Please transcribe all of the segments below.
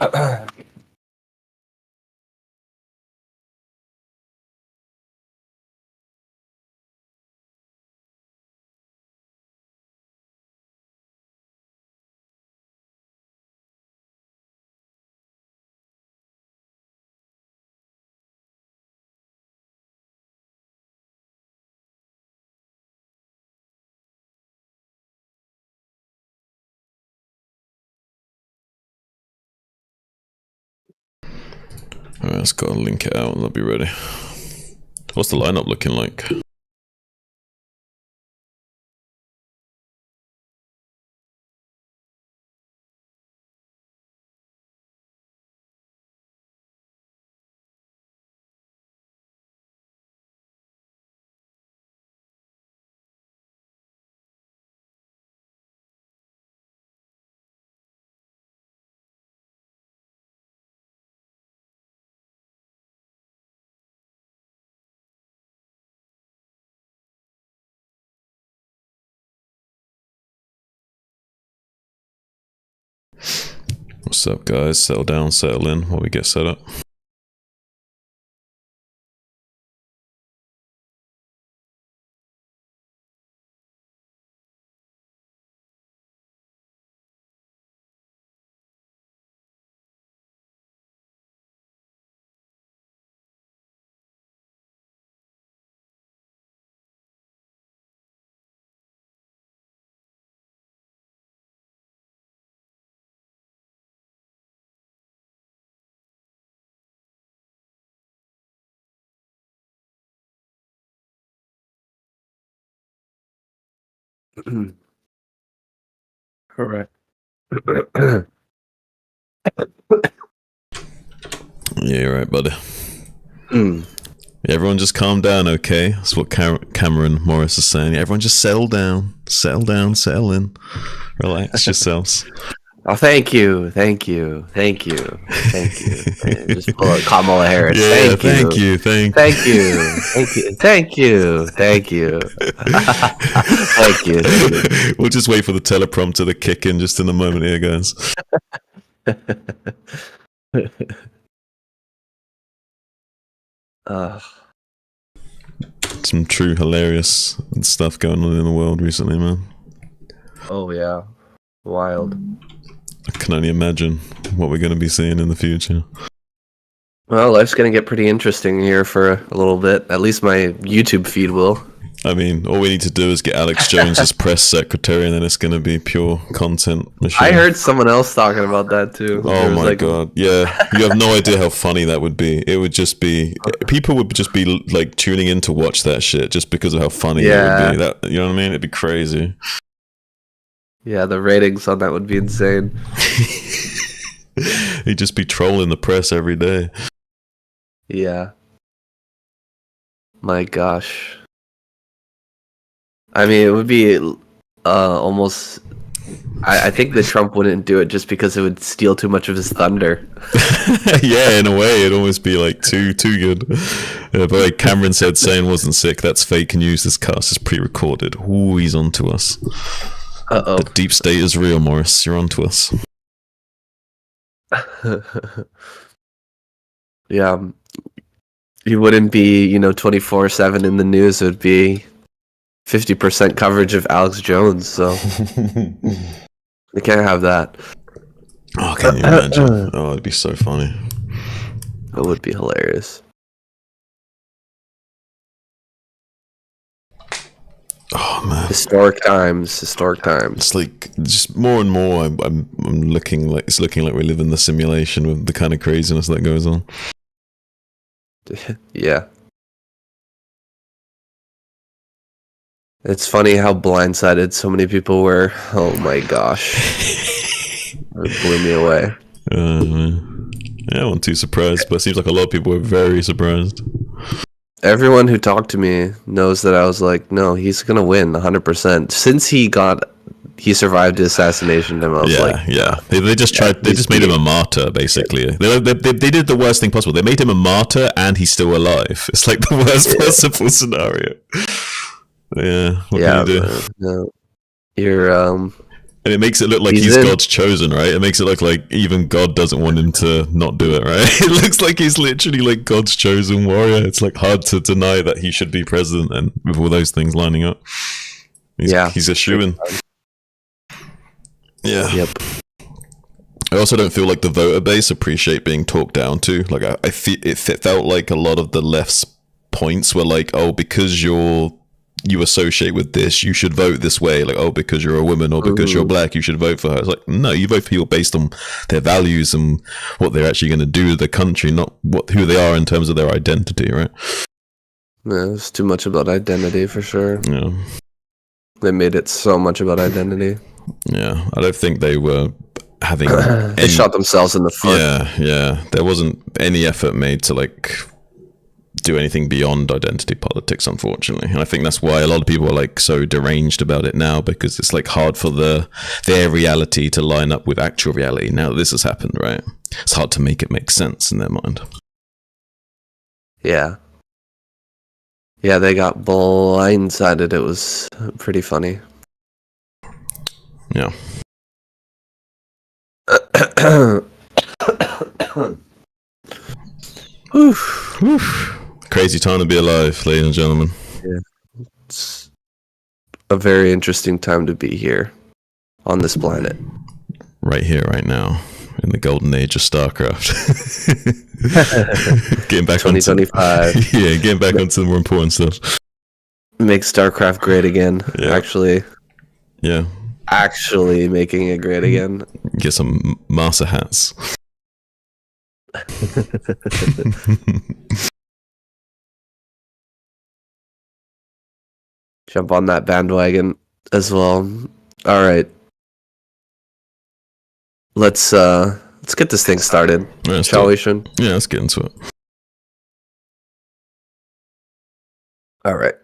Alright, let's go link it out and I'll be ready. What's the lineup looking like? What's up, guys? Settle down, settle in while we get set up. All right. Yeah, you're right, buddy. Everyone just calm down, okay? That's what Cameron Morris is saying. Everyone just settle down, settle in. Relax yourselves. Oh, thank you. Just pull out Kamala Harris. Yeah, thank you. Thank you. We'll just wait for the teleprompter to kick in just in a moment here, guys. Some true hilarious stuff going on in the world recently, man. Oh yeah, wild. I can only imagine what we're going to be seeing in the future. Well, life's going to get pretty interesting here for a little bit. At least my YouTube feed will. I mean, all we need to do is get Alex Jones as press secretary, and then it's going to be pure content machine. I heard someone else talking about that too. Oh my god, yeah. You have no idea how funny that would be. It would just be... People would just be like tuning in to watch that shit just because of how funny it would be. That, you know what I mean? It'd be crazy. Yeah, the ratings on that would be insane. He'd just be trolling the press every day. Yeah. My gosh. I mean, it would be almost... I think that Trump wouldn't do it just because it would steal too much of his thunder. Yeah, in a way, it'd almost be like too good. But like Cameron said, saying wasn't sick. That's fake news. This cast is pre-recorded. Ooh, he's on to us. Uh-oh. The deep state is real, Morris. You're on to us. Yeah. You wouldn't be, 24/7 in the news. It would be 50% coverage of Alex Jones, so we can't have that. Oh, can you imagine? Oh, it'd be so funny. It would be hilarious. Oh man, historic times. It's like just more and more. I'm looking like it's looking like we live in the simulation with the kind of craziness that goes on. Yeah. It's funny how blindsided so many people were. Oh my gosh. It blew me away. Yeah, I wasn't too surprised, but it seems like a lot of people were very surprised. Everyone who talked to me knows that I was like, no, he's going to win 100%. Since he survived the assassination attempt, I was like... Yeah. They just made him a martyr, basically. They did the worst thing possible. They made him a martyr and he's still alive. It's like the worst possible scenario. Yeah, what can you do? No. You're And it makes it look like he's God's chosen, right? It makes it look like even God doesn't want him to not do it, right? It looks like he's literally like God's chosen warrior. It's like hard to deny that he should be president, and with all those things lining up, he's a shoo-in. Yeah. Yep. I also don't feel like the voter base appreciate being talked down to. Like I feel it felt like a lot of the left's points were like, oh, because you associate with this, you should vote this way. Like, oh, because you're a woman or because you're black, you should vote for her. It's like, no, you vote for people based on their values and what they're actually going to do to the country, not who they are in terms of their identity, right? Yeah, it's too much about identity for sure. Yeah. They made it so much about identity. Yeah, I don't think they were having... They shot themselves in the foot. Yeah. There wasn't any effort made to, like, do anything beyond identity politics, unfortunately. And I think that's why a lot of people are, like, so deranged about it now, because it's, like, hard for their reality to line up with actual reality now that this has happened, right? It's hard to make it make sense in their mind. Yeah. Yeah, they got blindsided. It was pretty funny. Yeah. Crazy time to be alive, ladies and gentlemen. Yeah. It's a very interesting time to be here on this planet. Right here, right now, in the golden age of Starcraft. Getting back 2025. Getting back onto the more important stuff. Make Starcraft great again. Yeah. Actually making it great again. Get some master hats. Jump on that bandwagon as well. All right. Let's get this thing started. Yeah, shall we, Shun? Yeah, let's get into it. All right.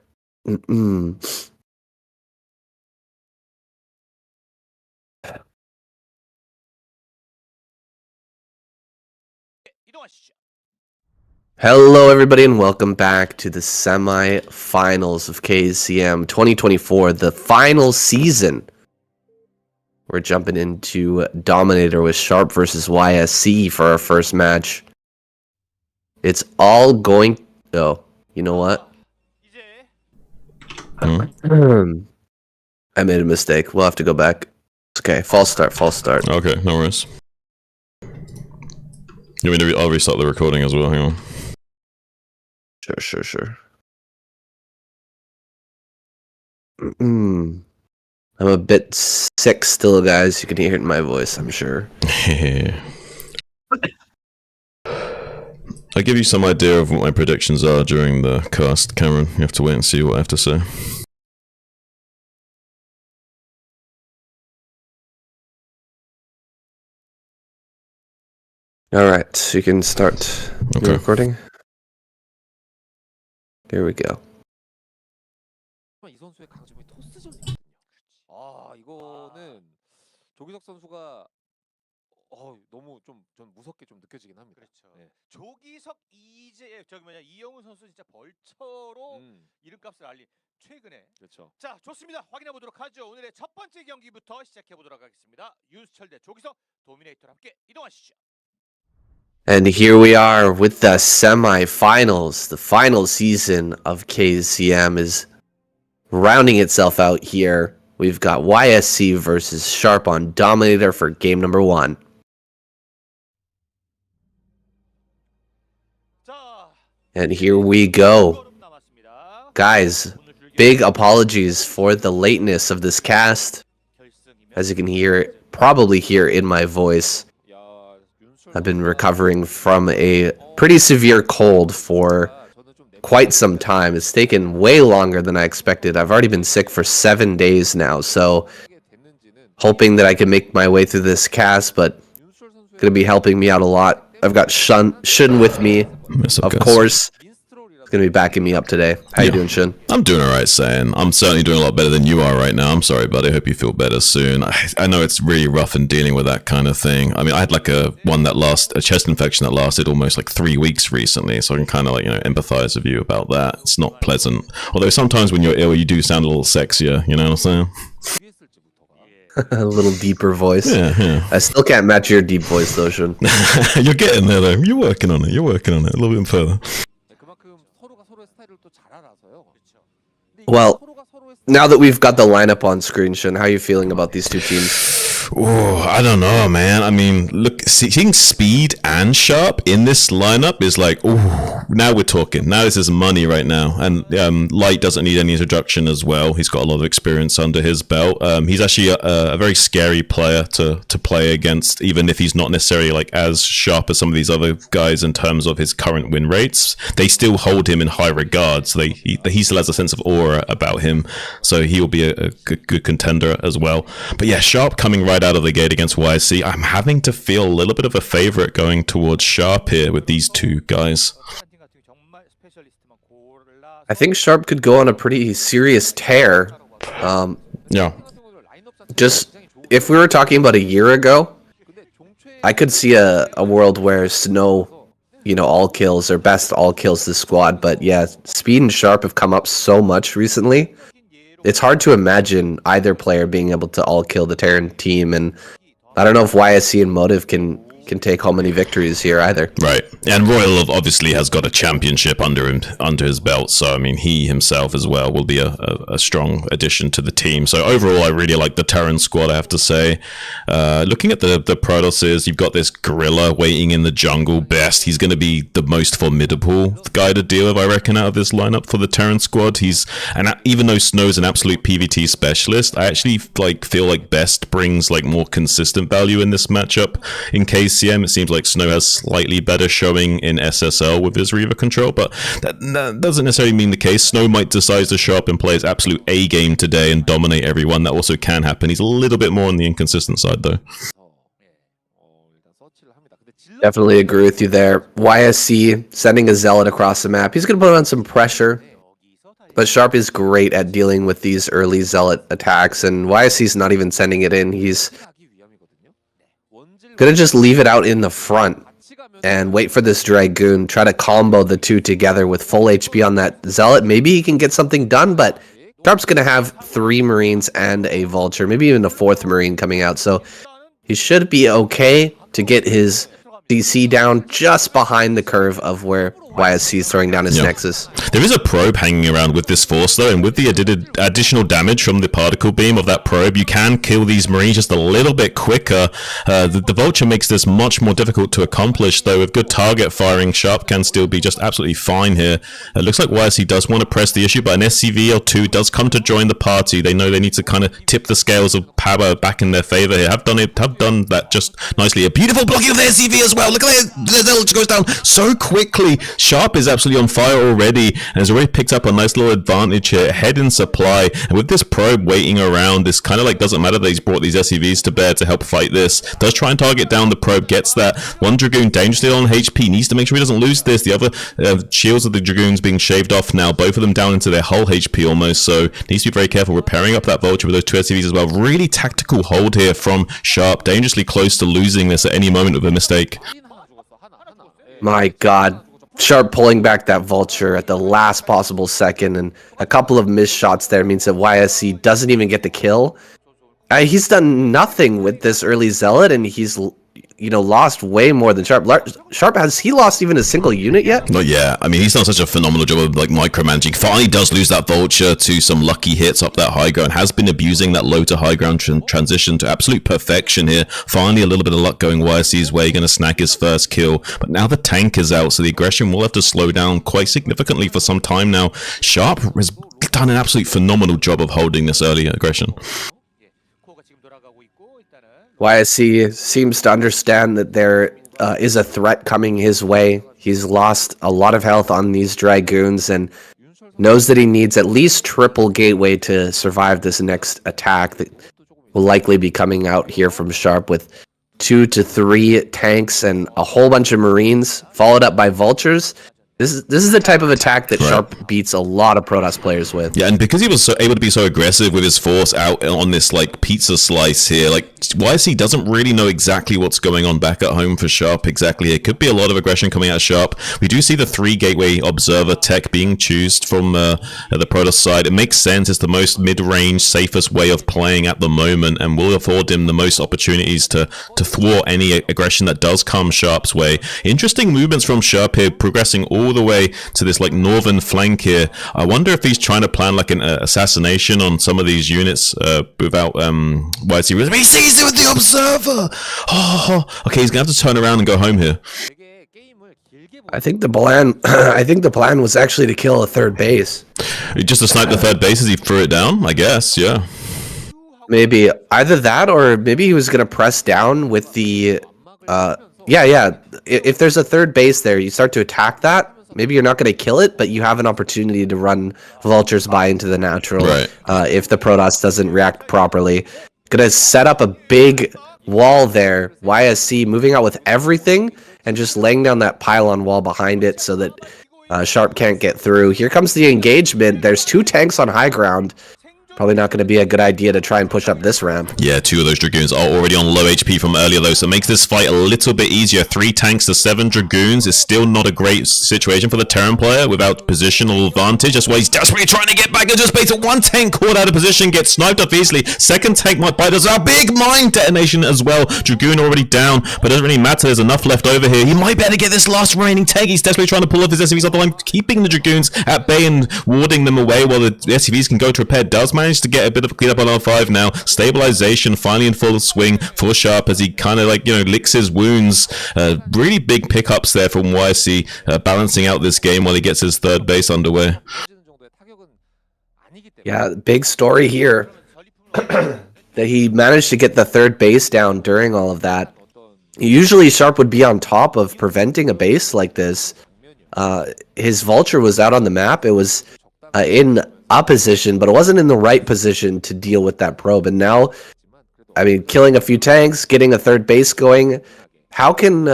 Hello, everybody, and welcome back to the semi-finals of KCM 2024, the final season. We're jumping into Dominator with Sharp versus YSC for our first match. It's all going... Oh, you know what? I made a mistake. We'll have to go back. Okay, false start. Okay, no worries. You mean I'll restart the recording as well, hang on. Sure. I'm a bit sick still, guys. You can hear it in my voice, I'm sure. I'll give you some idea of what my predictions are during the cast, Cameron. You have to wait and see what I have to say. Alright, so you can start the recording. Here we go. 이 선수의 강점이 토스전이거든요. 아, 이거는 조기석 선수가 너무 좀 전 무섭게 좀 느껴지긴 합니다. 그렇죠. 네. 조기석 이영훈 선수 진짜 벌처로 이름값을 알린 최근에. 그렇죠. 자, 좋습니다. 확인해 보도록 하죠. 오늘의 첫 번째 경기부터 시작해 보도록 하겠습니다. 유수철 대 조기석 도미네이터와 함께 이동하시죠. And here we are with the semi-finals. The final season of KCM is rounding itself out here. We've got YSC versus Sharp on Dominator for game number 1. And here we go. Guys, big apologies for the lateness of this cast. As you can probably hear in my voice. I've been recovering from a pretty severe cold for quite some time. It's taken way longer than I expected. I've already been sick for 7 days now, so hoping that I can make my way through this cast, but gonna be helping me out a lot. I've got Shun with me, of course. He's gonna be backing me up today. How you doing, Shun? I'm doing alright, Sayan. I'm certainly doing a lot better than you are right now. I'm sorry, buddy. I hope you feel better soon. I know it's really rough in dealing with that kind of thing. I mean, I had like a chest infection that lasted almost like 3 weeks recently, so I can kind of like, empathize with you about that. It's not pleasant. Although sometimes when you're ill, you do sound a little sexier, you know what I'm saying? A little deeper voice. Yeah. I still can't match your deep voice, though, Shun. You're getting there though. You're working on it. You're working on it a little bit further. 네, 그만큼 서로가 서로의 스타일을 또 잘 알아서요. 근데 이게 Well, 서로가 서로의 now that we've got the lineup on screen, Shun, how are you feeling about these two teams? Oh, I don't know, man. I mean, look, seeing Speed and Sharp in this lineup is like, oh, now we're talking. Now this is money right now. And Light doesn't need any introduction as well. He's got a lot of experience under his belt. He's actually a very scary player to play against, even if he's not necessarily like as sharp as some of these other guys in terms of his current win rates. They still hold him in high regard. So he still has a sense of aura about him. So he will be a good contender as well. But yeah, Sharp coming right out of the gate against YSC. I'm having to feel a little bit of a favorite going towards Sharp here with these two guys. I think Sharp could go on a pretty serious tear. Yeah. Just, if we were talking about a year ago, I could see a world where Snow, all kills or best all kills the squad. But yeah, Speed and Sharp have come up so much recently. It's hard to imagine either player being able to all kill the Terran team, and I don't know if YSC and Motive can take home any victories here either. Right. And Royal obviously has got a championship under his belt, so I mean he himself as well will be a strong addition to the team. So overall I really like the Terran squad, I have to say. Looking at the Protosses, you've got this gorilla waiting in the jungle best. He's going to be the most formidable guy to deal with, I reckon, out of this lineup for the Terran squad. Even though Snow's an absolute PvT specialist, I actually feel like Best brings more consistent value in this matchup. In KCM, it seems like Snow has slightly better showing in SSL with his Reaver control, but that doesn't necessarily mean the case. Snow might decide to show up and play his absolute A game today and dominate everyone. That also can happen. He's a little bit more on the inconsistent side, though. Definitely agree with you there. YSC sending a Zealot across the map. He's going to put on some pressure, but Sharp is great at dealing with these early Zealot attacks, and YSC's not even sending it in. He's gonna just leave it out in the front and wait for this Dragoon, try to combo the two together with full HP on that Zealot. Maybe he can get something done, but Sharp's gonna have 3 Marines and a Vulture, maybe even a 4th Marine coming out, so he should be okay to get his DC down just behind the curve of where YSC is throwing down his Nexus. There is a probe hanging around with this force though, and with the additional damage from the particle beam of that probe, you can kill these Marines just a little bit quicker. The Vulture makes this much more difficult to accomplish, though with good target firing, Sharp can still be just absolutely fine here. It looks like YSC does want to press the issue, but an SCV or 2 does come to join the party. They know they need to kind of tip the scales of power back in their favor here. Have done that just nicely. A beautiful blocking of the SCV as well. Look at it, the Vulture goes down so quickly. Sharp is absolutely on fire already and has already picked up a nice little advantage here, head in supply, and with this probe waiting around, this kind of doesn't matter that he's brought these SCVs to bear to help fight this. Does try and target down the probe, gets that. One Dragoon dangerously on HP, needs to make sure he doesn't lose this. The other shields of the Dragoons being shaved off now, both of them down into their whole HP almost, so needs to be very careful repairing up that Vulture with those 2 SCVs as well. Really tactical hold here from Sharp, dangerously close to losing this at any moment with a mistake. My god. Sharp pulling back that Vulture at the last possible second, and a couple of missed shots there means that YSC doesn't even get the kill. He's done nothing with this early Zealot, and he's lost way more than Sharp. Sharp, has he lost even a single unit yet? Not yet. I mean, he's done such a phenomenal job of micromanaging. Finally does lose that Vulture to some lucky hits up that high ground. Has been abusing that low to high ground transition to absolute perfection here. Finally a little bit of luck going YSC's way. Going to snag his first kill. But now the tank is out, so the aggression will have to slow down quite significantly for some time now. Sharp has done an absolute phenomenal job of holding this early aggression. YSC seems to understand that there is a threat coming his way. He's lost a lot of health on these Dragoons and knows that he needs at least triple gateway to survive this next attack that will likely be coming out here from Sharp with 2 to 3 tanks and a whole bunch of Marines, followed up by Vultures. This is the type of attack that Sharp beats a lot of Protoss players with. Yeah, and because he was so able to be so aggressive with his force out on this like pizza slice here, like YC doesn't really know exactly what's going on back at home for Sharp exactly. It could be a lot of aggression coming out of Sharp. We do see the 3 gateway observer tech being chosen from the Protoss side. It makes sense. It's the most mid-range, safest way of playing at the moment, and will afford him the most opportunities to thwart any aggression that does come Sharp's way. Interesting movements from Sharp here, progressing all the way to this like northern flank here. I wonder if he's trying to plan like an assassination on some of these units without YC. He sees it with the observer. Oh, okay, he's gonna have to turn around and go home here. I think the plan was actually to kill a third base. Just to snipe the third base as he threw it down, I guess. Yeah. Maybe either that, or maybe he was gonna press down with the yeah. If there's a third base there, you start to attack that. Maybe you're not going to kill it, but you have an opportunity to run vultures by into the natural. Right. If the Protoss doesn't react properly. Gonna set up a big wall there. YSC moving out with everything and just laying down that pylon wall behind it so that Sharp can't get through. Here comes the engagement. There's 2 tanks on high ground. Probably not going to be a good idea to try and push up this ramp. Yeah, 2 of those Dragoons are already on low HP from earlier though, so it makes this fight a little bit easier. 3 tanks to 7 Dragoons is still not a great situation for the Terran player without positional advantage. That's why he's desperately trying to get back into space. 1 tank caught out of position, gets sniped off easily. 2nd tank might bite us out. Big mine detonation as well. Dragoon already down, but it doesn't really matter. There's enough left over here. He might be able to get this last remaining tank. He's desperately trying to pull off his SCVs off the line, keeping the Dragoons at bay and warding them away while the SCVs can go to repair. Does manage to get a bit of clean up on R5 now. Stabilization finally in full swing for Sharp as he kind of like, licks his wounds. Really big pickups there from YC, balancing out this game while he gets his third base underway. Yeah, big story here that he managed to get the third base down during all of that. Usually Sharp would be on top of preventing a base like this. His vulture was out on the map. It was in a position, but it wasn't in the right position to deal with that probe. And now, I mean, killing a few tanks, getting a third base going. How can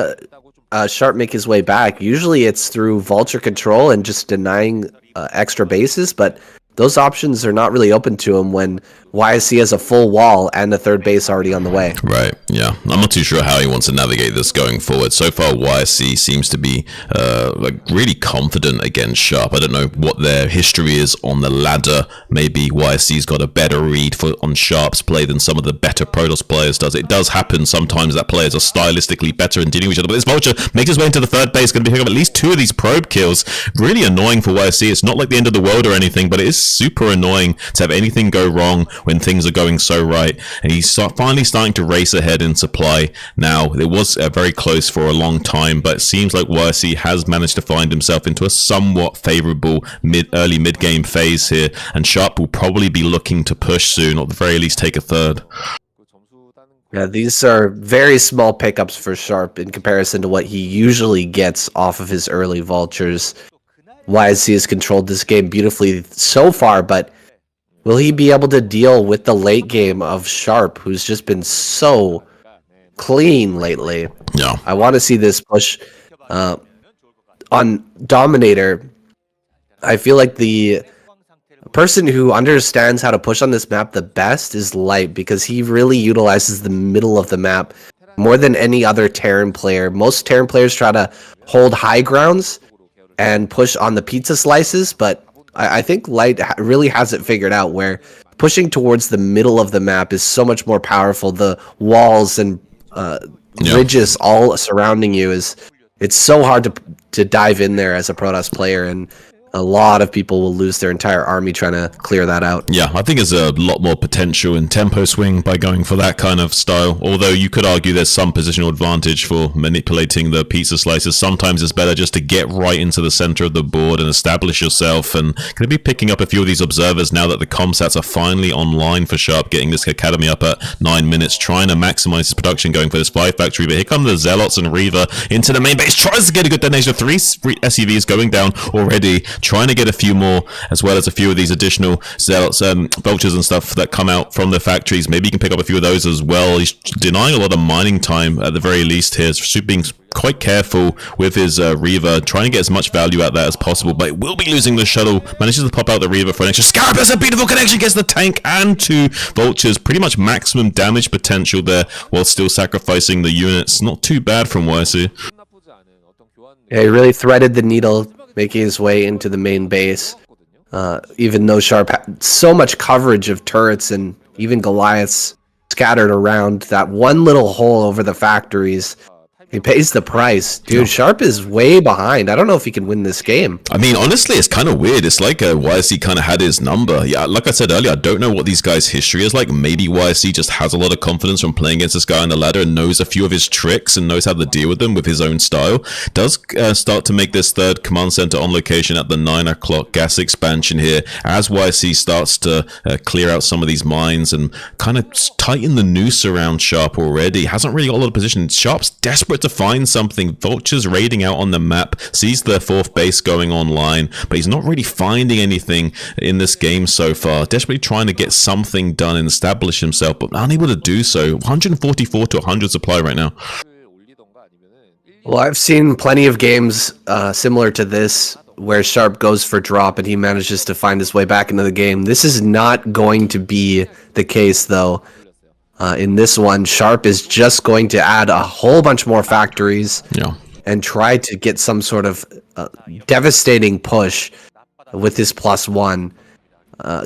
Sharp make his way back? Usually it's through vulture control and just denying extra bases, but those options are not really open to him when YSC has a full wall and a third base already on the way. Right, yeah. I'm not too sure how he wants to navigate this going forward. So far, YSC seems to be like really confident against Sharp. I don't know what their history is on the ladder. Maybe YSC's got a better read on Sharp's play than some of the better Protoss players does. It does happen sometimes that players are stylistically better in dealing with each other. But this Vulture makes his way into the third base, going to be picking up at least 2 of these probe kills. Really annoying for YSC. It's not like the end of the world or anything, but it is super annoying to have anything go wrong when things are going so right. And he's finally starting to race ahead in supply now. It was very close for a long time, but it seems like YSC has managed to find himself into a somewhat favorable early mid-game phase here, and Sharp will probably be looking to push soon, or at the very least take a third. Yeah, these are very small pickups for Sharp in comparison to what he usually gets off of his early vultures. YSC has controlled this game beautifully so far, but will he be able to deal with the late game of Sharp, who's just been so clean lately? Yeah. I want to see this push on Dominator. I feel like the person who understands how to push on this map the best is Light, because he really utilizes the middle of the map more than any other Terran player. Most Terran players try to hold high grounds and push on the pizza slices, but I think Light really has it figured out where pushing towards the middle of the map is so much more powerful. The walls and ridges all surrounding you it's so hard to dive in there as a Protoss player, and a lot of people will lose their entire army trying to clear that out. Yeah, I think there's a lot more potential in tempo swing by going for that kind of style, although you could argue there's some positional advantage for manipulating the pizza slices. Sometimes it's better just to get right into the center of the board and establish yourself, and going to be picking up a few of these observers now that the comsats are finally online for Sharp, getting this academy up at 9 minutes, trying to maximize his production going for this 5 factory. But here come the Zealots and Reaver into the main base, tries to get a good detonation. 3 SCVs going down already, trying to get a few more, as well as a few of these additional zealots, vultures and stuff that come out from the factories. Maybe you can pick up a few of those as well. He's denying a lot of mining time at the very least here. So being quite careful with his Reaver, trying to get as much value out of that as possible, but it will be losing the shuttle. Manages to pop out the Reaver for an extra Scarab. Has a beautiful connection, gets the tank and 2 vultures. Pretty much maximum damage potential there while still sacrificing the units. Not too bad from YC. Yeah, he really threaded the needle, making his way into the main base. Even though Sharp had so much coverage of turrets and even Goliaths scattered around, that one little hole over the factories, he pays the price. Dude, Sharp is way behind. I don't know if he can win this game. I mean, honestly, it's kind of weird. It's like YSC kind of had his number. Yeah, like I said earlier, I don't know what these guys' history is like. Maybe YSC just has a lot of confidence from playing against this guy on the ladder and knows a few of his tricks and knows how to deal with them with his own style. Does start to make this third command center on location at the 9 o'clock gas expansion here as YSC starts to clear out some of these mines and kind of tighten the noose around Sharp already. Hasn't really got a lot of position. Sharp's desperate to find something. Vultures raiding out on the map, sees their 4th base going online, but he's not really finding anything in this game so far. Desperately trying to get something done and establish himself, but unable to do so. 144 to 100 supply right now. Well, I've seen plenty of games similar to this where Sharp goes for drop and he manages to find his way back into the game. This is not going to be the case, though. In this one, Sharp is just going to add a whole bunch more factories and try to get some sort of devastating push with his +1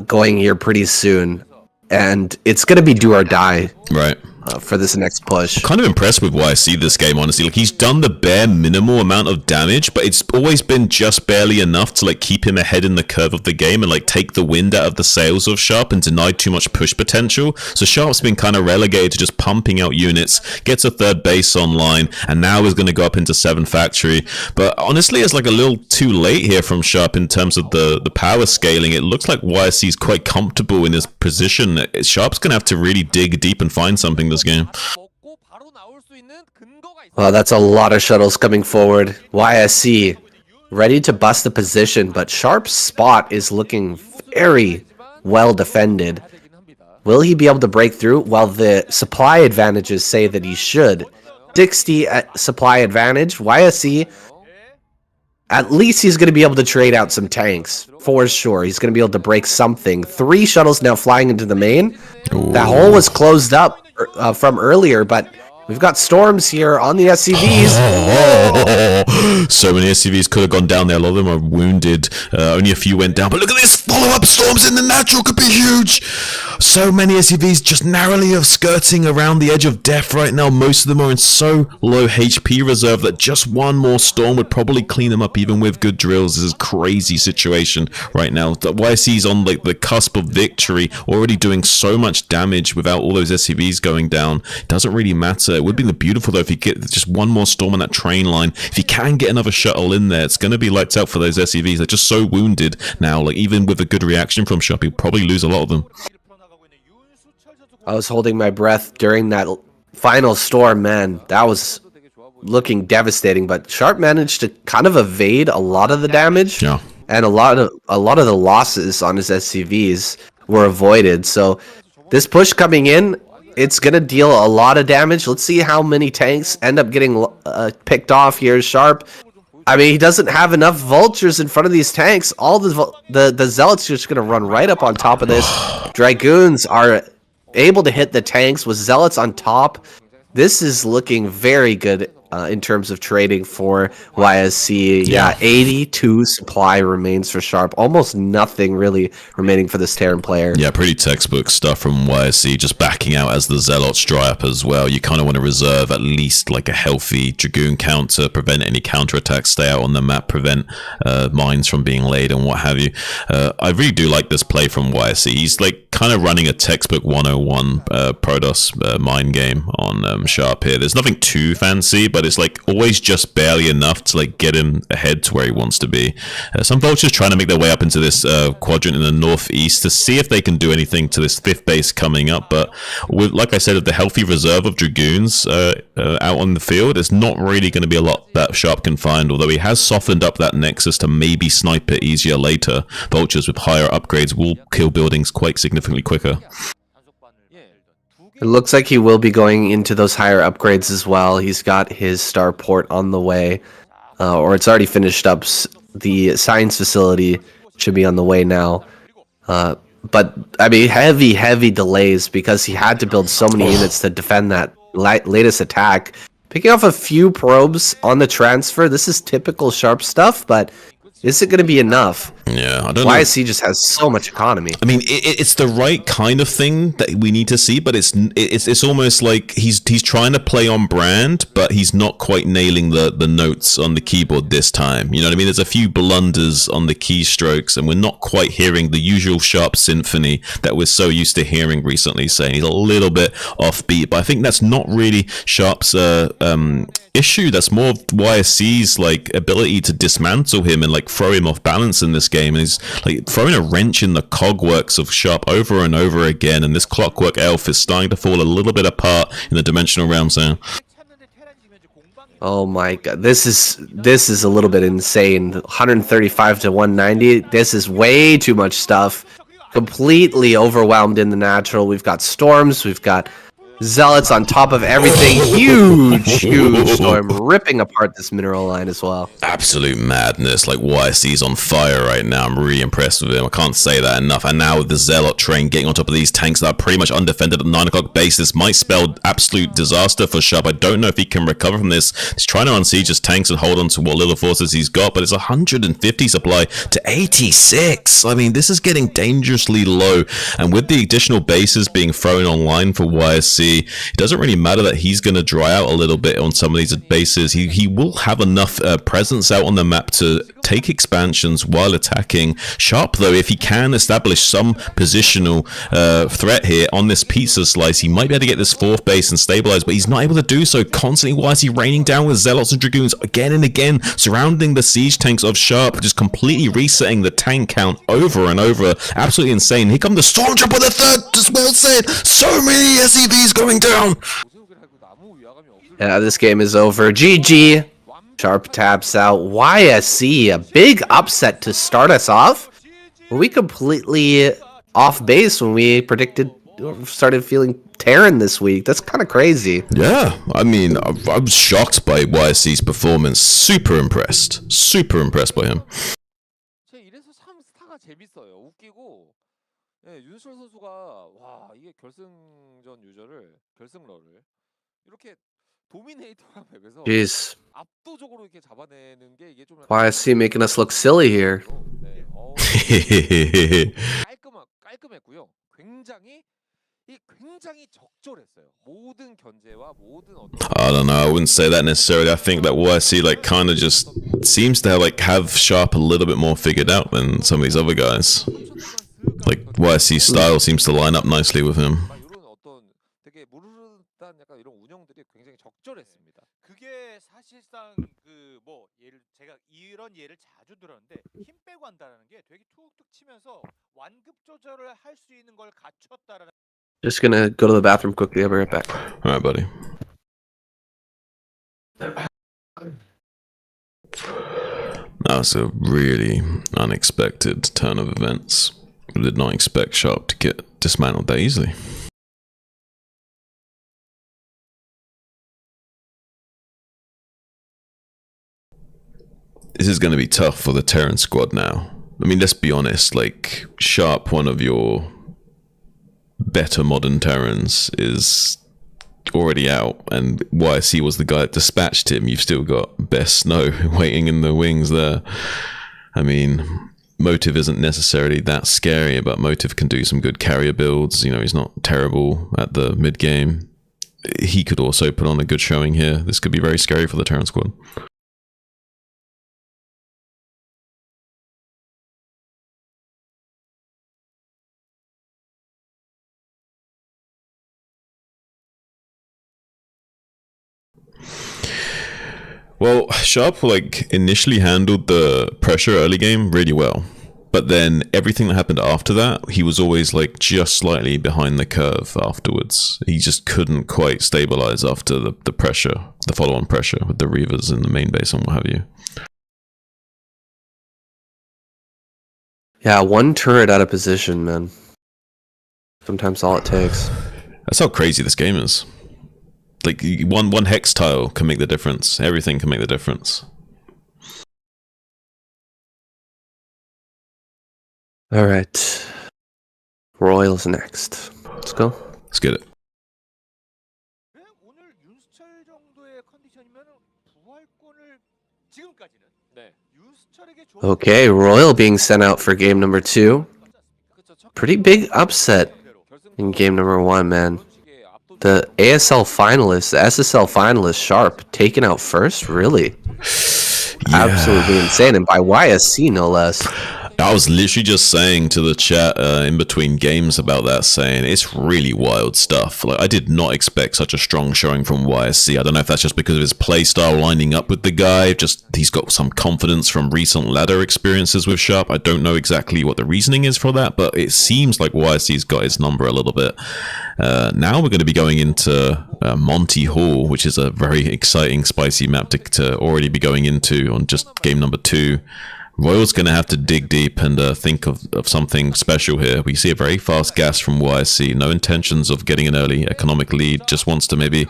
going here pretty soon. And it's going to be do or die. Right. For this next push. I'm kind of impressed with YC this game, honestly. Like, he's done the bare minimal amount of damage, but it's always been just barely enough to like keep him ahead in the curve of the game and like take the wind out of the sails of Sharp and deny too much push potential. So Sharp's been kind of relegated to just pumping out units, gets a 3rd base online, and now is going to go up into 7 factory. But honestly, it's like a little too late here from Sharp in terms of the power scaling. It looks like YC's quite comfortable in his position. Sharp's going to have to really dig deep and find something this game. Well, that's a lot of shuttles coming forward. YSC ready to bust the position, but Sharp's spot is looking very well defended. Will he be able to break through? Well, the supply advantages say that he should. 60 supply advantage. YSC, at least he's going to be able to trade out some tanks. For sure. He's going to be able to break something. 3 shuttles now flying into the main. Ooh. That hole was closed up from earlier, but we've got storms here on the SCVs. So many SCVs could have gone down there. A lot of them are wounded. Only a few went down. But look at this. Follow-up storms in the natural could be huge. So many SCVs just narrowly are skirting around the edge of death right now. Most of them are in so low HP reserve that just one more storm would probably clean them up even with good drills. This is a crazy situation right now. YC's on like the cusp of victory, already doing so much damage without all those SCVs going down. It doesn't really matter. It would be beautiful though if you get just one more storm on that train line. If you can get another shuttle in there, it's going to be lights out for those SCVs. They're just so wounded now. Like, even with a good reaction from Sharp, he'll probably lose a lot of them. I was holding my breath during that final storm, man. That was looking devastating, but Sharp managed to kind of evade a lot of the damage. Yeah. And a lot of the losses on his SCVs were avoided. So this push coming in, it's going to deal a lot of damage. Let's see how many tanks end up getting picked off here. Sharp, I mean, he doesn't have enough vultures in front of these tanks. All the zealots are just going to run right up on top of this. Dragoons are able to hit the tanks with zealots on top. This is looking very good in terms of trading for YSC. Yeah, 82 supply remains for Sharp. Almost nothing really remaining for this Terran player. Yeah, pretty textbook stuff from YSC, just backing out as the Zealots dry up as well. You kind of want to reserve at least like a healthy Dragoon count to prevent any counterattacks, stay out on the map, prevent mines from being laid and what have you. I really do like this play from YSC. He's like like kind of running a textbook 101 Protoss mind game on Sharp here. There's nothing too fancy, but it's like always just barely enough to like get him ahead to where he wants to be. Some vultures trying to make their way up into this quadrant in the northeast to see if they can do anything to this 5th base coming up, but with, like I said, with the healthy reserve of Dragoons out on the field, it's not really going to be a lot that Sharp can find, although he has softened up that Nexus to maybe snipe it easier later. Vultures with higher upgrades will kill buildings quite significantly quicker. It looks like he will be going into those higher upgrades as well. He's got his starport on the way, or it's already finished up. The science facility should be on the way now. But, I mean, heavy delays because he had to build so many units to defend that latest attack. Picking off a few probes on the transfer, this is typical Sharp stuff, but is it going to be enough? Yeah, I don't know. YSC just has so much economy. I mean, it's the right kind of thing that we need to see, but it's almost like he's trying to play on brand, but he's not quite nailing the notes on the keyboard this time. You know what I mean? There's a few blunders on the keystrokes, and we're not quite hearing the usual Sharp symphony that we're so used to hearing recently. Saying he's a little bit offbeat, but I think that's not really Sharp's issue. That's more of YSC's like ability to dismantle him and like throw him off balance in this game. And he's like throwing a wrench in the cogworks of Sharp over and over again, and this Clockwork Elf is starting to fall a little bit apart in the dimensional realm zone. Oh my god, this is a little bit insane. 135 to 190. This is way too much stuff. Completely overwhelmed in the natural. We've got storms, we've got Zealots on top of everything. Huge storm ripping apart this mineral line as well. Absolute madness. Like YSC's on fire right now. I'm really impressed with him. I can't say that enough. And now with the Zealot train getting on top of these tanks that are pretty much undefended at 9 o'clock base, this might spell absolute disaster for Sharp. I don't know if he can recover from this. He's trying to unsiege his tanks and hold on to what little forces he's got, but it's 150 supply to 86. I mean, this is getting dangerously low. And with the additional bases being thrown online for YSC, it doesn't really matter that he's going to dry out a little bit on some of these bases. He will have enough presence out on the map to take expansions while attacking. Sharp, though, if he can establish some positional threat here on this pizza slice, he might be able to get this 4th base and stabilize, but he's not able to do so. Constantly, why is he raining down with Zealots and Dragoons again and again, surrounding the siege tanks of Sharp, just completely resetting the tank count over and over. Absolutely insane. Here come the Stormtrooper with the 3rd, just well said. So many SCVs going down. Yeah, this game is over. GG. Sharp taps out. YSC, a big upset to start us off. Were we completely off base when we predicted, started feeling Terran this week? That's kind of crazy. Yeah, I mean, I was shocked by YSC's performance. Super impressed by him. 이래서 참 스타가 재밌어요. 웃기고. 예, 윤철 선수가 와, 이게 결승전 유저를 결승러를 이렇게 도미네이터랑 맵에서 Jeez. 압도적으로 이렇게 잡아내는 게 이게 좀 YSC making us look silly here. 네, 깔끔했고요. 굉장히 적절했어요. 모든 견제와 모든 I don't know, I wouldn't say that necessarily. I think that YSC like kind of just seems to have Sharp a little bit more figured out than some of these other guys. Like YSC's style seems to line up nicely with him. 이런 어떤 되게 무르르단 약간 이런 운영들이 굉장히 적절했습니다. 그게 사실상 그 뭐 예를 제가 이런 예를 자주 들었는데 힘 빼고 한다는 게 되게 툭툭 치면서 완급 조절을 할 수 있는 걸 갖췄다라는. Just gonna go to the bathroom quickly. I'll be right back. Alright, buddy. That was a really unexpected turn of events. I did not expect Sharp to get dismantled that easily. This is going to be tough for the Terran squad now. I mean, let's be honest, like, Sharp, one of your better modern Terrans, is already out, and YSC was the guy that dispatched him. You've still got Best Snow waiting in the wings there. I mean, Motive isn't necessarily that scary, but Motive can do some good carrier builds. You know, he's not terrible at the mid-game. He could also put on a good showing here. This could be very scary for the Terran squad. Well, Sharp like initially handled the pressure early game really well, but then everything that happened after that, he was always like just slightly behind the curve afterwards. He just couldn't quite stabilize after the pressure, the follow-on pressure with the Reavers in the main base and what have you. Yeah, one turret out of position, man. Sometimes all it takes. That's how crazy this game is. Like one hex tile can make the difference. Everything can make the difference. All right. Royals next. Let's go. Let's get it. 네, 오늘 윤수철 정도의 컨디션이면 부활권을 지금까지는 네. 윤수철에게 Okay, Royal being sent out for game number 2. Pretty big upset in game number 1, man. The ASL finalist, the SSL finalist, Sharp, taken out first? Really? Yeah. Absolutely insane. And by YSC, no less. I was literally just saying to the chat in between games about that, saying it's really wild stuff. Like I did not expect such a strong showing from YSC. I don't know if that's just because of his playstyle lining up with the guy. Just he's got some confidence from recent ladder experiences with Sharp. I don't know exactly what the reasoning is for that, but it seems like YSC's got his number a little bit. Now we're going to be going into Monty Hall, which is a very exciting, spicy map to already be going into on just game number 2. Royal's going to have to dig deep and think of something special here. We see a very fast gas from YSC. No intentions of getting an early economic lead. Just wants to maybe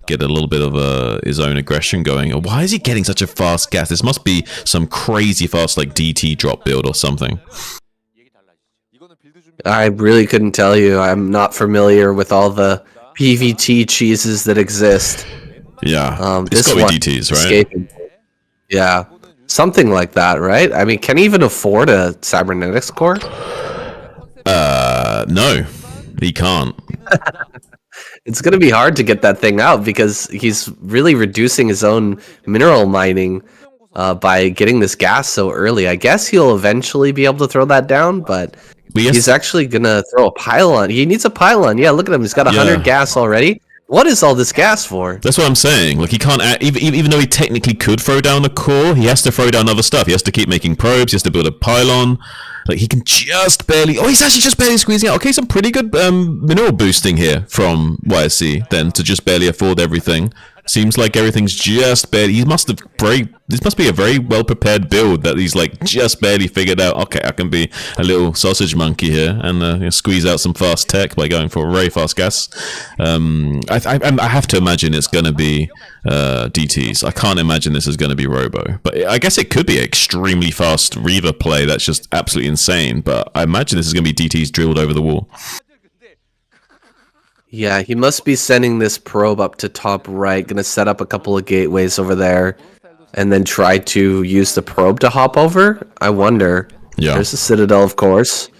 get a little bit of his own aggression going. Why is he getting such a fast gas? This must be some crazy fast like DT drop build or something. I really couldn't tell you. I'm not familiar with all the PVT cheeses that exist. Yeah, This it's got to one, be DTs, right? escaping. Yeah, something like that, right? I mean, can he even afford a cybernetics core? No, he can't. It's going to be hard to get that thing out because he's really reducing his own mineral mining by getting this gas so early. I guess he'll eventually be able to throw that down, but he's actually going to throw a pylon. He needs a pylon. Yeah, look at him. He's got 100 gas already. What is all this gas for? That's what I'm saying. Like he can't, even though he technically could throw down the core, he has to throw down other stuff. He has to keep making probes. He has to build a pylon. Like he can just barely. Oh, he's actually just barely squeezing out. Okay, some pretty good mineral boosting here from YSC. Then to just barely afford everything. Seems like everything's just barely. He must have this must be a very well prepared build that he's like just barely figured out. Okay, I can be a little sausage monkey here and squeeze out some fast tech by going for a very fast gas. I have to imagine it's going to be DTs. I can't imagine this is going to be Robo, but I guess it could be an extremely fast Reaver play that's just absolutely insane. But I imagine this is going to be DTs drilled over the wall. Yeah, he must be sending this probe up to top right, gonna set up a couple of gateways over there, and then try to use the probe to hop over? I wonder. Yeah. There's the Citadel, of course.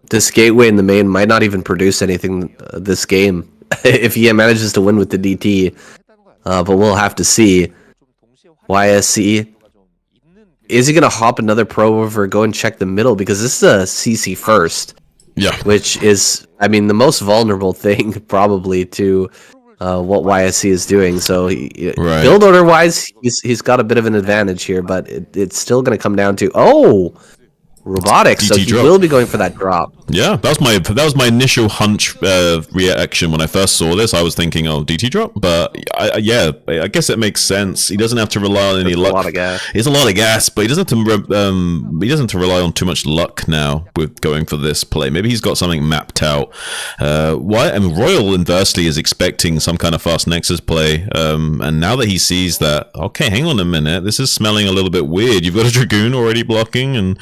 This gateway in the main might not even produce anything this game, if he manages to win with the DT. But we'll have to see. YSC. Is he gonna hop another probe over, go and check the middle? Because this is a CC first. Yeah. Which is, I mean, the most vulnerable thing probably to what YSC is doing. So build order wise, he's got a bit of an advantage here, but it's still going to come down to robotics. So he will be going for that drop. Yeah, that was my initial hunch reaction when I first saw this. I was thinking, oh, DT drop, but I guess it makes sense. He doesn't have to rely on any luck. A lot of gas. It's a lot of gas, but he doesn't have to rely on too much luck now with going for this play. Maybe he's got something mapped out. Royal inversely is expecting some kind of fast Nexus play, and now that he sees that, okay, hang on a minute, this is smelling a little bit weird. You've got a Dragoon already blocking, and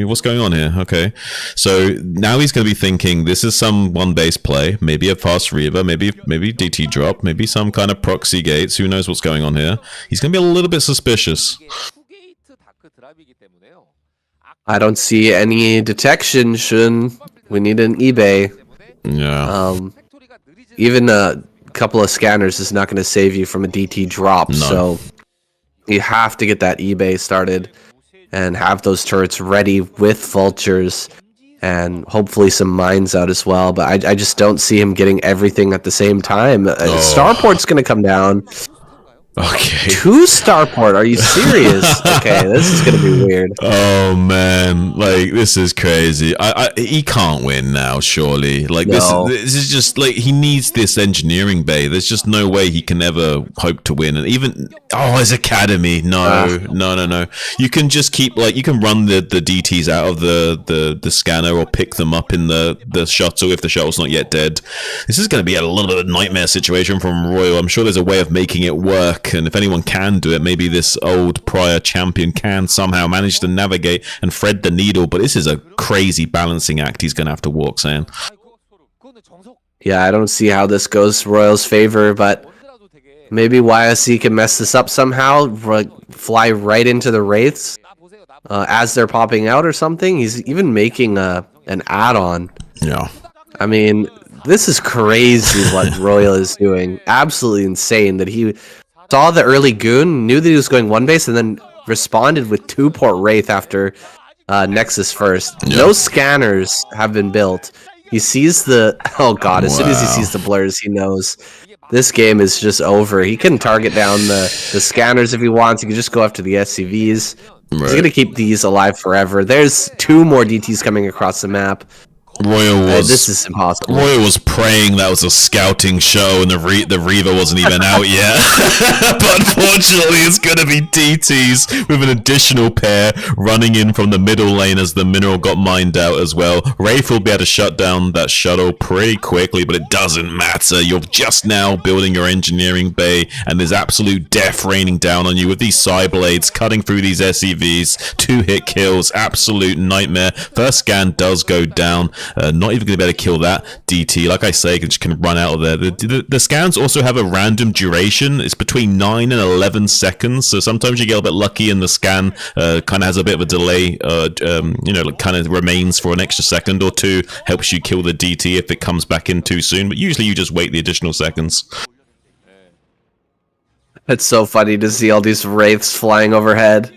what's going on here? Okay, so now he's going to be thinking this is some one base play, maybe a fast Reaver, maybe DT drop, maybe some kind of proxy gates. Who knows what's going on here? He's going to be a little bit suspicious. I don't see any detection, Shun. We need an eBay. Yeah. Even a couple of scanners is not going to save you from a DT drop. No. So you have to get that eBay started and have those turrets ready with vultures and hopefully some mines out as well. But I just don't see him getting everything at the same time. Starport's going to come down. Okay. 2 starport? Are you serious? Okay, this is gonna be weird. Oh man, like this is crazy. He can't win now, surely. Like No. this is just like he needs this engineering bay. There's just no way he can ever hope to win. And even his academy, no. You can just keep you can run the DTs out of the scanner or pick them up in the shuttle if the shuttle's not yet dead. This is going to be a little bit of a nightmare situation from Royal. I'm sure there's a way of making it work, and if anyone can do it, maybe this old prior champion can somehow manage to navigate and thread the needle, but this is a crazy balancing act he's gonna have to walk, Sam. Yeah, I don't see how this goes Royal's favor, but maybe YSC can mess this up somehow, fly right into the Wraiths as they're popping out or something. He's even making an add-on. Yeah. I mean, this is crazy what Royal is doing. Absolutely insane that he saw the early goon, knew that he was going one base, and then responded with 2-port Wraith after Nexus first. Yeah. No scanners have been built. He sees the... Oh god, as soon as he sees the blurs, he knows this game is just over. He can target down the scanners if he wants. He can just go after the SCVs. Right. He's going to keep these alive forever. There's 2 more DTs coming across the map. Royal was this is impossible. Royal was praying that was a scouting show and the Reaver wasn't even out yet. But unfortunately, it's going to be DTs with an additional pair running in from the middle lane as the mineral got mined out as well. Wraith will be able to shut down that shuttle pretty quickly, but it doesn't matter. You're just now building your engineering bay, and there's absolute death raining down on you with these Cyblades cutting through these SCVs. 2-hit kills, absolute nightmare. First scan does go down. Not even going to be able to kill that DT. Like I say, just can run out of there. The scans also have a random duration. It's between 9 and 11 seconds. So sometimes you get a bit lucky and the scan kind of has a bit of a delay. Kind of remains for an extra second or 2. Helps you kill the DT if it comes back in too soon. But usually you just wait the additional seconds. It's so funny to see all these Wraiths flying overhead.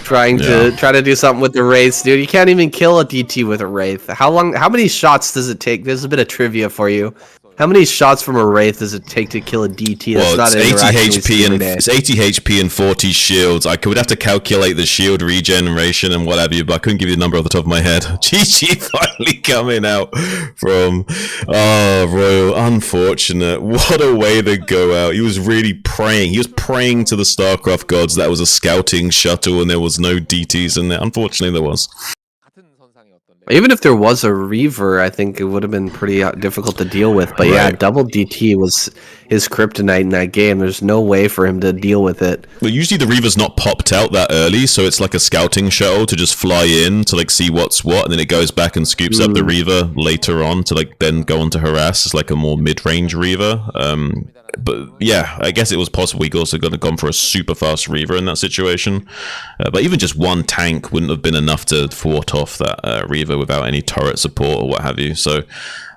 Trying to do something with the Wraiths, dude. You can't even kill a DT with a Wraith. How many shots does it take? There's a bit of trivia for you. How many shots from a Wraith does it take to kill a DT? Well, it's 80 HP and it's 80 HP and 40 shields. I would have to calculate the shield regeneration and what have you, but I couldn't give you the number off the top of my head. GG finally coming out from Royal. Unfortunate. What a way to go out. He was really praying. He was praying to the Starcraft gods that was a scouting shuttle and there was no DTs in there. Unfortunately, there was. Even if there was a Reaver, I think it would have been pretty difficult to deal with. But yeah, double DT was his kryptonite in that game. There's no way for him to deal with it. But usually the Reaver's not popped out that early, so it's like a scouting shuttle to just fly in to see what's what, and then it goes back and scoops up the Reaver later on to then go on to harass. It's like a more mid-range Reaver. But yeah, I guess it was possible he also could have gone for a super fast Reaver in that situation. But even just one tank wouldn't have been enough to thwart off that Reaver without any turret support or what have you. So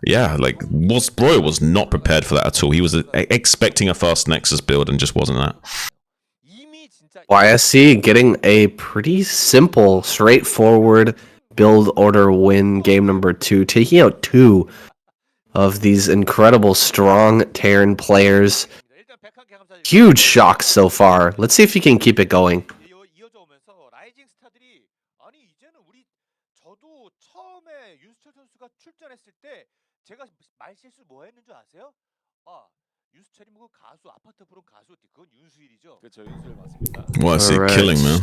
yeah, Royal was not prepared for that at all. He was expecting a fast Nexus build and just wasn't that. YSC getting a pretty simple, straightforward build order win game number 2, taking out 2 of these incredible, strong Terran players. Huge shocks so far. Let's see if he can keep it going. Well, I see killing, man.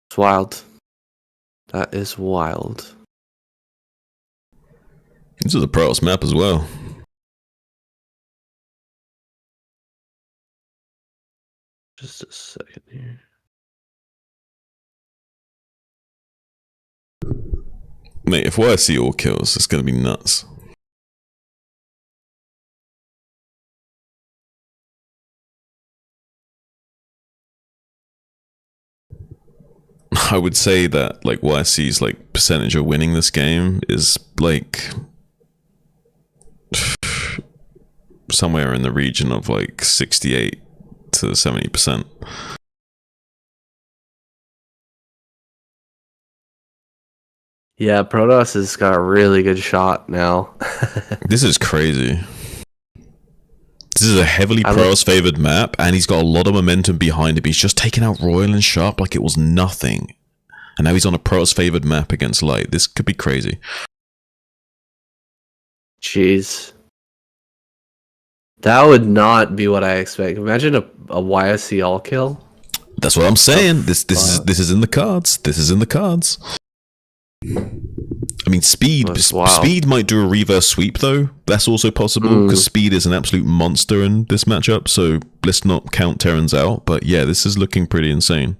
It's wild. That is wild. This is a Protoss map as well. Just a second here. Mate, if YSC all kills, it's gonna be nuts. I would say that YSC's percentage of winning this game is somewhere in the region of 68 to 70%. Yeah, Protoss has got a really good shot now. This is crazy. This is a heavily Protoss favored map, and he's got a lot of momentum behind him. He's just taken out Royal and Sharp like it was nothing. And now he's on a Protoss favored map against Light. This could be crazy. Jeez. That would not be what I expect. Imagine a YSC all kill. That's what I'm saying. This is in the cards. This is in the cards. I mean, Speed might do a reverse sweep though. That's also possible because Speed is an absolute monster in this matchup. So let's not count Terrans out. But yeah, this is looking pretty insane.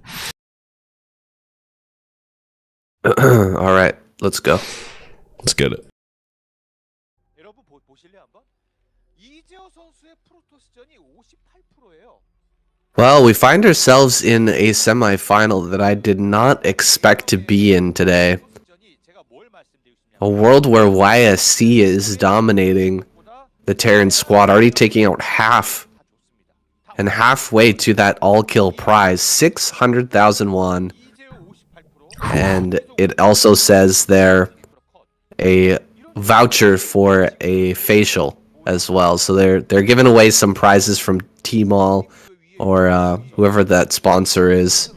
All right, let's go. Let's get it. 여러분 보실래요 한번? 이재호 선수의 프로토스전이 58%예요. Well, we find ourselves in a semifinal that I did not expect to be in today. A world where YSC is dominating the Terran squad, already taking out half. And halfway to that all-kill prize, 600,000 won. And it also says there a voucher for a facial as well. So they're giving away some prizes from T-Mall or whoever that sponsor is.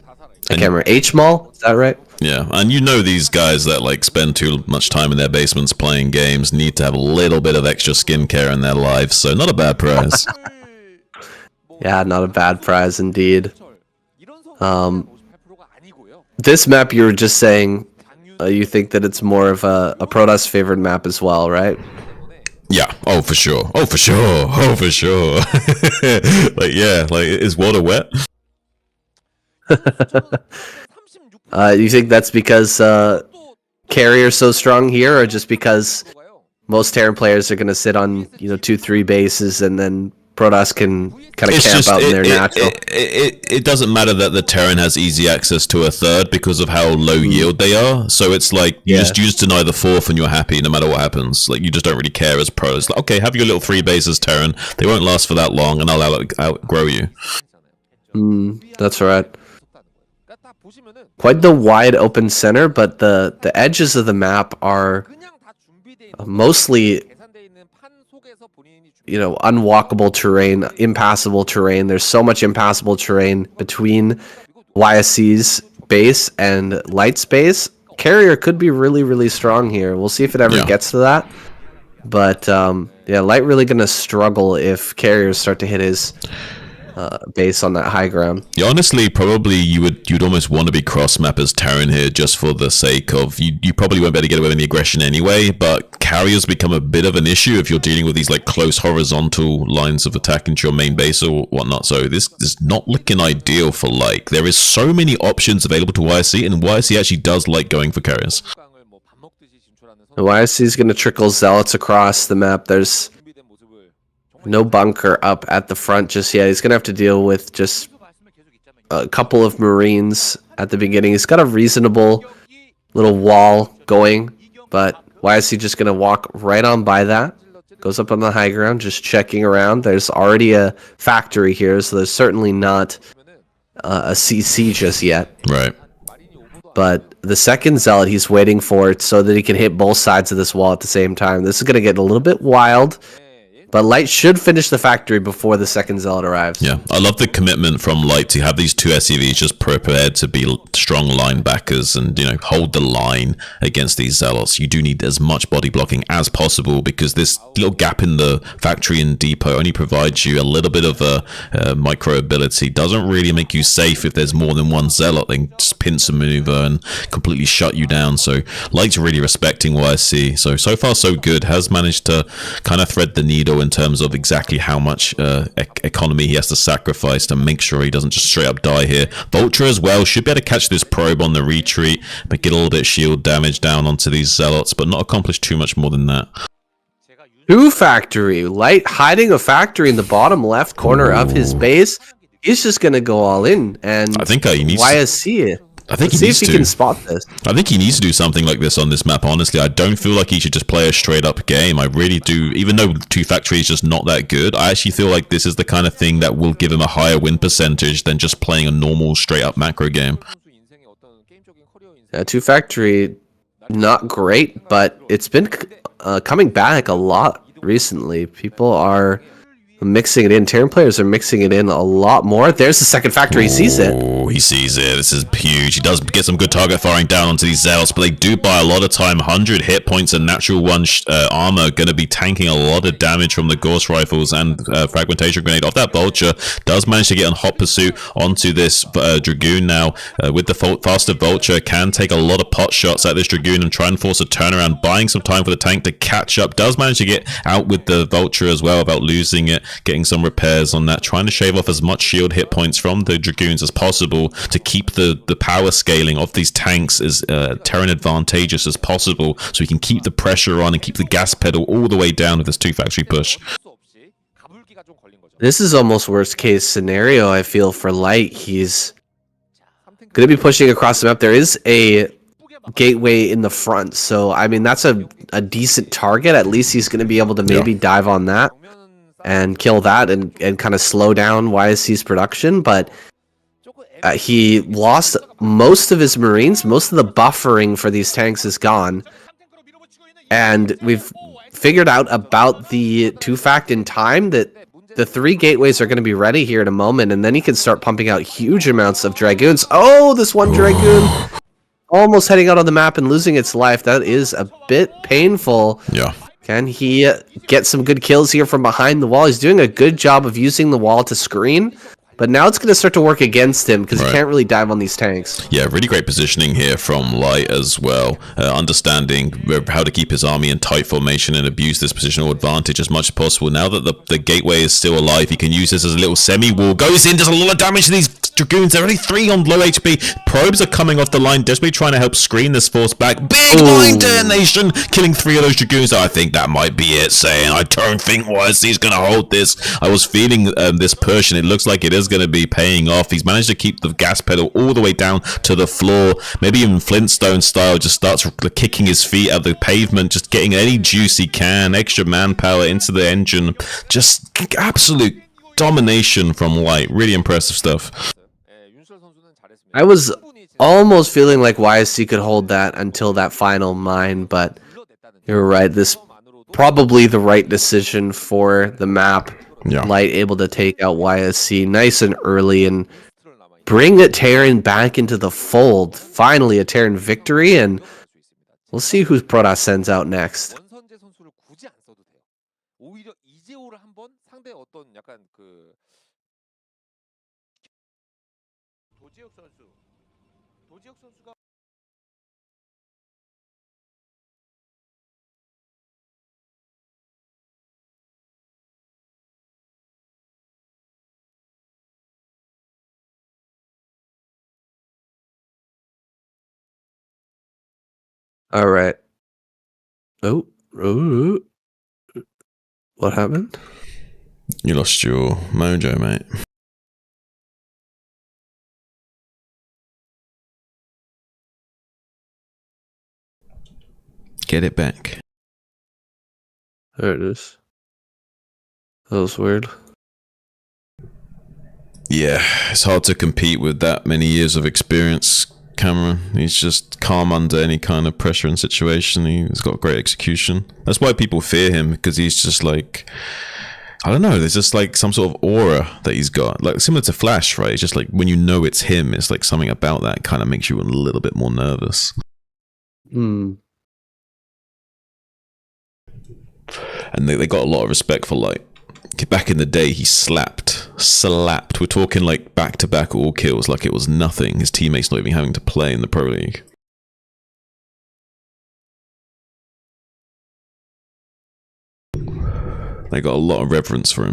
I can't remember. H-Mall? Is that right? Yeah, and you know these guys that like spend too much time in their basements playing games need to have a little bit of extra skincare in their lives, so not a bad prize. Yeah, not a bad prize indeed. This map, you were just saying, you think that it's more of a Protoss favored map as well, right? Yeah, oh for sure, oh for sure, oh for sure. Like yeah, like is water wet? You think that's because Carrier's so strong here, or just because most Terran players are going to sit on 2-3 bases and then Protoss can kind of camp out in their natural? It doesn't matter that the Terran has easy access to a third because of how low yield they are. So it's like you just deny the fourth and you're happy no matter what happens. Like you just don't really care as pros. Like, okay, have your little 3 bases, Terran. They won't last for that long, and I'll outgrow you. That's right. Quite the wide open center, but the edges of the map are mostly unwalkable terrain, impassable terrain. There's so much impassable terrain between YSC's base and Light's base. Carrier could be really, really strong here. We'll see if it ever gets to that. But yeah, Light really gonna struggle if Carriers start to hit his base on that high ground. Yeah, honestly, probably you'd almost want to be cross map as Terran here just for the sake of you probably won't be able to get away with any aggression anyway, but carriers become a bit of an issue if you're dealing with these like close horizontal lines of attack into your main base or whatnot. So this is not looking ideal for Light. There is so many options available to YSC, and YSC actually does like going for carriers. The YSC is going to trickle zealots across the map. There's no bunker up at the front just yet. He's going to have to deal with just a couple of Marines at the beginning. He's got a reasonable little wall going, but YSC just going to walk right on by that. Goes up on the high ground, just checking around. There's already a factory here, so there's certainly not a CC just yet. Right. But the second zealot he's waiting for it so that he can hit both sides of this wall at the same time. This is going to get a little bit wild. But Light should finish the factory before the second zealot arrives. Yeah, I love the commitment from Light to have these two SCVs just prepared to be strong linebackers and, hold the line against these zealots. You do need as much body blocking as possible because this little gap in the factory and depot only provides you a little bit of a micro ability. Doesn't really make you safe if there's more than one zealot. They can just pincer maneuver and completely shut you down. So Light's really respecting YSC. So far so good. Has managed to kind of thread the needle in terms of exactly how much economy he has to sacrifice to make sure he doesn't just straight up die here. Vulture as well should be able to catch this probe on the retreat, but get a little bit of shield damage down onto these zealots, but not accomplish too much more than that. Two factory. Light hiding a factory in the bottom left corner of his base. He's just going to go all in. And I think he needs YSC. I think Let's see if he can spot this. I think he needs to do something like this on this map, honestly. I don't feel like he should just play a straight-up game. I really do. Even though two factory is just not that good, I actually feel like this is the kind of thing that will give him a higher win percentage than just playing a normal straight-up macro game. Two factory not great, but it's been coming back a lot recently. People are mixing it in. Terran players are mixing it in a lot more. There's the second factor. He sees it. Oh, he sees it. This is huge. He does get some good target firing down onto these Zealots, but they do buy a lot of time. 100 hit points and natural one armor. Going to be tanking a lot of damage from the Gauss rifles and fragmentation grenade off that Vulture. Does manage to get on hot pursuit onto this Dragoon now. With the faster Vulture, can take a lot of pot shots at this Dragoon and try and force a turnaround, buying some time for the tank to catch up. Does manage to get out with the Vulture as well without losing it. Getting some repairs on that, trying to shave off as much shield hit points from the Dragoons as possible to keep the power scaling of these tanks as Terran advantageous as possible, so we can keep the pressure on and keep the gas pedal all the way down with this 2-factory push. This is almost worst case scenario, I feel, for Light. He's going to be pushing across the map. There is a gateway in the front, so I mean that's a decent target. At least he's going to be able to maybe dive on that and kill that and kind of slow down YSC's production, but he lost most of his Marines. Most of the buffering for these tanks is gone, and we've figured out about the 2-fact in time that the 3 gateways are going to be ready here in a moment, and then he can start pumping out huge amounts of Dragoons. Oh, this one Dragoon almost heading out on the map and losing its life. That is a bit painful. Yeah. Can he get some good kills here from behind the wall? He's doing a good job of using the wall to screen, but now it's going to start to work against him because he can't really dive on these tanks. Yeah, really great positioning here from Light as well. Understanding how to keep his army in tight formation and abuse this positional advantage as much as possible. Now that the gateway is still alive, he can use this as a little semi-wall. Goes in, does a lot of damage to these Dragoons. There are only 3 on low HP. Probes are coming off the line, desperately trying to help screen this force back. Big line detonation, killing 3 of those Dragoons. I think that might be it, saying, I don't think YSC's going to hold this. I was feeling this push, and it looks like it is going to be paying off. He's managed to keep the gas pedal all the way down to the floor. Maybe even Flintstone style, just starts kicking his feet at the pavement, just getting any juice he can, extra manpower into the engine. Just absolute domination from Light. Really impressive stuff. I was almost feeling like YSC could hold that until that final mine, but you're right. This probably the right decision for the map. Yeah. Light able to take out YSC nice and early and bring the Terran back into the fold. Finally, a Terran victory, and we'll see who Protoss sends out next. All right. Oh, what happened? You lost your mojo, mate. Get it back. There it is. That was weird. Yeah, it's hard to compete with that many years of experience, Cameron. He's just calm under any kind of pressure and situation. He's got great execution. That's why people fear him, because he's just like, I don't know, there's just like some sort of aura that he's got. Like similar to Flash, right? It's just like when you know it's him, it's like something about that kind of makes you a little bit more nervous. Hmm. And they got a lot of respect for Light. Back in the day, he slapped. We're talking like back-to-back all kills like it was nothing. His teammates not even having to play in the Pro League. They got a lot of reverence for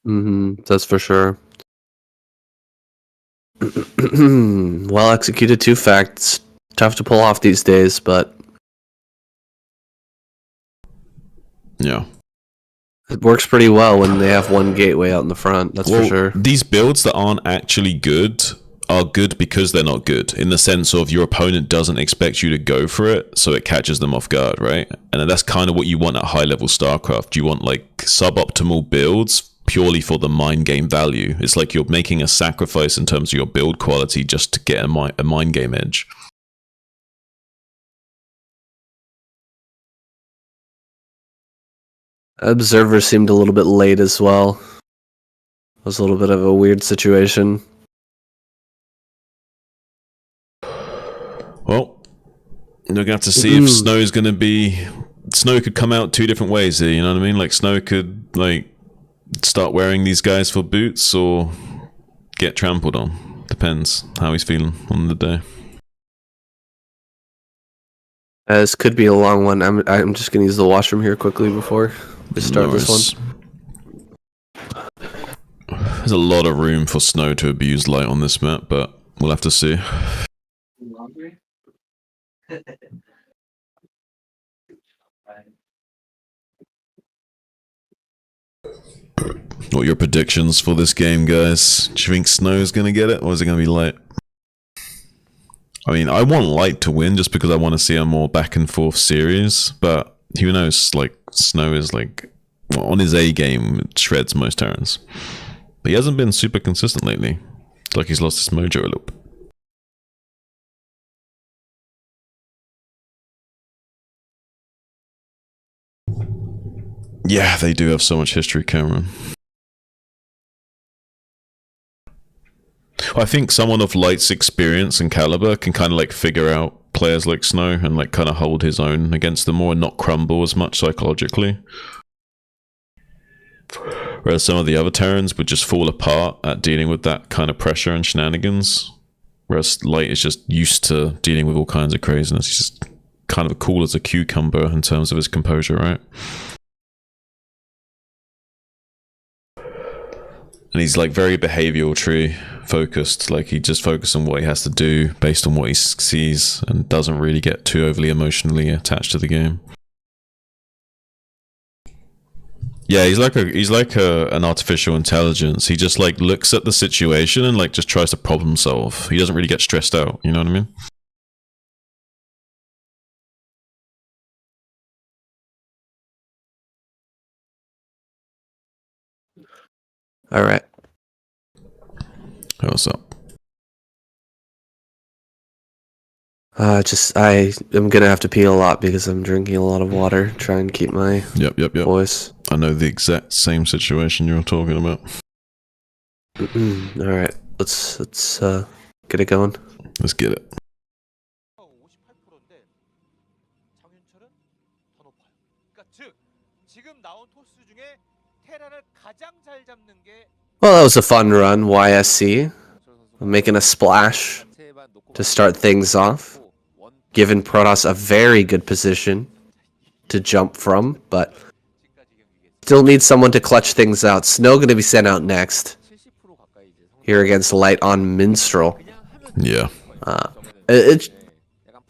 him. That's for sure. Well executed 2-facts. Tough to pull off these days, but yeah. It works pretty well when they have one gateway out in the front, that's for sure. These builds that aren't actually good are good because they're not good, in the sense of your opponent doesn't expect you to go for it, so it catches them off guard, right? And that's kind of what you want at high-level StarCraft. You want like suboptimal builds purely for the mind game value. It's like you're making a sacrifice in terms of your build quality just to get a mind game edge. Observer seemed a little bit late as well. It was a little bit of a weird situation. Well, we're going to have to see if Snow's going to be... Snow could come out two different ways here, you know what I mean? Like, Snow could, like, start wearing these guys for boots or get trampled on. Depends how he's feeling on the day. This could be a long one. I'm just going to use the washroom here quickly before we start this one. There's a lot of room for Snow to abuse light on this map, but we'll have to see. What are your predictions for this game, guys? Do you think Snow's gonna get it, or is it gonna be Light? I mean, I want Light to win just because I want to see a more back and forth series, but who knows? Like, Snow is like, well, on his A game, shreds most Terrans. But he hasn't been super consistent lately. It's like he's lost his mojo a little bit. Yeah, they do have so much history, Cameron. Well, I think someone of Light's experience and caliber can kind of like figure out players like Snow and like kind of hold his own against them more and not crumble as much psychologically. Whereas some of the other Terrans would just fall apart at dealing with that kind of pressure and shenanigans. Whereas Light is just used to dealing with all kinds of craziness. He's just kind of cool as a cucumber in terms of his composure, right? And he's like very behavioral tree focused. Like he just focuses on what he has to do based on what he sees and doesn't really get too overly emotionally attached to the game. Yeah, he's like an artificial intelligence. He just like looks at the situation and like just tries to problem solve. He doesn't really get stressed out, you know what I mean? All right. Hey, what's up? I am gonna have to pee a lot because I'm drinking a lot of water. Try and keep my Yep. voice. I know the exact same situation you're talking about. All right, let's get it going. Let's get it. 58%인데 장윤철은 더 높아요. 그러니까 즉 지금 나온 토스 중에 테란을 가장 잘 잡는 게 Well, that was a fun run, YSC. Making a splash to start things off. Giving Protoss a very good position to jump from, but still needs someone to clutch things out. Snow going to be sent out next. Here against Light on Minstrel. Yeah. It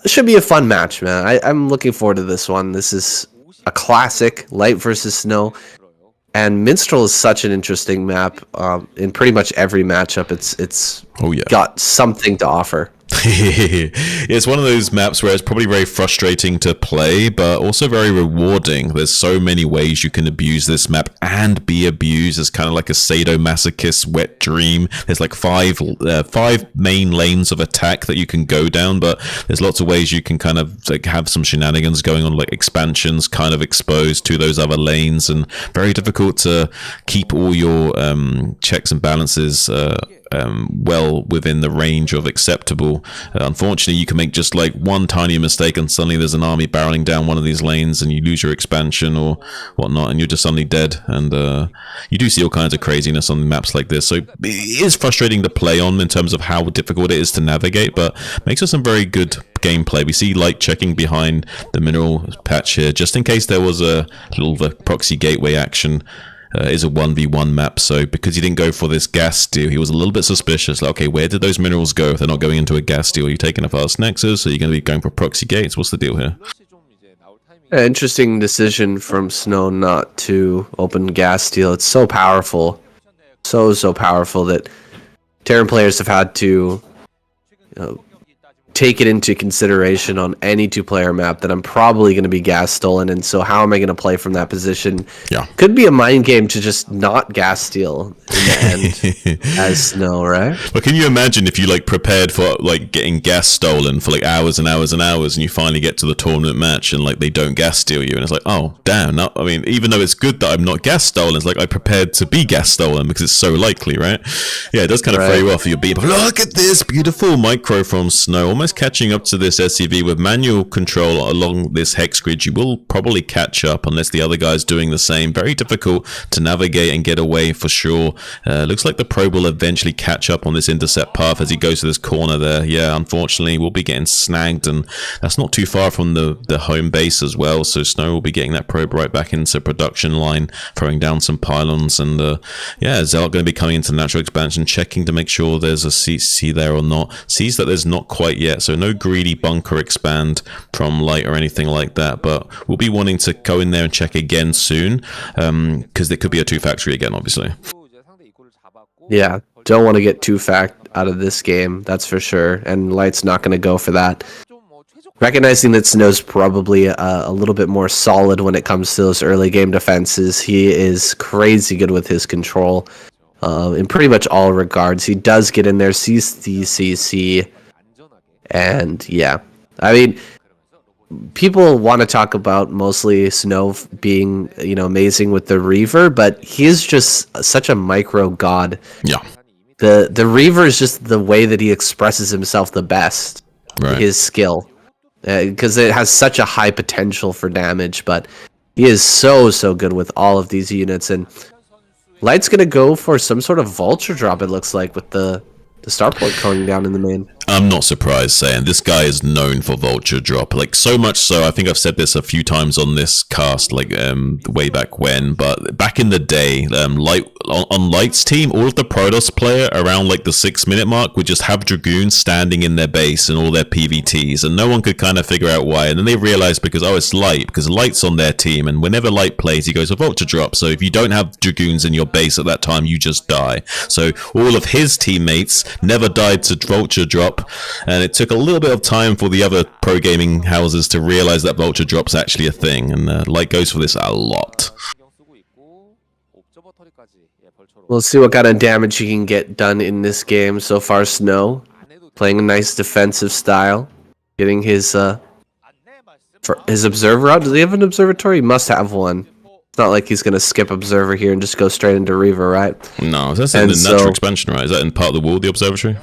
should be a fun match, man. I'm looking forward to this one. This is a classic, Light versus Snow. And Minstrel is such an interesting map. In pretty much every matchup, it's got something to offer. It's one of those maps where it's probably very frustrating to play, but also very rewarding. There's so many ways you can abuse this map and be abused. It's kind of like a sadomasochist wet dream. There's like five main lanes of attack that you can go down, but there's lots of ways you can kind of like have some shenanigans going on, like expansions kind of exposed to those other lanes, and very difficult to keep all your checks and balances well within the range of acceptable. Unfortunately, you can make just like one tiny mistake and suddenly there's an army barreling down one of these lanes and you lose your expansion or whatnot and you're just suddenly dead. And you do see all kinds of craziness on maps like this, so it is frustrating to play on in terms of how difficult it is to navigate, but makes for some very good gameplay. We see Light checking behind the mineral patch here just in case there was a little proxy gateway action. Is a 1v1 map, so because he didn't go for this gas steal, he was a little bit suspicious. Like, okay, where did those minerals go if they're not going into a gas steal? Are you taking a fast nexus? Are you going to be going for proxy gates? What's the deal here? Interesting decision from Snow not to open gas steal. It's so powerful. So powerful that Terran players have had to take it into consideration on any 2-player map that I'm probably going to be gas stolen, and so how am I going to play from that position? Yeah. Could be a mind game to just not gas steal in the end as Snow, right? But can you imagine if you like prepared for like getting gas stolen for like hours and hours and hours, and you finally get to the tournament match and like they don't gas steal you, and it's like, oh damn! I mean, even though it's good that I'm not gas stolen, it's like I prepared to be gas stolen because it's so likely, right? Yeah, it does kind of throw you off. You'll be, but look at this beautiful micro from Snow, almost catching up to this SCV with manual control along this hex grid. You will probably catch up unless the other guy's doing the same. Very difficult to navigate and get away for sure. Looks like the probe will eventually catch up on this intercept path as he goes to this corner there. Yeah, unfortunately, we'll be getting snagged, and that's not too far from the home base as well. So Snow will be getting that probe right back into production line, throwing down some pylons, and yeah, Zealot going to be coming into natural expansion, checking to make sure there's a CC there or not. Sees that there's not quite yet, so no greedy bunker expand from Light or anything like that, but we'll be wanting to go in there and check again soon, because there could be a 2-factory again, obviously. Yeah, don't want to get too fact out of this game, that's for sure, and Light's not going to go for that. Recognizing that Snow's probably a little bit more solid when it comes to those early game defenses, he is crazy good with his control in pretty much all regards. He does get in there, sees the CC, and yeah, I mean, people want to talk about mostly Snow being, amazing with the Reaver, but he is just such a micro god. Yeah. The Reaver is just the way that he expresses himself the best. Right. His skill, because it has such a high potential for damage, but he is so good with all of these units. And Light's gonna go for some sort of vulture drop, it looks like, with the starport going down in the main. I'm not surprised, saying this guy is known for vulture drop, like so much so. I think I've said this a few times on this cast, like way back when, but back in the day, Light on Light's team, all of the Protoss player around like the 6-minute mark would just have Dragoons standing in their base and all their PVTs, and no one could kind of figure out why. And then they realized because it's Light, because Light's on their team, and whenever Light plays, he goes a vulture drop. So if you don't have Dragoons in your base at that time, you just die. So all of his teammates never died to vulture drop, and it took a little bit of time for the other pro gaming houses to realize that vulture drop's actually a thing, and Light goes for this a lot. We'll see what kind of damage he can get done in this game. So far, Snow playing a nice defensive style, getting his observer out. Does he have an observatory? He must have one. It's not like he's going to skip observer here and just go straight into Reaver, right? No, that's in the natural expansion, right? Is that in part of the wall, the observatory?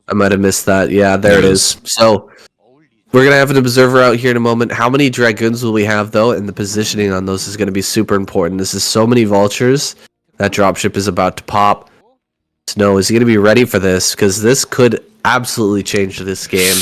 I might have missed that. Yeah, there it is. So we're going to have an observer out here in a moment. How many Dragoons will we have, though? And the positioning on those is going to be super important. This is so many vultures. That dropship is about to pop. Snow, is he going to be ready for this? Because this could absolutely change this game.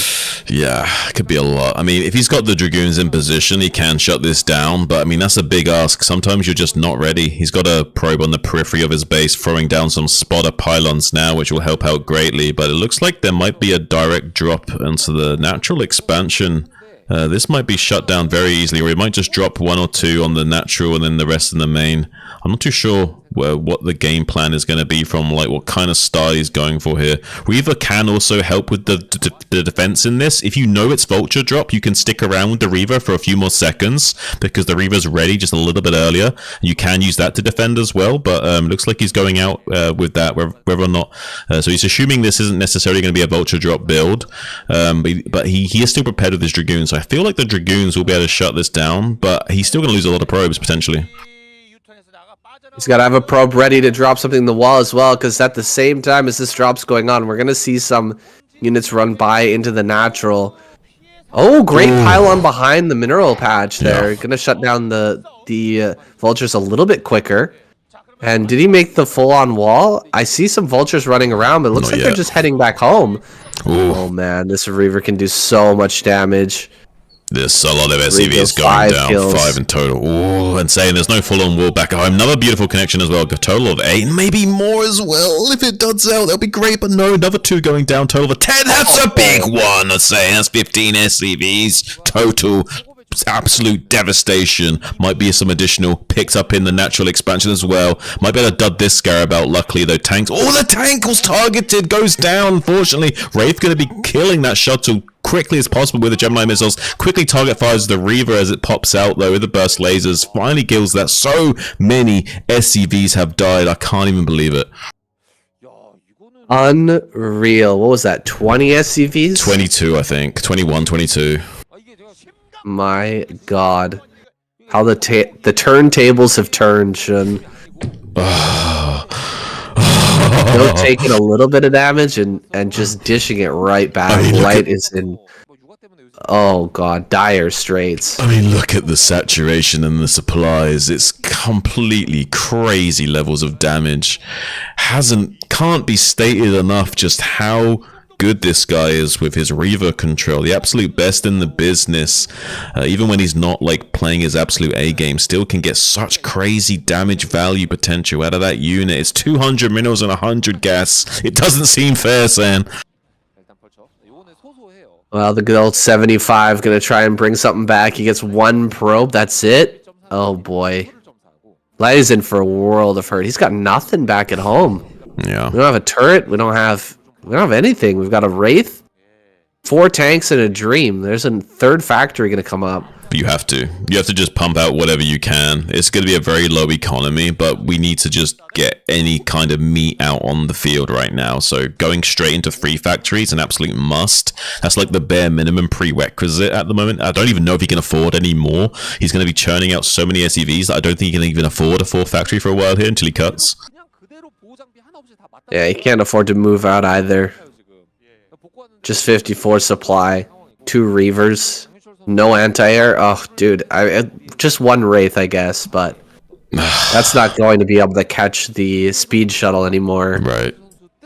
Yeah, it could be a lot. I mean, if he's got the Dragoons in position, he can shut this down, but I mean, that's a big ask. Sometimes you're just not ready. He's got a probe on the periphery of his base, throwing down some spotter pylons now, which will help out greatly, but it looks like there might be a direct drop into the natural expansion. This might be shut down very easily, or he might just drop 1 or 2 on the natural and then the rest in the main. I'm not too sure what the game plan is going to be from, like, what kind of style he's going for here. Reaver can also help with the defense in this. If you know it's vulture drop, you can stick around with the Reaver for a few more seconds because the Reaver's ready just a little bit earlier. You can use that to defend as well, but looks like he's going out with that, whether or not. So he's assuming this isn't necessarily going to be a vulture drop build, but he is still prepared with his Dragoons. So I feel like the Dragoons will be able to shut this down, but he's still going to lose a lot of probes potentially. He's got to have a probe ready to drop something in the wall as well, because at the same time as this drop's going on, we're going to see some units run by into the natural. Oh, great pylon behind the mineral patch there. Going to shut down the vultures a little bit quicker. And did he make the full-on wall? I see some vultures running around, but it looks like they're just heading back home. Ooh. Oh, man, this Reaver can do so much damage. There's a lot of SCVs going down, kills. 5 in total. Ooh, and saying there's no full-on wall back at home. Another beautiful connection as well. A total of 8, and maybe more as well. If it does out, that'll be great. But no, another 2 going down. Total of 10. That's a big one. I'm saying that's 15 SCVs total. absolute devastation. Might be some additional picked up in the natural expansion as well. Might be able to dud this Scarab out. Luckily, though, tanks. Oh, the tank was targeted. Goes down. Unfortunately, Wraith going to be killing that shuttle quickly as possible with the Gemini missiles. Quickly target fires the Reaver as it pops out, though, with the burst lasers. Finally kills that. So many SCVs have died. I can't even believe it. Unreal. What was that? 20 SCVs? 22, I think. 21, 22. My God. How the turntables have turned, Shun. Still taking a little bit of damage and just dishing it right back. I mean, Light is in, oh God, dire straits. I mean, look at the saturation and the supplies. It's completely crazy levels of damage. Can't be stated enough just how good this guy is with his Reaver control. The absolute best in the business. Even when he's not like playing his absolute A game, still can get such crazy damage value potential out of that unit. It's 200 minerals and 100 gas. It doesn't seem fair, San. Well, the good old 75 gonna try and bring something back. He gets one probe. That's it. Oh boy, Light is in for a world of hurt. He's got nothing back at home. Yeah. We don't have a turret. We don't have anything. We've got a Wraith, 4 tanks, and a Dream. There's a third factory gonna come up. But you have to just pump out whatever you can. It's going to be a very low economy, but we need to just get any kind of meat out on the field right now. So going straight into 3 factories, an absolute must. That's like the bare minimum prerequisite at the moment. I don't even know if he can afford any more. He's going to be churning out so many SEVs that I don't think he can even afford a 4th factory for a while here until he cuts. Yeah, he can't afford to move out either. Just 54 supply, 2 Reavers. No anti-air? Oh, dude. Just 1 Wraith, I guess, but that's not going to be able to catch the speed shuttle anymore. Right.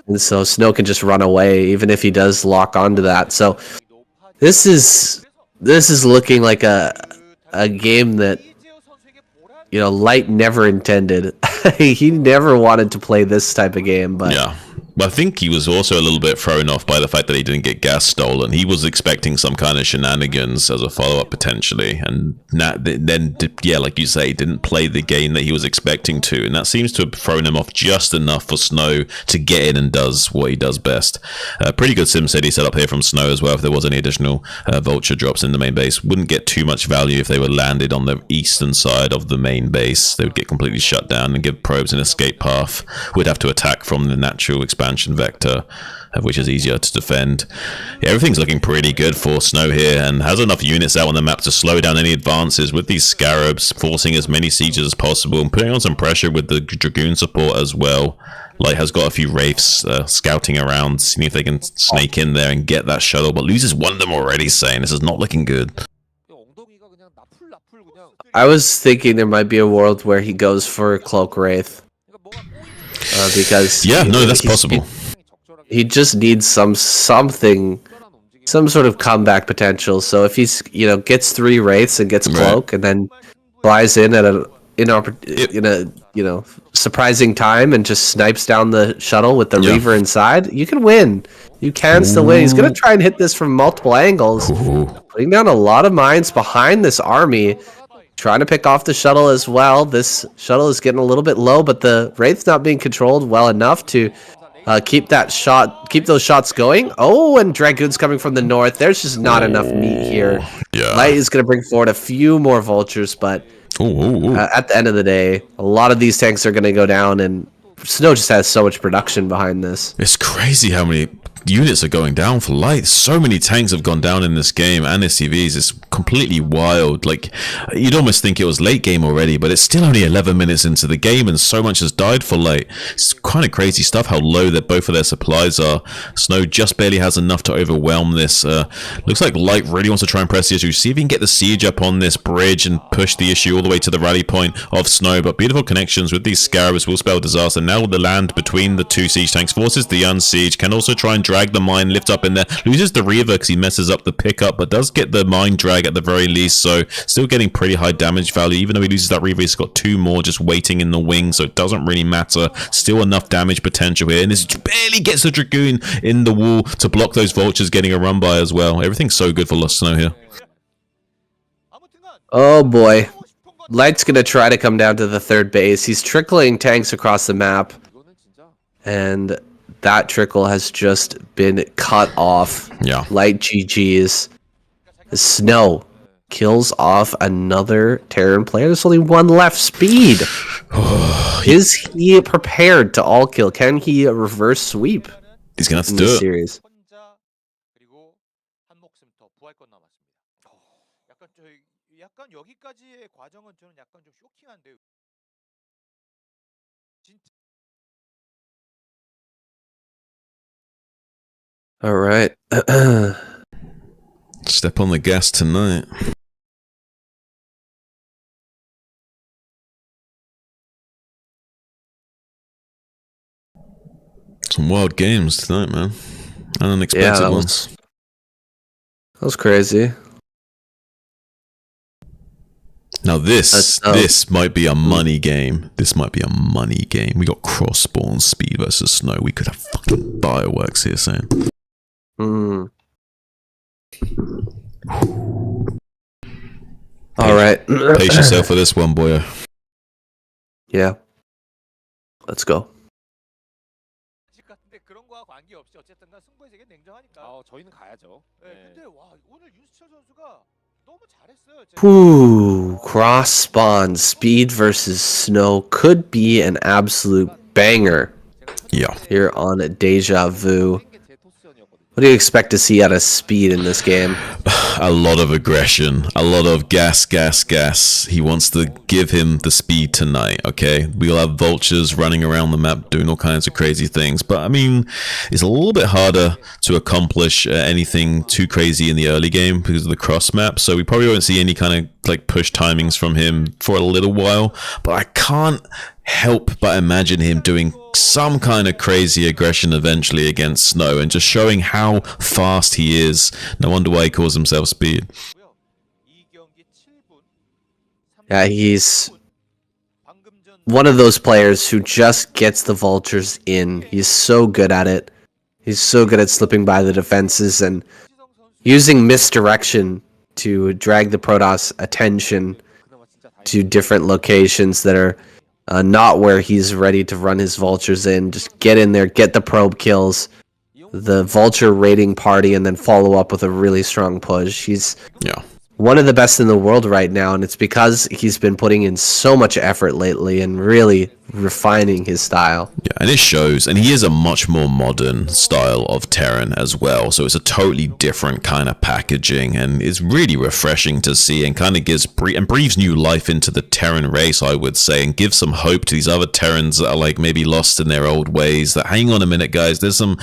And so Snow can just run away, even if he does lock onto that. So this is looking like a game that, you know, Light never intended. He never wanted to play this type of game, but yeah. But I think he was also a little bit thrown off by the fact that he didn't get gas stolen. He was expecting some kind of shenanigans as a follow-up potentially, and then yeah, like you say, didn't play the game that he was expecting to, and that seems to have thrown him off just enough for Snow to get in and does what he does best. Pretty good SimCity set up here from Snow as well. If there was any additional vulture drops in the main base, wouldn't get too much value if they were landed on the eastern side of the main base. They would get completely shut down and give probes an escape path. We'd have to attack from the natural expansion vector, which is easier to defend. Yeah, everything's looking pretty good for Snow here, and has enough units out on the map to slow down any advances with these Scarabs, forcing as many sieges as possible and putting on some pressure with the Dragoon support as well. Light has got a few Wraiths scouting around, seeing if they can snake in there and get that shuttle, but loses one of them already, saying this is not looking good. I was thinking there might be a world where he goes for Cloak Wraith. Because yeah, no, that's possible. He just needs some sort of comeback potential. So if he's gets 3 Wraiths and gets Cloak, and then flies in at in a surprising time and just snipes down the shuttle with the Reaver inside, you can win. You can still win. He's gonna try and hit this from multiple angles, putting down a lot of mines behind this army. Trying to pick off the shuttle as well. This shuttle is getting a little bit low, but the Wraith's not being controlled well enough to keep those shots going. Oh, and Dragoon's coming from the north. There's just not enough meat here. Yeah. Light is going to bring forward a few more vultures, but at the end of the day, a lot of these tanks are going to go down, and Snow just has so much production behind this. It's crazy how many units are going down for Light. So many tanks have gone down in this game, and SCVs. It's completely wild. Like, you'd almost think it was late game already, but it's still only 11 minutes into the game, and so much has died for Light. It's kind of crazy stuff how low that both of their supplies are. Snow just barely has enough to overwhelm this. Looks like Light really wants to try and press the issue. See if he can get the siege up on this bridge and push the issue all the way to the rally point of Snow. But beautiful connections with these Scarabs will spell disaster. Now the land between the 2 siege tanks forces the unsiege. Can also try and drag the mine lift up in there, loses the Reaver because he messes up the pickup, but does get the mine drag at the very least, so still getting pretty high damage value. Even though he loses that Reaver, he's got 2 more just waiting in the wing, so it doesn't really matter. Still enough damage potential here, and this barely gets the Dragoon in the wall to block those vultures getting a run by as well. Everything's so good for Lost Snow here. Oh boy. Light's gonna try to come down to the third base. He's trickling tanks across the map, 이거는 진짜 and that trickle has just been cut off. Yeah. Light GG's. Snow kills off another Terran player. There's only one left. Speed. Is he prepared to all kill? Can he reverse sweep He's gonna have to in do this it. series? 혼자 그리고 한 목숨 더 부활권 남았습니다. 약간 여기까지의 과정은 저는 약간 좀 쇼킹한데요. 진짜 All right. Step on the gas tonight. Some wild games tonight, man. And unexpected that ones. That was crazy. Now this That's might be a money game. This might be a money game. We got cross spawn speed versus snow. We could have fucking fireworks here, saying. Hmm. All right. Pace yourself for this one, boy. Yeah. Let's go. 아직 같은데 그런 거와 관계없이 어쨌든간 승부의 세계 냉정하니까. 저희는 가야죠. 네, 근데 와 오늘 윤수철 선수가 너무 잘했어요. Ooh, cross spawn speed versus snow could be an absolute banger Yeah. here on Deja Vu. 제 토스전이었거든요. What do you expect to see out of speed in this game? A lot of aggression, a lot of gas. He wants to give him the speed tonight, okay? We'll have vultures running around the map doing all kinds of crazy things, but I mean, it's a little bit harder to accomplish anything too crazy in the early game because of the cross map, so we probably won't see any kind of like push timings from him for a little while, but I can't help but imagine him doing some kind of crazy aggression eventually against Snow and just showing how fast he is. No wonder why he calls himself Speed. 이 경기 7분. Yeah, he's one of those players who just gets the vultures in. He's so good at it. He's so good at slipping by the defenses and using misdirection to drag the Protoss attention to different locations that are not where he's ready to run his vultures in. Just get in there, get the probe kills, the vulture raiding party, and then follow up with a really strong push. He's Yeah. one of the best in the world right now, and it's because he's been putting in so much effort lately and really refining his style. Yeah, and it shows. And he is a much more modern style of Terran as well. So it's a totally different kind of packaging, and it's really refreshing to see, and kind of gives breathes new life into the Terran race, I would say, and gives some hope to these other Terrans that are like maybe lost in their old ways. That hang on a minute, guys. There's some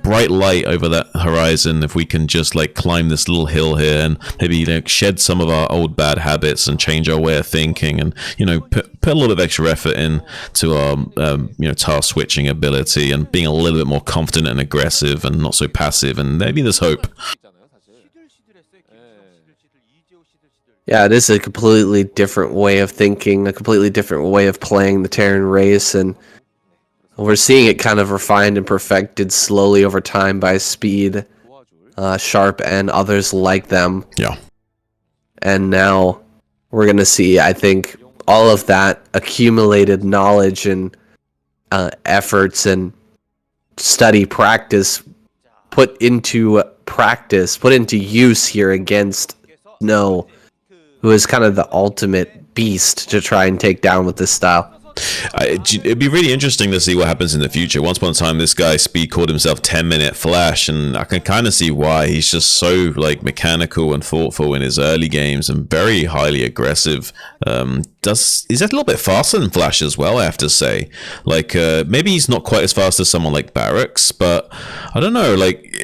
bright light over that horizon if we can just like climb this little hill here and maybe shed some of our old bad habits and change our way of thinking, and put a little bit of extra effort in to our task switching ability and being a little bit more confident and aggressive and not so passive, and maybe there's hope. 있잖아요, 사실. 시들시들했어요. 김수영 시들시들, 이재호 시들시들. Yeah, it is a completely different way of thinking, a completely different way of playing the Terran race, and we're seeing it kind of refined and perfected slowly over time by Speed, 도와줄. Sharp, and others like them. Yeah. And now we're going to see, I think, all of that accumulated knowledge and efforts and study practice put into use here against Snow, who is kind of the ultimate beast to try and take down with this style. It'd be really interesting to see what happens in the future. Once upon a time, this guy Speed called himself 10-minute Flash, and I can kind of see why. He's just so like mechanical and thoughtful in his early games, and very highly aggressive. He's a little bit faster than Flash as well, I have to say. Like maybe he's not quite as fast as someone like Barracks, but I don't know. Like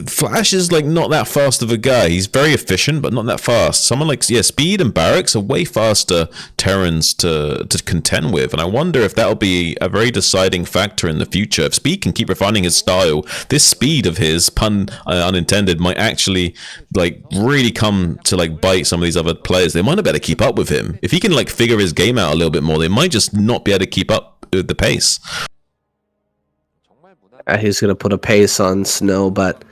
Flash is like not that fast of a guy. He's very efficient, but not that fast. Someone like Speed and Barracks are way faster Terrans to contend with. And I wonder if that'll be a very deciding factor in the future. If Speed can keep refining his style, this speed of his, pun unintended, might actually like really come to like bite some of these other players. They might not be able to keep up with him. If he can like figure his game out a little bit more, they might just not be able to keep up with the pace. 정말 무난. He's going to put a pace on Snow, but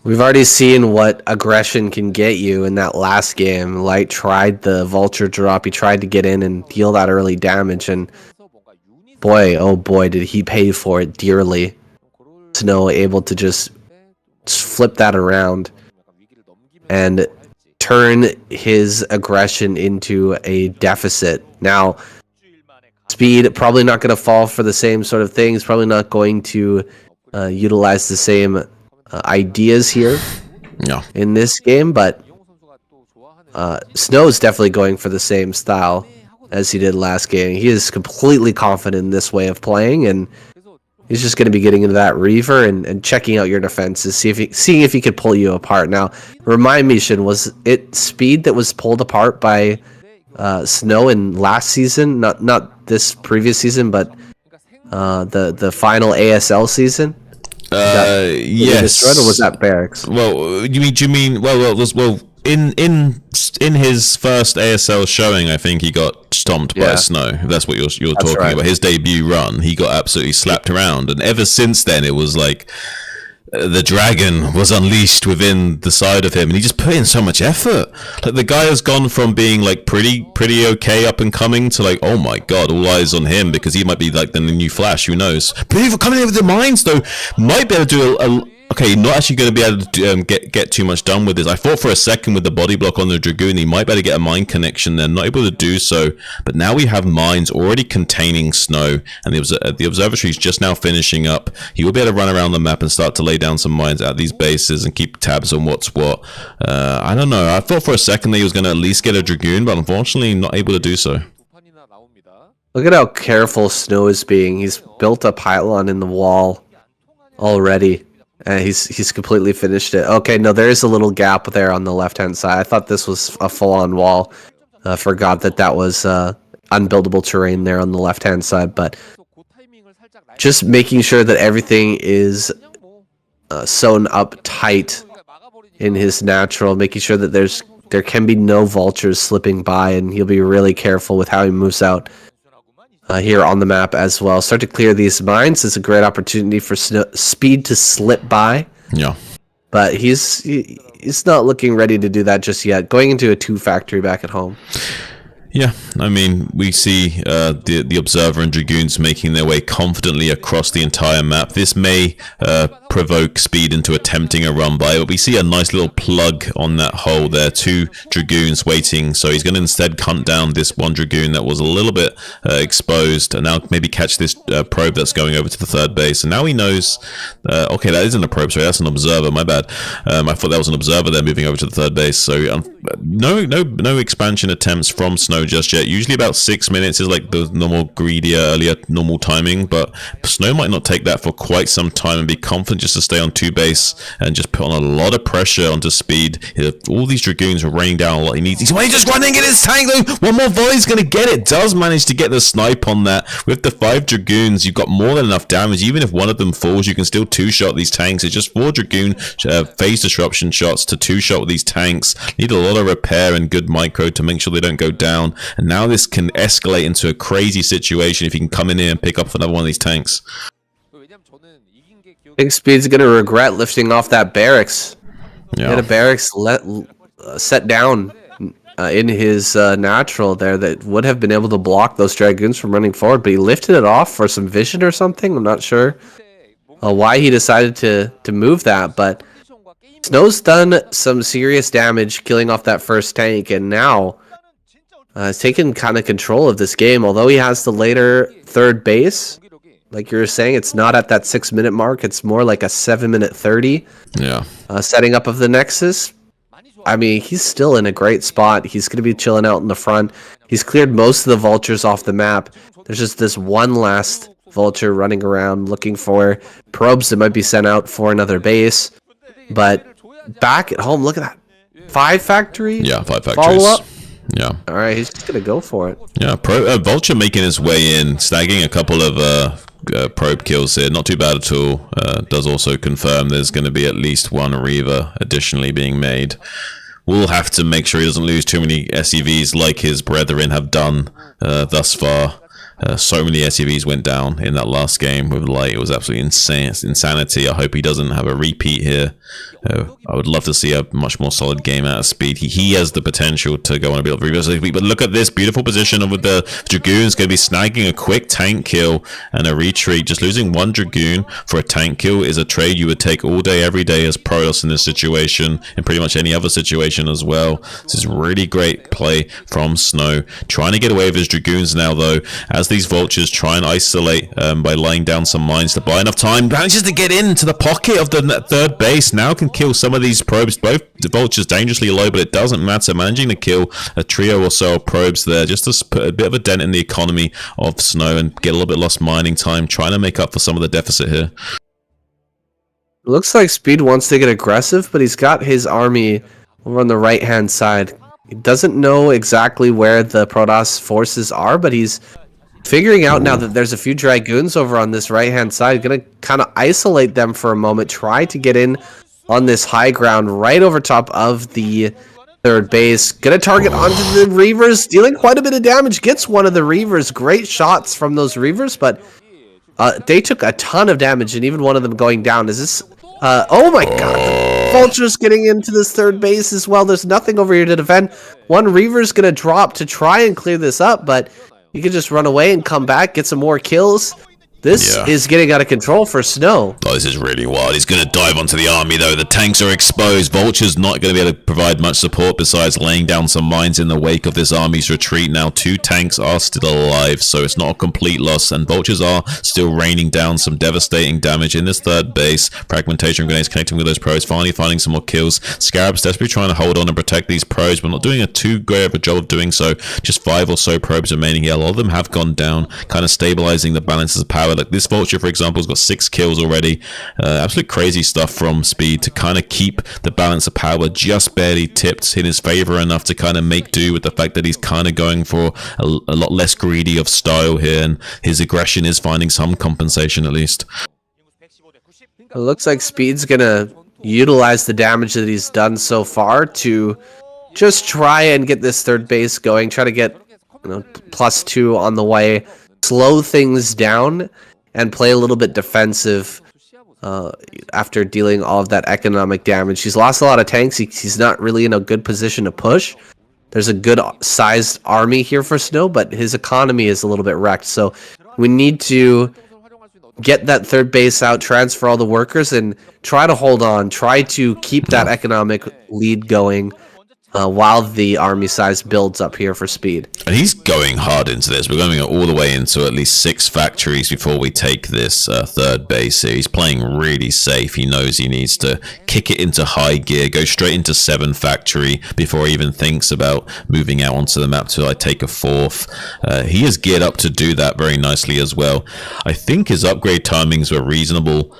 We've already seen what aggression can get you in that last game. Light tried the vulture drop. He tried to get in and deal that early damage, and boy, oh boy, did he pay for it dearly. Snow able to just flip that around and turn his aggression into a deficit. Now, Speed probably not going to fall for the same sort of things, probably not going to utilize the same ideas here in this game, but Snow's definitely going for the same style as he did last game. He is completely confident in this way of playing, and he's just going to be getting into that Reaver and checking out your defenses, seeing if he could pull you apart. Now, remind me, Shin, was it Speed that was pulled apart by Snow in last season? Not this previous season, but the final ASL season? Yes. Destroyed, or was that Barracks? Well, do you mean in his first ASL showing, I think he got stomped by Snow. If that's what you're talking about. His debut run, he got absolutely slapped around, and ever since then, it was like the dragon was unleashed within the side of him, and he just put in so much effort. Like, the guy has gone from being like pretty okay up and coming to like, oh my god, all eyes on him, because he might be like the new Flash, who knows. But coming in with the mines though, might be able to do okay, not actually going to be able to get too much done with this. I thought for a second with the body block on the Dragoon, he might be able to get a mine connection there. Not able to do so, but now we have mines already containing Snow, and the observatory is just now finishing up. He will be able to run around the map and start to lay down some mines at these bases and keep tabs on what's what. I don't know. I thought for a second that he was going to at least get a Dragoon, but unfortunately not able to do so. Look at how careful Snow is being. He's built a pylon in the wall already. He's completely finished it. Okay, no, there is a little gap there on the left-hand side. I thought this was a full-on wall. Forgot that was unbuildable terrain there on the left-hand side, but just making sure that everything is sewn up tight in his natural, making sure that there can be no vultures slipping by, and he'll be really careful with how he moves out here on the map as well. Start to clear these mines. It's a great opportunity for Speed to slip by. Yeah. But he's not looking ready to do that just yet. Going into a 2 factory back at home. Yeah, I mean, we see the Observer and Dragoons making their way confidently across the entire map. This may provoke Speed into attempting a run by, but we see a nice little plug on that hole there. 2 Dragoons waiting, so he's going to instead hunt down this one Dragoon that was a little bit exposed, and now maybe catch this probe that's going over to the 3rd base. And now he knows, okay, that isn't a probe, sorry, that's an Observer, my bad. I thought that was an Observer there moving over to the 3rd base, so no expansion attempts from Snow just yet. Usually about 6 minutes is like the normal earlier normal timing, but Snow might not take that for quite some time and be confident just to stay on 2 base and just put on a lot of pressure onto Speed. All these Dragoons are raining down a lot. He needs. He's just running in his tank though. One more volley's gonna get it. Does manage to get the snipe on that. With the 5 Dragoons, you've got more than enough damage. Even if one of them falls, you can still 2-shot these tanks. It's just 4 Dragoon phase disruption shots to 2-shot with these tanks. Need a lot of repair and good micro to make sure they don't go down. And now this can escalate into a crazy situation if you can come in here and pick up another one of these tanks. I think Speed's going to regret lifting off that barracks. Yeah. He had a barracks set down in his natural there that would have been able to block those Dragoons from running forward, but he lifted it off for some vision or something. I'm not sure why he decided to move that, but Snow's done some serious damage killing off that first tank, and now has taken kind of control of this game. Although he has the later 3rd base, like you were saying, it's not at that 6-minute mark. It's more like a 7-minute 30. Yeah. Setting up of the Nexus. I mean, he's still in a great spot. He's going to be chilling out in the front. He's cleared most of the vultures off the map. There's just this one last vulture running around looking for probes that might be sent out for another base. But back at home, look at that. 5 factory? Yeah, 5 factories. Follow up? Yeah. All right, he's just going to go for it. Yeah, Vulture making his way in, snagging a couple of probe kills here. Not too bad at all. Does also confirm there's going to be at least 1 Reaver additionally being made. We'll have to make sure he doesn't lose too many SEVs like his brethren have done thus far. So many SUVs went down in that last game with Light. It was absolutely insanity. I hope he doesn't have a repeat here. I would love to see a much more solid game out of Speed. He has the potential to go on a bit of reverse. But look at this beautiful position with the Dragoons going to be snagging a quick tank kill and a retreat. Just losing one Dragoon for a tank kill is a trade you would take all day, every day as Protoss in this situation, and pretty much any other situation as well. This is really great play from Snow. Trying to get away with his Dragoons now, though, as these Vultures try and isolate by laying down some mines to buy enough time. Manages to get into the pocket of the third base. Now can kill some of these probes. Both the Vultures dangerously low, but it doesn't matter. Managing to kill a trio or so of probes there just to put a bit of a dent in the economy of Snow and get a little bit lost mining time, trying to make up for some of the deficit here. Looks like Speed wants to get aggressive, but he's got his army over on the right-hand side. He doesn't know exactly where the Protoss forces are, but he's figuring out now that there's a few Dragoons over on this right-hand side. Gonna kind of isolate them for a moment, try to get in on this high ground right over top of the third base. Gonna target onto the Reavers, dealing quite a bit of damage. Gets one of the Reavers. Great shots from those Reavers, but they took a ton of damage, and even one of them going down. Is this... oh my god, the Vulture's getting into this third base as well. There's nothing over here to defend. One Reaver's gonna drop to try and clear this up, but you can just run away and come back, get some more kills. This is getting out of control for Snow. Oh, this is really wild. He's going to dive onto the army, though. The tanks are exposed. Vulture's not going to be able to provide much support besides laying down some mines in the wake of this army's retreat. Now, 2 tanks are still alive, so it's not a complete loss. And Vultures are still raining down some devastating damage in this third base. Fragmentation grenades connecting with those pros. Finally finding some more kills. Scarab's desperately trying to hold on and protect these pros, but not doing a too great of a job of doing so. Just 5 or so probes remaining here. A lot of them have gone down, kind of stabilizing the balances of power. Like this Vulture, for example, has got 6 kills already. Absolute crazy stuff from Speed to kind of keep the balance of power just barely tipped in his favor enough to kind of make do with the fact that he's kind of going for a lot less greedy of style here, and his aggression is finding some compensation at least. It looks like Speed's gonna utilize the damage that he's done so far to just try and get this third base going, try to get +2 on the way, slow things down, and play a little bit defensive after dealing all of that economic damage. He's lost a lot of tanks. He's not really in a good position to push. There's a good sized army here for Snow, but his economy is a little bit wrecked. So we need to get that third base out, transfer all the workers, and try to hold on. Try to keep that economic lead going while the army size builds up here for Speed. And he's going hard into this. We're going all the way into at least 6 factories before we take this third base here. He's playing really safe. He knows he needs to kick it into high gear, go straight into 7 factory before he even thinks about moving out onto the map to take a 4th. He is geared up to do that very nicely as well. I think his upgrade timings were reasonable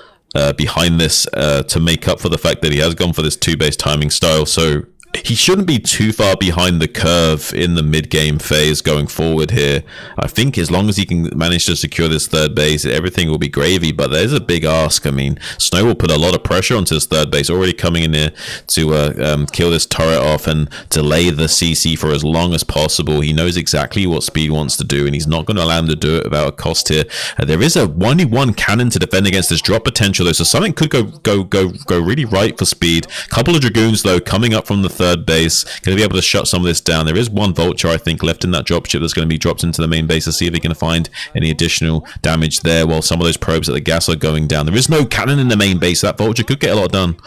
behind this to make up for the fact that he has gone for this 2-base timing style. So he shouldn't be too far behind the curve in the mid-game phase going forward here. I think as long as he can manage to secure this third base, everything will be gravy, but there's a big ask. I mean, Snow will put a lot of pressure onto his third base, already coming in here to kill this turret off and delay the CC for as long as possible. He knows exactly what Speed wants to do, and he's not going to allow him to do it without a cost here. There is only one cannon to defend against this drop potential, though, so something could go really right for Speed. Couple of Dragoons, though, coming up from the third base, going to be able to shut some of this down. There is one Vulture, I think, left in that dropship that's going to be dropped into the main base to see if he can find any additional damage there while some of those probes at the gas are going down. There is no cannon in the main base. That Vulture could get a lot done.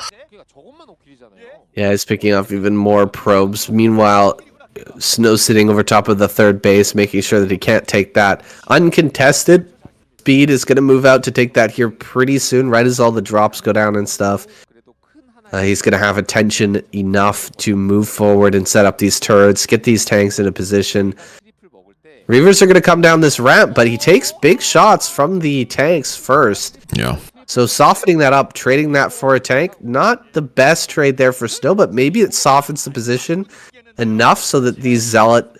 Yeah, he's picking up even more probes. Meanwhile, Snow sitting over top of the third base, making sure that he can't take that uncontested. Speed is going to move out to take that here pretty soon, right as all the drops go down and stuff. He's going to have attention enough to move forward and set up these turrets, get these tanks into position. Reavers are going to come down this ramp, but he takes big shots from the tanks first. Yeah. So softening that up, trading that for a tank, not the best trade there for Snow, but maybe it softens the position enough so that these Zealot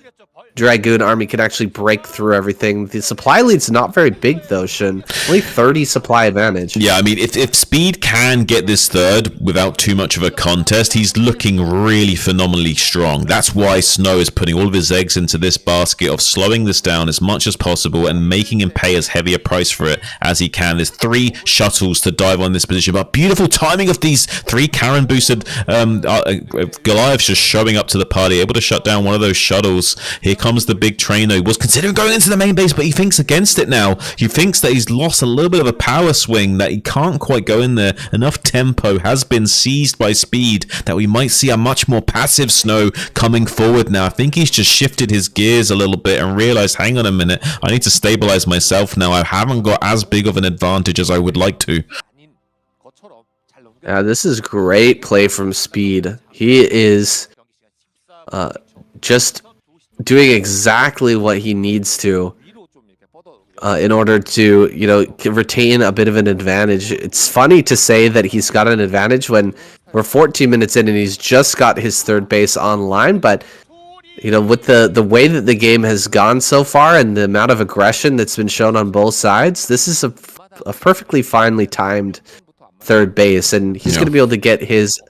Dragoon army can actually break through everything. The supply lead's not very big though, Shin. Only 30 supply advantage. Yeah, I mean, if Speed can get this third without too much of a contest, he's looking really phenomenally strong. That's why Snow is putting all of his eggs into this basket of slowing this down as much as possible and making him pay as heavy a price for it as he can. There's 3 shuttles to dive on this position, but beautiful timing of these 3 Karen boosted Goliaths just showing up to the party, able to shut down one of those shuttles. Here comes the big train, though. He was considering going into the main base, but he thinks against it now. He thinks that he's lost a little bit of a power swing, that he can't quite go in there. Enough tempo has been seized by Speed that we might see a much more passive Snow coming forward now. I think he's just shifted his gears a little bit and realized, hang on a minute, I need to stabilize myself now. I haven't got as big of an advantage as I would like to. Yeah, this is great play from Speed. He is just doing exactly what he needs to in order to, you know, retain a bit of an advantage. It's funny to say that he's got an advantage when we're 14 minutes in and he's just got his third base online, but you know, with the way that the game has gone so far and the amount of aggression that's been shown on both sides, this is a perfectly finely timed third base, and he's going to be able to get his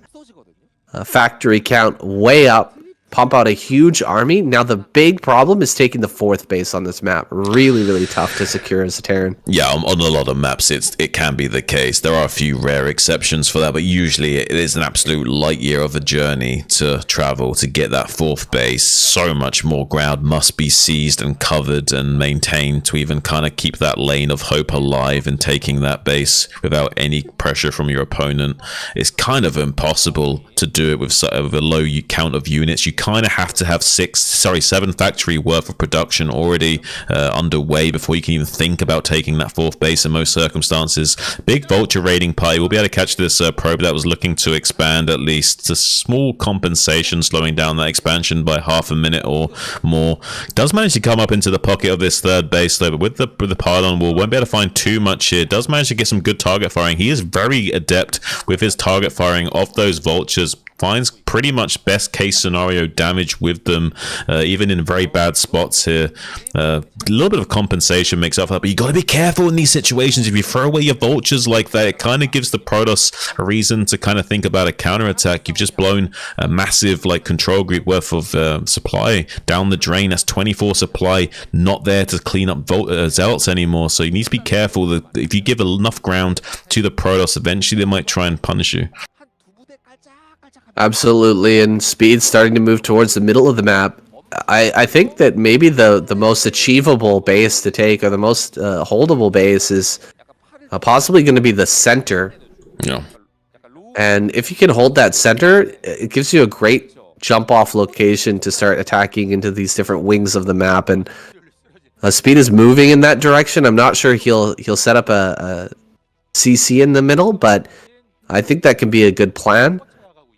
factory count way up, pump out a huge army. Now the big problem is taking the 4th base on this map. Really tough to secure as a Terran. Yeah, on a lot of maps it can be the case. There are a few rare exceptions for that, but usually it is an absolute light year of a journey to travel to get that 4th base. So much more ground must be seized and covered and maintained to even kind of keep that lane of hope alive and taking that base without any pressure from your opponent. It's kind of impossible to do it with a low count of units. You kind of have to have 7 factory worth of production already underway before you can even think about taking that 4th base in most circumstances. Big vulture raiding party. We'll be able to catch this probe that was looking to expand at least. A small compensation slowing down that expansion by half a minute or more. Does manage to come up into the pocket of this 3rd base though, but with the pylon wall, won't be able to find too much here. Does manage to get some good target firing. He is very adept with his target firing of those vultures. Finds pretty much best case scenario damage with them, even in very bad spots here. A little bit of compensation makes up for that, but you got to be careful in these situations. If you throw away your vultures like that, it kind of gives the Protoss a reason to kind of think about a counterattack. You've just blown a massive like control group worth of supply down the drain. That's 24 supply not there to clean up zealots anymore. So you need to be careful that if you give enough ground to the Protoss, eventually they might try and punish you. Absolutely, and Speed's starting to move towards the middle of the map. I think that maybe the most achievable base to take, or the most holdable base, is possibly going to be the center. Yeah. And if you can hold that center, it gives you a great jump-off location to start attacking into these different wings of the map. And Speed is moving in that direction. I'm not sure he'll set up a CC in the middle, but I think that can be a good plan.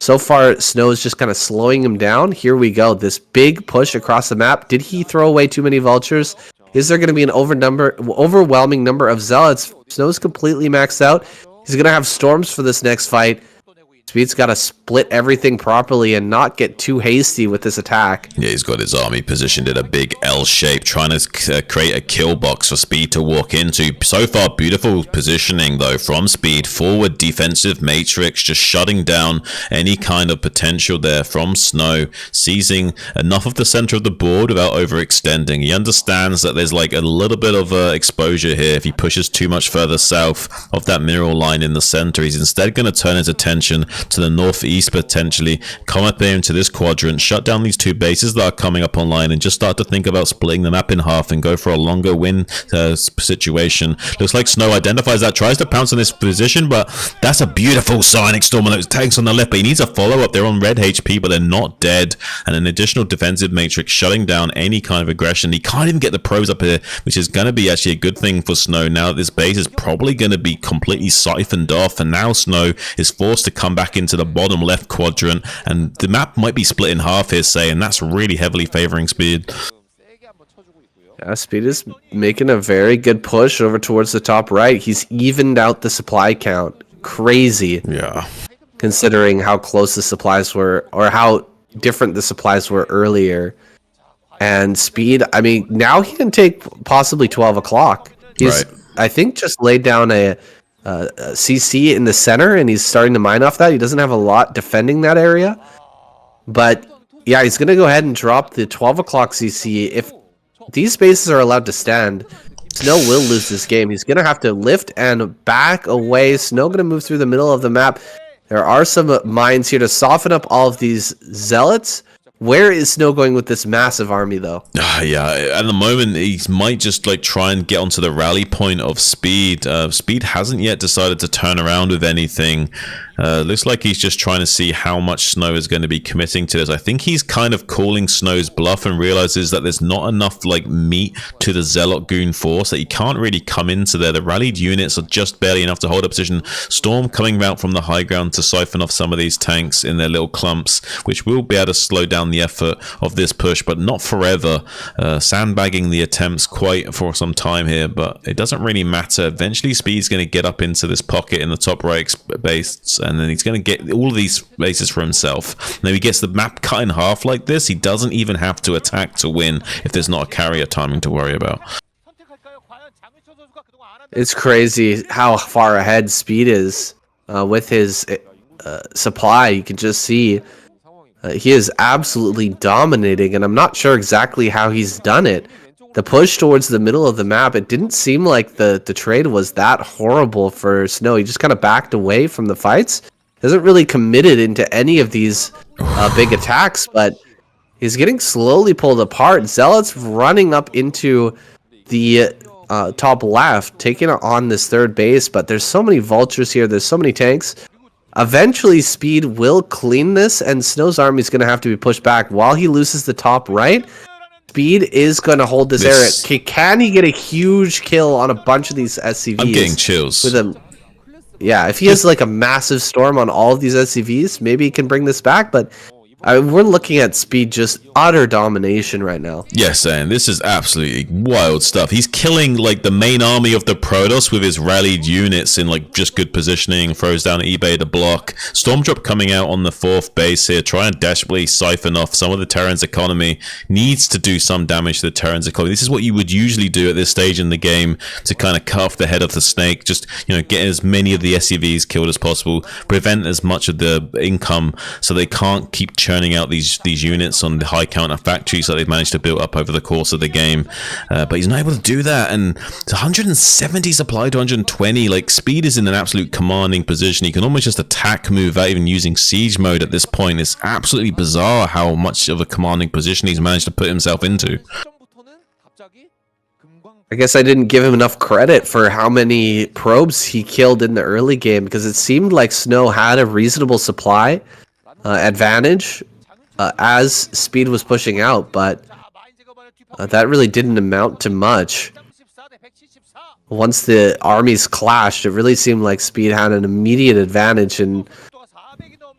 So far, Snow is just kind of slowing him down. Here we go. This big push across the map. Did he throw away too many vultures? Is there going to be an overwhelming number of zealots? Snow's completely maxed out. He's going to have storms for this next fight. Speed's got to split everything properly and not get too hasty with this attack. Yeah, he's got his army positioned in a big L shape, trying to create a kill box for Speed to walk into. So far, beautiful positioning, though, from Speed. Forward defensive matrix, just shutting down any kind of potential there from Snow, seizing enough of the center of the board without overextending. He understands that there's like a little bit of exposure here. If he pushes too much further south of that mineral line in the center, he's instead going to turn his attention to the northeast, potentially come up here into this quadrant, shut down these 2 bases that are coming up online, and just start to think about splitting the map in half and go for a longer win situation. Looks like Snow identifies that, tries to pounce on this position, but that's a beautiful Psionic Storm on those tanks on the left, but he needs a follow-up. They're on red HP, but they're not dead, and an additional defensive matrix shutting down any kind of aggression. He can't even get the pros up here, which is going to be actually a good thing for Snow now that this base is probably going to be completely siphoned off, and now Snow is forced to come back into the bottom left quadrant, and the map might be split in half here, say, and that's really heavily favoring Speed. Yeah, Speed is making a very good push over towards the top right. He's evened out the supply count. Crazy. Yeah. Considering how close the supplies were, or how different the supplies were earlier. And Speed, I mean, now he can take possibly 12 o'clock. He's, Right. I think, just laid down a CC in the center, and he's starting to mine off that. He doesn't have a lot defending that area. But, yeah, he's going to go ahead and drop the 12 o'clock CC. If these bases are allowed to stand, Snow will lose this game. He's going to have to lift and back away. Snow going to move through the middle of the map. There are some mines here to soften up all of these zealots. Where is Snow going with this massive army, though? Yeah, at the moment he might just like try and get onto the rally point of Speed. Speed hasn't yet decided to turn around with anything. Looks like he's just trying to see how much Snow is going to be committing to this. I think he's kind of calling Snow's bluff and realizes that there's not enough like meat to the Zealot Goon force, that he can't really come into there. The rallied units are just barely enough to hold a position. Storm coming out from the high ground to siphon off some of these tanks in their little clumps, which will be able to slow down the effort of this push, but not forever. Sandbagging the attempts quite for some time here, but it doesn't really matter. Eventually Speed's going to get up into this pocket in the top right base, and then he's going to get all of these bases for himself. Now he gets the map cut in half like this. He doesn't even have to attack to win if there's not a carrier timing to worry about. It's crazy how far ahead Speed is with his supply. You can just see he is absolutely dominating, and I'm not sure exactly how he's done it. The push towards the middle of the map, it didn't seem like the trade was that horrible for Snow. He just kind of backed away from the fights. Hasn't really committed into any of these big attacks, but he's getting slowly pulled apart. Zealot's running up into the top left, taking on this third base, but there's so many vultures here. There's so many tanks. Eventually, Speed will clean this, and Snow's army is going to have to be pushed back. While he loses the top right, Speed is going to hold this area. Can he get a huge kill on a bunch of these SCVs? I'm getting chills. With him. Yeah, if he has like a massive storm on all of these SCVs, maybe he can bring this back, but we're looking at Speed just utter domination right now. Yes, and this is absolutely wild stuff. He's killing like the main army of the Protoss with his rallied units in like just good positioning, throws down eBay to block. Stormdrop coming out on the fourth base here, trying to desperately siphon off some of the Terran's economy. Needs to do some damage to the Terran's economy. This is what you would usually do at this stage in the game to kind of cut off the head of the snake. Just, you know, get as many of the SCVs killed as possible, prevent as much of the income so they can't keep churning out these units on the high counter factories that they've managed to build up over the course of the game. But he's not able to do that, and it's 170 supply to 120. Like, Speed is in an absolute commanding position. He can almost just attack move without even using siege mode at this point. It's absolutely bizarre how much of a commanding position he's managed to put himself into. I guess I didn't give him enough credit for how many probes he killed in the early game, because it seemed like Snow had a reasonable supply advantage as Speed was pushing out, but that really didn't amount to much. Once the armies clashed, it really seemed like Speed had an immediate advantage, and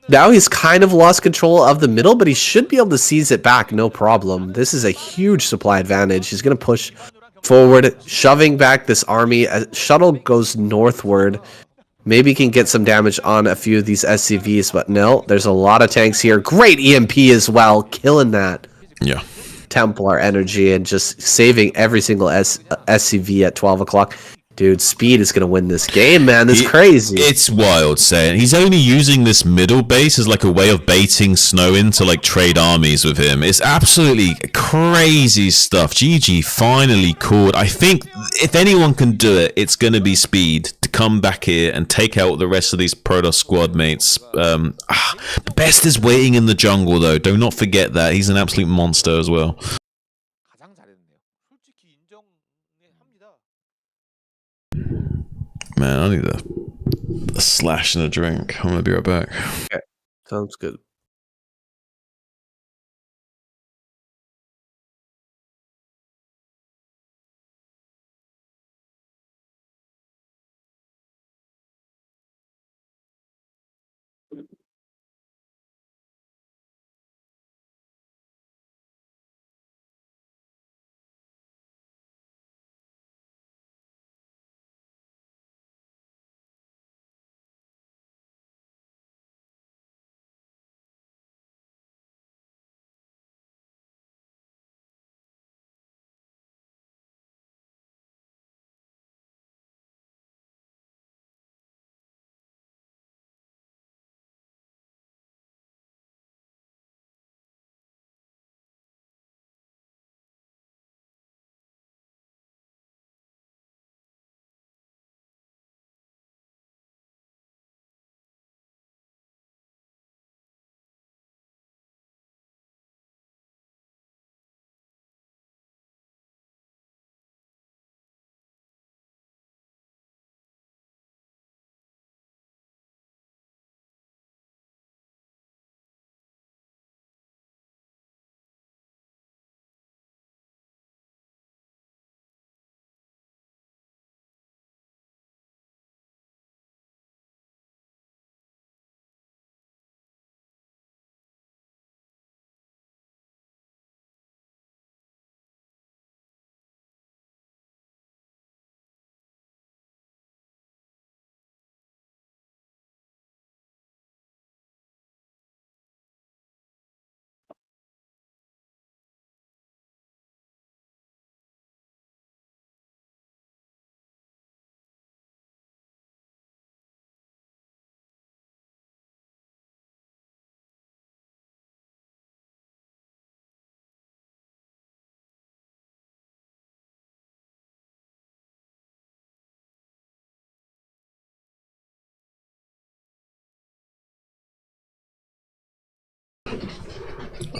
now he's kind of lost control of the middle, but he should be able to seize it back, no problem. This is a huge supply advantage. He's going to push forward, shoving back this army. A shuttle goes northward. Maybe he can get some damage on a few of these SCVs, but no, there's a lot of tanks here. Great EMP as well, killing that. Yeah. Templar energy and just saving every single SCV at 12 o'clock. Dude, Speed is going to win this game, man. This is crazy. It's wild, saying he's only using this middle base as like a way of baiting Snow into like trade armies with him. It's absolutely crazy stuff. GG finally called. I think if anyone can do it, it's going to be Speed to come back here and take out the rest of these Protoss squad mates. The best is waiting in the jungle, though. Do not forget that. He's an absolute monster as well. Man, I need a slash and a drink. I'm gonna be right back. Okay, sounds good.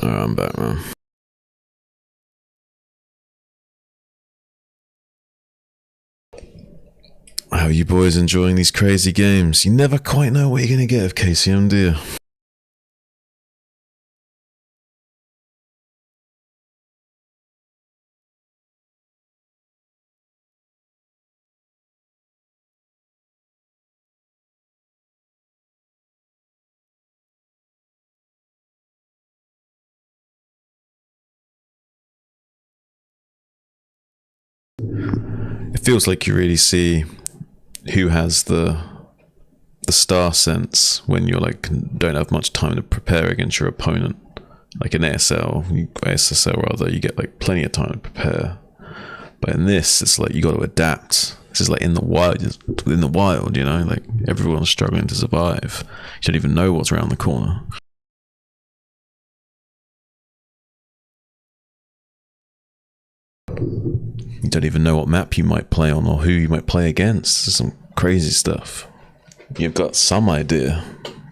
Alright, I'm back, man. How are you boys enjoying these crazy games? You never quite know what you're gonna get of KCM, do you? It feels like you really see who has the star sense when you're like don't have much time to prepare against your opponent. Like in SSL rather, you get like plenty of time to prepare. But in this, it's like you got to adapt. This is like in the wild, you know, like everyone's struggling to survive. You don't even know what's around the corner. You don't even know what map you might play on or who you might play against. There's some crazy stuff. You've got some idea,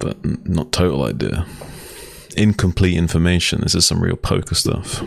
but not total idea. Incomplete information. This is some real poker stuff.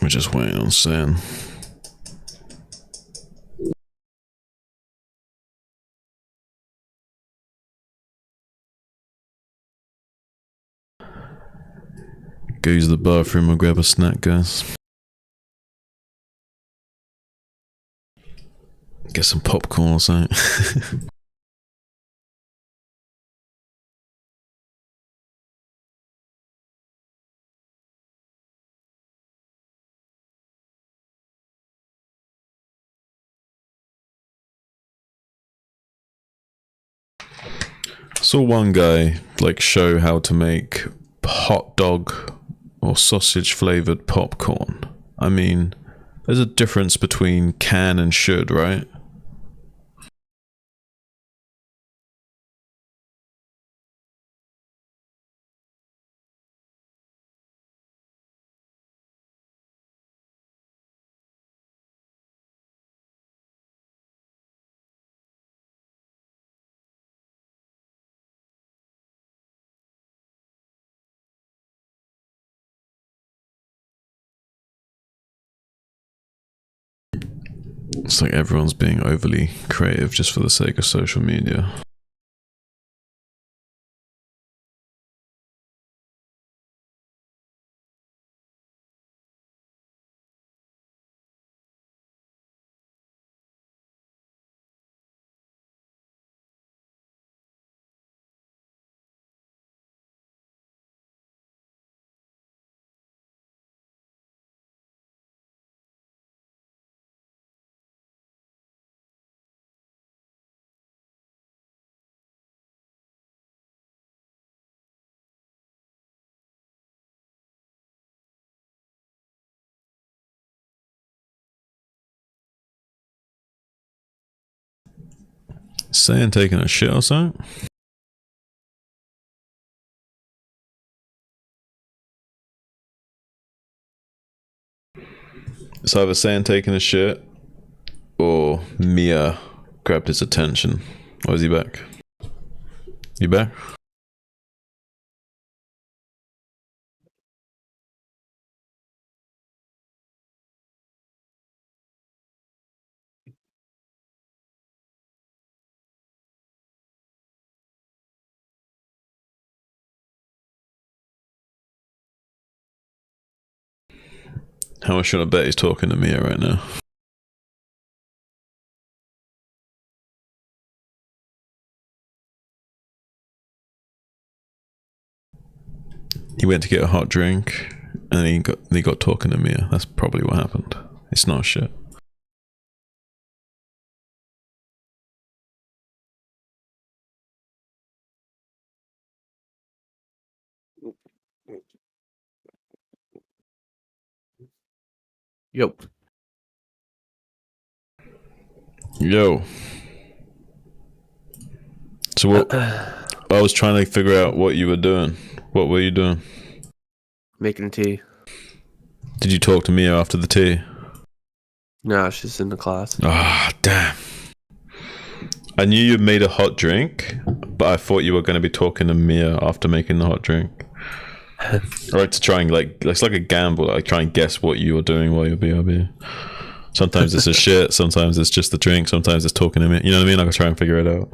We're just waiting on Sam. Go use the bathroom or grab a snack, guys. Get some popcorn or something. Saw one guy like show how to make hot dog or sausage flavored popcorn. I mean, there's a difference between can and should, right? It's like everyone's being overly creative just for the sake of social media. Saying taking a shit or something? It's either saying taking a shit or Mia grabbed his attention. Or is he back? You back? How much should I bet he's talking to Mia right now? He went to get a hot drink and he got talking to Mia. That's probably what happened. It's not shit. Yep. Yo. So what? I was trying to figure out what you were doing. What were you doing? Making tea. Did you talk to Mia after the tea? No, she's in the class. Ah, damn. I knew you made a hot drink, but I thought you were going to be talking to Mia after making the hot drink. Right, to try and it's like a gamble. Like try and guess what you were doing while you're BRB. Sometimes it's a shit. Sometimes it's just the drink. Sometimes it's talking to me. You know what I mean? I can try and figure it out.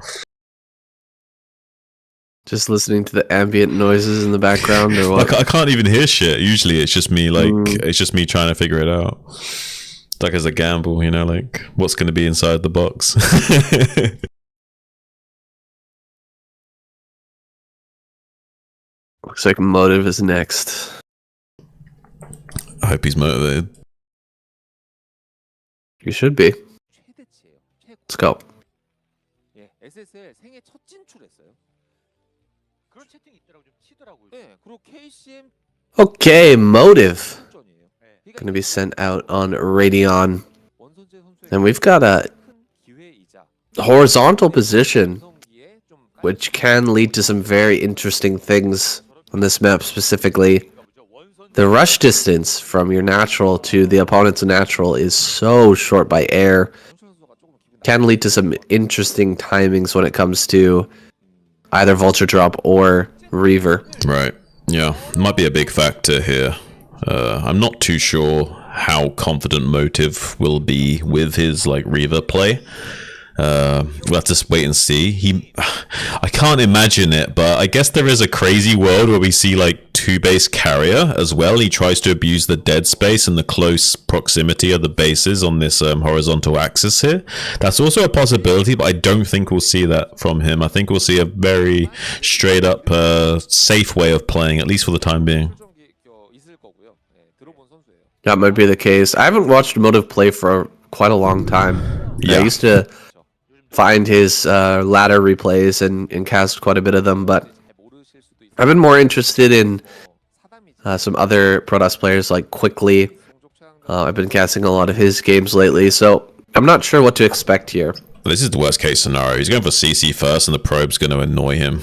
Just listening to the ambient noises in the background, or what? I can't even hear shit. Usually, it's just me. It's just me trying to figure it out. It's like as a gamble, you know, like what's going to be inside the box. Looks like Motive is next. I hope he's motivated. You should be. 최대치예요. Let's go. 예, SSL 생애 첫 진출했어요. 그런 채팅이 있더라고 좀 튀더라고요. 네, 그리고 KCM Okay, Motive. 전이에요. Gonna be sent out on Radeon. 원선재 선수의 And we've got a 큰 기회이자 horizontal position, 구성기에 좀 which can lead to some very interesting things on this map specifically. The rush distance from your natural to the opponent's natural is so short by air. Can lead to some interesting timings when it comes to either Vulture Drop or Reaver. Right. Yeah. Might be a big factor here. I'm not too sure how confident Motive will be with his Reaver play. We'll have to wait and see. I can't imagine it, but I guess there is a crazy world where we see two base carrier as well. He tries to abuse the dead space and the close proximity of the bases on this horizontal axis here. That's also a possibility, but I don't think we'll see that from him. I think we'll see a very straight up safe way of playing, at least for the time being. 있을 거고요. 예, 들어본 선수예요. That might be the case. I haven't watched Motive play for quite a long time. Yeah. I used to find his ladder replays and cast quite a bit of them, but I've been more interested in some other Protoss players like Quickly. I've been casting a lot of his games lately, so I'm not sure what to expect here. This is the worst case scenario. He's going for CC first and the probe's going to annoy him.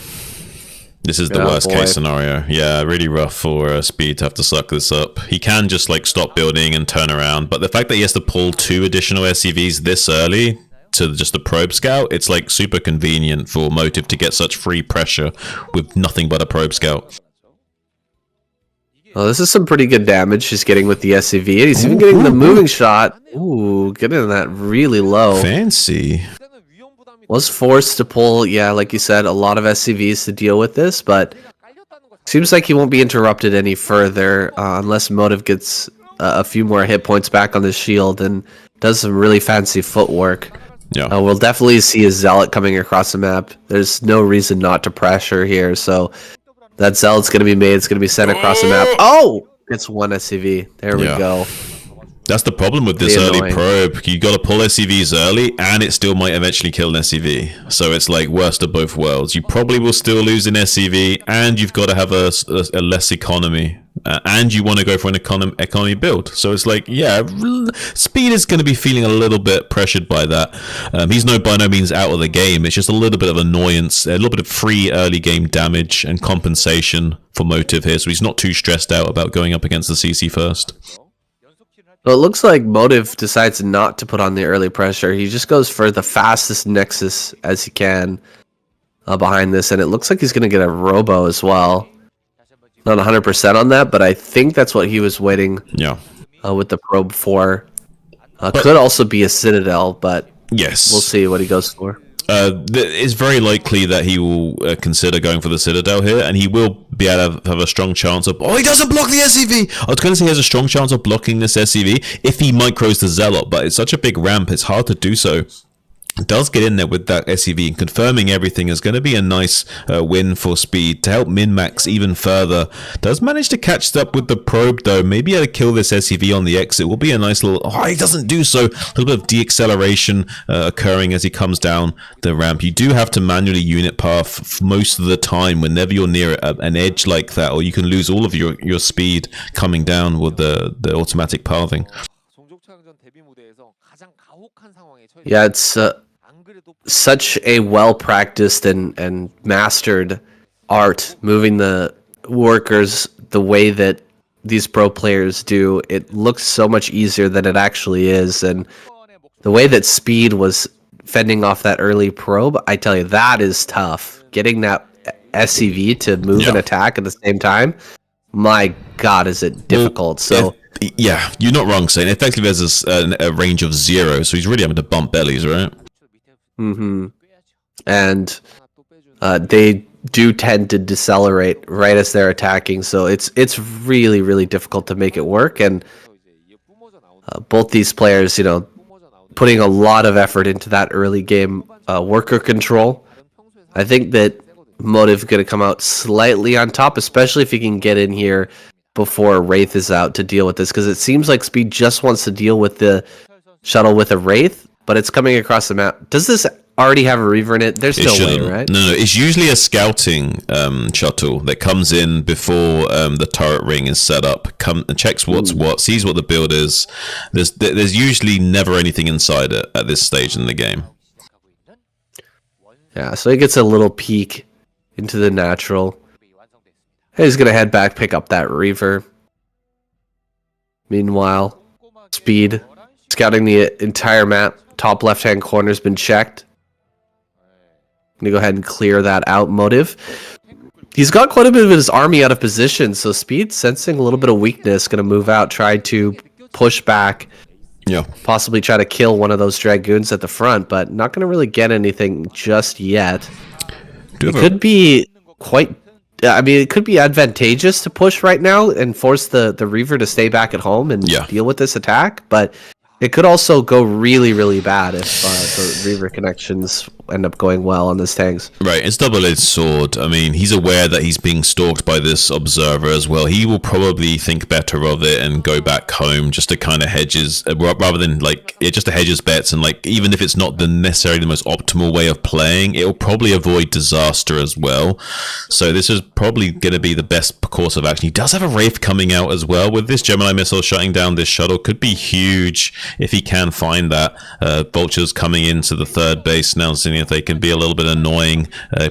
This is the worst case scenario. Yeah, really rough for Speed to have to suck this up. He can just stop building and turn around, but the fact that he has to pull 2 additional SCVs this early to just the probe scout, it's super convenient for Motive to get such free pressure with nothing but a probe scout. Well, this is some pretty good damage he's getting with the SCV, and he's even getting the moving shot. Ooh, getting that really low. Fancy. Was forced to pull, yeah, like you said, a lot of SCVs to deal with this, but seems like he won't be interrupted any further unless Motive gets a few more hit points back on the shield and does some really fancy footwork. Yeah. We'll definitely see a Zealot coming across the map. There's no reason not to pressure here, so that Zealot's going to be made. It's going to be sent across the map. Oh! It's one SCV. There we go. That's the problem with this Pretty early annoying. probe. You got to pull SCVs early, and it still might eventually kill an SCV. So it's worst of both worlds. You probably will still lose an SCV, and you've got to have a less economy. And you want to go for an economy build. So it's yeah, Speed is going to be feeling a little bit pressured by that. He's by no means out of the game. It's just a little bit of annoyance, a little bit of free early game damage and compensation for Motive here. So he's not too stressed out about going up against the CC first. Well, it looks like Motive decides not to put on the early pressure. He just goes for the fastest Nexus as he can behind this, and it looks like he's going to get a Robo as well. Not 100% on that, but I think that's what he was waiting with the probe for. Could also be a Citadel, but yes, we'll see what he goes for. It's very likely that he will consider going for the Citadel here, and he will be able to have a strong chance of... Oh, he doesn't block the SCV! I was going to say he has a strong chance of blocking this SCV if he micros the Zealot, but it's such a big ramp, it's hard to do so. Does get in there with that SCV, and confirming everything is going to be a nice win for Speed to help min-max even further. Does manage to catch up with the probe though, maybe able to kill this SCV on the exit. Will be a nice little... Oh, he doesn't do so. A little bit of deacceleration occurring as he comes down the ramp. You do have to manually unit path most of the time whenever you're near an edge like that, or you can lose all of your speed coming down with the automatic pathing. 초양전 데뷔 무대에서 가장 가혹한 상황에 처해. Yeah, it's 안 그래도 such a well practiced and mastered art moving the workers the way that these pro players do. It looks so much easier than it actually is, and the way that Speed was fending off that early probe, I tell you, that is tough. Getting that SCV to move and attack at the same time, my god, is it difficult. So yeah, you're not wrong saying effectively there's a range of 0, so he's really having to bump bellies, right? And they do tend to decelerate right as they're attacking, so it's really difficult to make it work. And both these players, you know, putting a lot of effort into that early game worker control. I think that Motive going to come out slightly on top, especially if he can get in here before Wraith is out to deal with this, because it seems like Speed just wants to deal with the shuttle with a Wraith, but it's coming across the map. Does this already have a Reaver in it? There's no way, right? No, it's usually a scouting shuttle that comes in before the turret ring is set up, and checks what's what, sees what the build is. There's usually never anything inside it at this stage in the game. Yeah, so he gets a little peek into the natural. He's going to head back, pick up that Reaver. Meanwhile, Speed scouting the entire map. Top left-hand corner's been checked. Going to go ahead and clear that out. Motive. He's got quite a bit of his army out of position, so Speed, sensing a little bit of weakness, going to move out, try to push back. Yeah. Possibly try to kill one of those Dragoons at the front, but not going to really get anything just yet. It could be quite... I mean, it could be advantageous to push right now and force the Reaver to stay back at home and deal with this attack, but it could also go really bad if the Reaver connections end up going well on this tanks. Right, it's double-edged sword. I mean, he's aware that he's being stalked by this observer as well. He will probably think better of it and go back home just to kind of hedge his, rather than like, just to hedge his bets. And like, even if it's not necessarily the most optimal way of playing, it will probably avoid disaster as well. So this is probably going to be the best course of action. He does have a Wraith coming out as well. With this Gemini missile shutting down this shuttle, could be huge if he can find that. Vultures coming into the third base now, seeing if they can be a little bit annoying.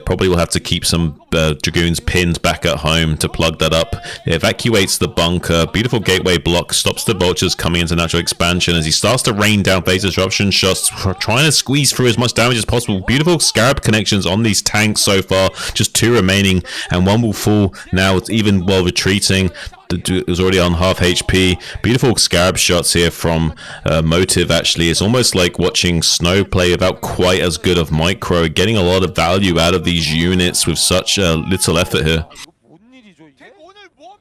Probably will have to keep some Dragoons pinned back at home to plug that up. It evacuates the bunker. Beautiful gateway block stops the Vultures coming into natural expansion as he starts to rain down phase disruption shots, trying to squeeze through as much damage as possible. Beautiful Scarab connections on these tanks so far. Just 2 remaining, and 1 will fall now. It's even while retreating. It was already on half HP. Beautiful Scarab shots here from Motive, actually. It's almost like watching Snow play without quite as good of micro, getting a lot of value out of these units with such little effort here.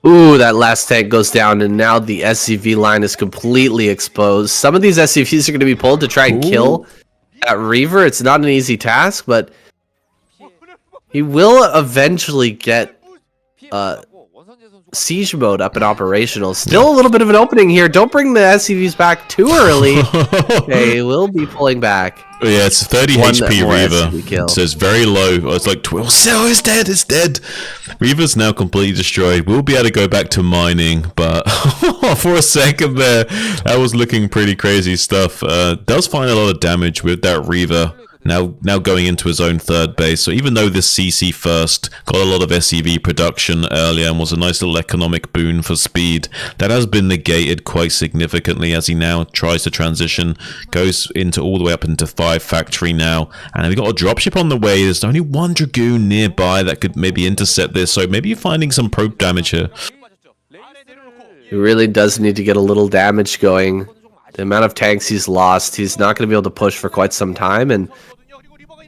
Ooh, that last tank goes down, and now the SCV line is completely exposed. Some of these SCVs are going to be pulled to try and kill that Reaver. It's not an easy task, but he will eventually get siege mode up and operational. Still a little bit of an opening here. Don't bring the SCVs back too early. They will be pulling back. Yeah, it's 30 HP Reaver. So it's very low. It's like 12. So it's dead. It's dead. Reaver's now completely destroyed. We'll be able to go back to mining, but for a second there, that was looking pretty crazy stuff. Does find a lot of damage with that Reaver. Now going into his own third base. So even though this CC first got a lot of SCV production earlier and was a nice little economic boon for Speed, that has been negated quite significantly as he now tries to transition, goes into all the way up into 5 factory now, and we've got a dropship on the way. There's only 1 Dragoon nearby that could maybe intercept this, so maybe you're finding some probe damage here. He really does need to get a little damage going. The amount of tanks he's lost, he's not going to be able to push for quite some time, and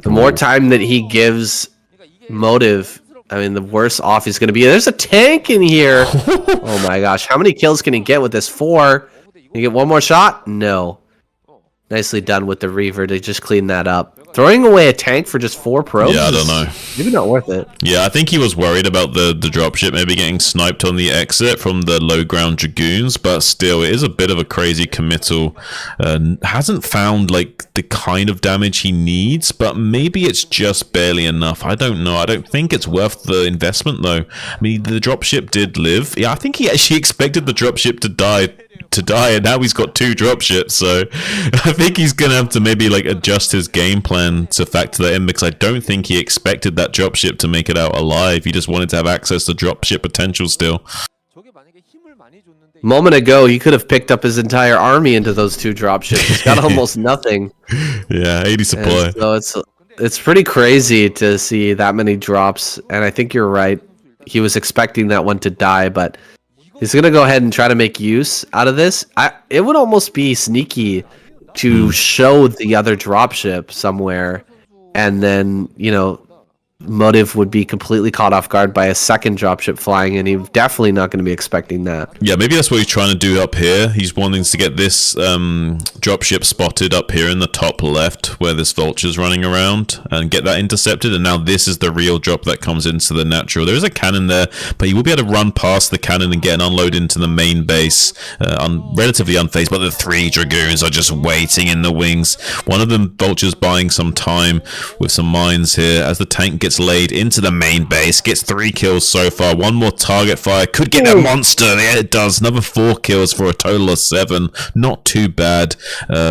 the more time that he gives Motive, I mean, the worse off he's going to be. There's a tank in here! Oh my gosh, how many kills can he get with this? 4? Can he get 1 more shot? No. Nicely done with the Reaver to just clean that up. Throwing away a tank for just 4 probes? Yeah, I don't know. Maybe not worth it. Yeah, I think he was worried about the dropship maybe getting sniped on the exit from the low ground Dragoons, but still, it is a bit of a crazy committal. Hasn't found like the kind of damage he needs, but maybe it's just barely enough. I don't know. I don't think it's worth the investment though. I mean, the dropship did live. Yeah, I think he actually expected the dropship to die to die, and now he's got 2 dropships. So I think he's gonna have to maybe like adjust his game plan to factor that in, because I don't think he expected that dropship to make it out alive. He just wanted to have access to dropship potential still. 저게 만약에 힘을 많이 줬는데 Moment ago, he could have picked up his entire army into those 2 dropships. He's got almost nothing. Yeah, 80 supply. And so it's pretty crazy to see that many drops. And I think you're right. He was expecting that one to die, but he's gonna go ahead and try to make use out of this. It would almost be sneaky to show the other dropship somewhere, and then Motive would be completely caught off guard by a second dropship flying in. He's definitely not going to be expecting that. Yeah, maybe that's what he's trying to do up here. He's wanting to get this dropship spotted up here in the top left where this vulture's running around and get that intercepted. And now this is the real drop that comes into the natural. There is a cannon there, but he will be able to run past the cannon and get an unload into the main base relatively unfazed. But the 3 Dragoons are just waiting in the wings. One of them, vulture's buying some time with some mines here as the tank gets laid into the main base, gets 3 kills so far. One more target fire could get a monster. Yeah, it does. Another 4 kills for a total of 7. Not too bad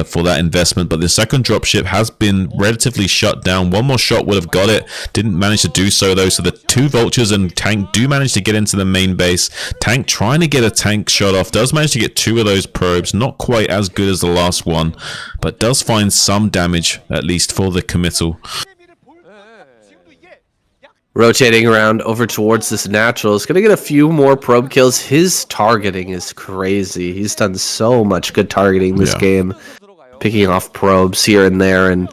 for that investment, but the second dropship has been relatively shut down. One more shot would have got it. Didn't manage to do so though, so the 2 vultures and tank do manage to get into the main base. Tank trying to get a tank shot off, does manage to get 2 of those probes. Not quite as good as the last one, but does find some damage at least for the committal. Rotating around over towards this natural. Is going to get a few more probe kills. His targeting is crazy. He's done so much good targeting this game. Picking off probes here and there. And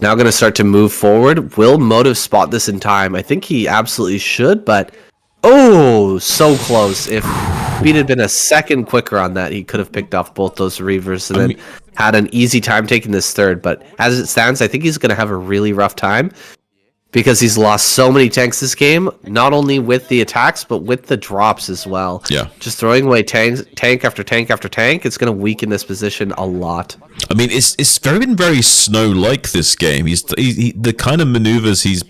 now going to start to move forward. Will Motive spot this in time? I think he absolutely should, but... Oh, so close. If Speed had been a second quicker on that, he could have picked off both those Reavers and then had an easy time taking this third. But as it stands, I think he's going to have a really rough time, because he's lost so many tanks this game, not only with the attacks, but with the drops as well. Yeah. Just throwing away tank after tank after tank, it's going to weaken this position a lot. I mean, it's been very Snow-like this game. The kind of maneuvers he's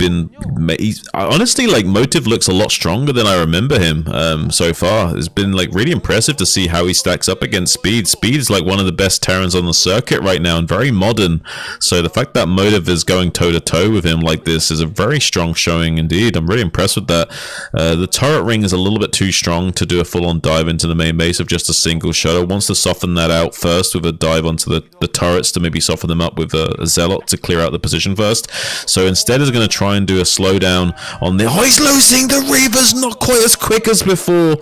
honestly, like, Motive looks a lot stronger than I remember him so far. It's been like really impressive to see how he stacks up against Speed. Speed is like one of the best Terrans on the circuit right now and very modern. So the fact that Motive is going toe-to-toe with him like this is a very strong showing indeed. I'm really impressed with that. The turret ring is a little bit too strong to do a full-on dive into the main base of just a single shuttle. Wants to soften that out first with a dive onto the turrets to maybe soften them up with a Zealot to clear out the position first. So instead is going to try and do a slowdown on the... Oh, he's losing the Reavers, not quite as quick as before.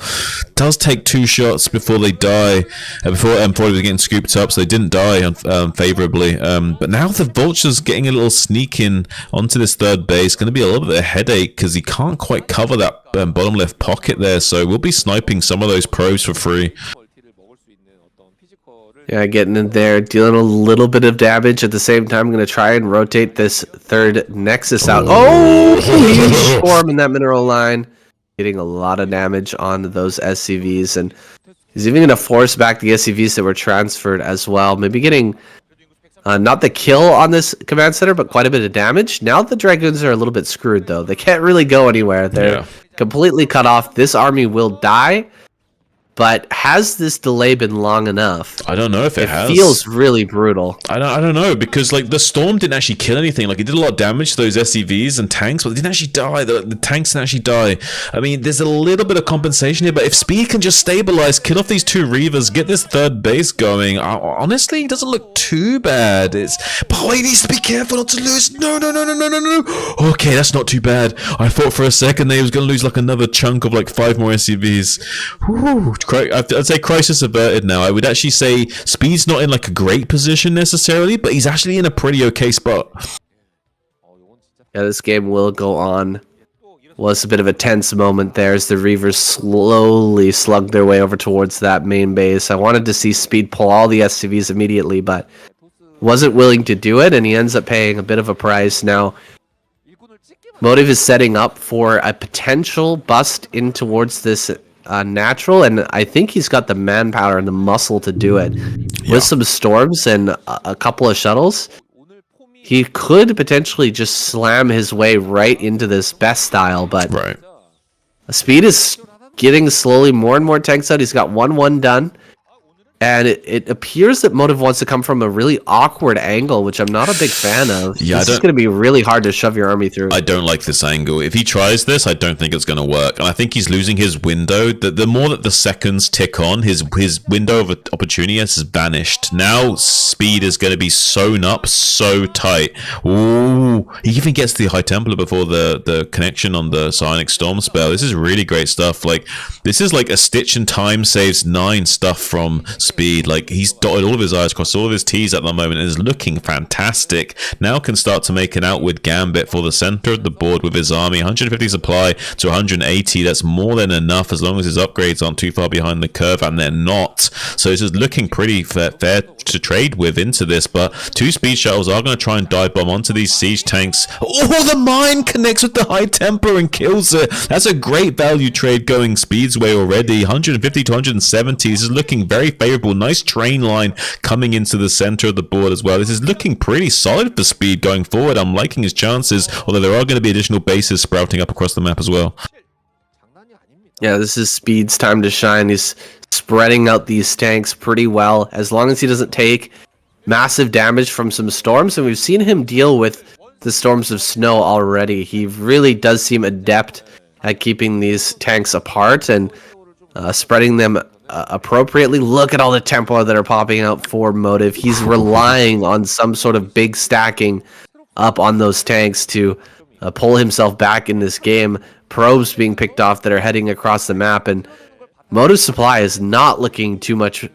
Does take 2 shots before they die, before he was getting scooped up, so they didn't die favorably. But now the Vulture's getting a little sneak in onto this third base. Going to be a little bit of a headache because he can't quite cover that bottom left pocket there, so we'll be sniping some of those probes for free. Yeah, getting in there, dealing a little bit of damage. At the same time, I'm going to try and rotate this third Nexus out. Oh, huge storm in that mineral line. Getting a lot of damage on those SCVs. And he's even going to force back the SCVs that were transferred as well. Maybe getting not the kill on this command center, but quite a bit of damage. Now the Dragoons are a little bit screwed, though. They can't really go anywhere. They're completely cut off. This army will die. But has this delay been long enough? I don't know if it has. It feels really brutal. I don't know, because like the storm didn't actually kill anything. Like it did a lot of damage to those SCVs and tanks, but they didn't actually die. The tanks didn't actually die. I mean, there's a little bit of compensation here, but if Speed can just stabilize, kill off these 2 Reavers, get this third base going, honestly, it doesn't look too bad. But he needs to be careful not to lose. No. Okay, that's not too bad. I thought for a second they was going to lose like another chunk of like 5 more SCVs. Whew. I'd say crisis averted now. I would actually say Speed's not in like a great position necessarily, but he's actually in a pretty okay spot. Yeah, this game will go on. Was a bit of a tense moment there as the Reavers slowly slugged their way over towards that main base. I wanted to see Speed pull all the SCVs immediately, but wasn't willing to do it, and he ends up paying a bit of a price. Now, Motive is setting up for a potential bust in towards this natural, and I think he's got the manpower and the muscle to do it. With some storms and a couple of shuttles, he could potentially just slam his way right into this best style, but Speed is getting slowly more and more tanks out. He's got 1-1 done. And it appears that Motive wants to come from a really awkward angle, which I'm not a big fan of. Yeah, this is going to be really hard to shove your army through. I don't like this angle. If he tries this, I don't think it's going to work. And I think he's losing his window. The more that the seconds tick on, his window of opportunity has vanished. Now Speed is going to be sewn up so tight. Ooh, he even gets the High Templar before the connection on the Psionic Storm spell. This is really great stuff. Like, this is like a Stitch and Time saves 9 stuff from Speed. Like, he's dotted all of his I's, crossed all of his T's at the moment, and is looking fantastic. Now can start to make an outward gambit for the center of the board with his army. 150 supply to 180. That's more than enough as long as his upgrades aren't too far behind the curve, and they're not. So it's just looking pretty fair to trade with into this, but 2 speed shuttles are going to try and dive bomb onto these siege tanks. Oh, the mine connects with the High Temper and kills it. That's a great value trade going Speed's way already. 150 to 170. This is looking very favorable. Nice train line coming into the center of the board as well. This is looking pretty solid for Speed going forward. I'm liking his chances, although there are going to be additional bases sprouting up across the map as well. Yeah, this is Speed's time to shine. He's spreading out these tanks pretty well, as long as he doesn't take massive damage from some storms, and we've seen him deal with the storms of snow already. He really does seem adept at keeping these tanks apart and spreading them appropriately. Look at all the Templar that are popping out for Motive. He's relying on some sort of big stacking up on those tanks to pull himself back in this game. Probes being picked off that are heading across the map, and Motive's supply is not looking too much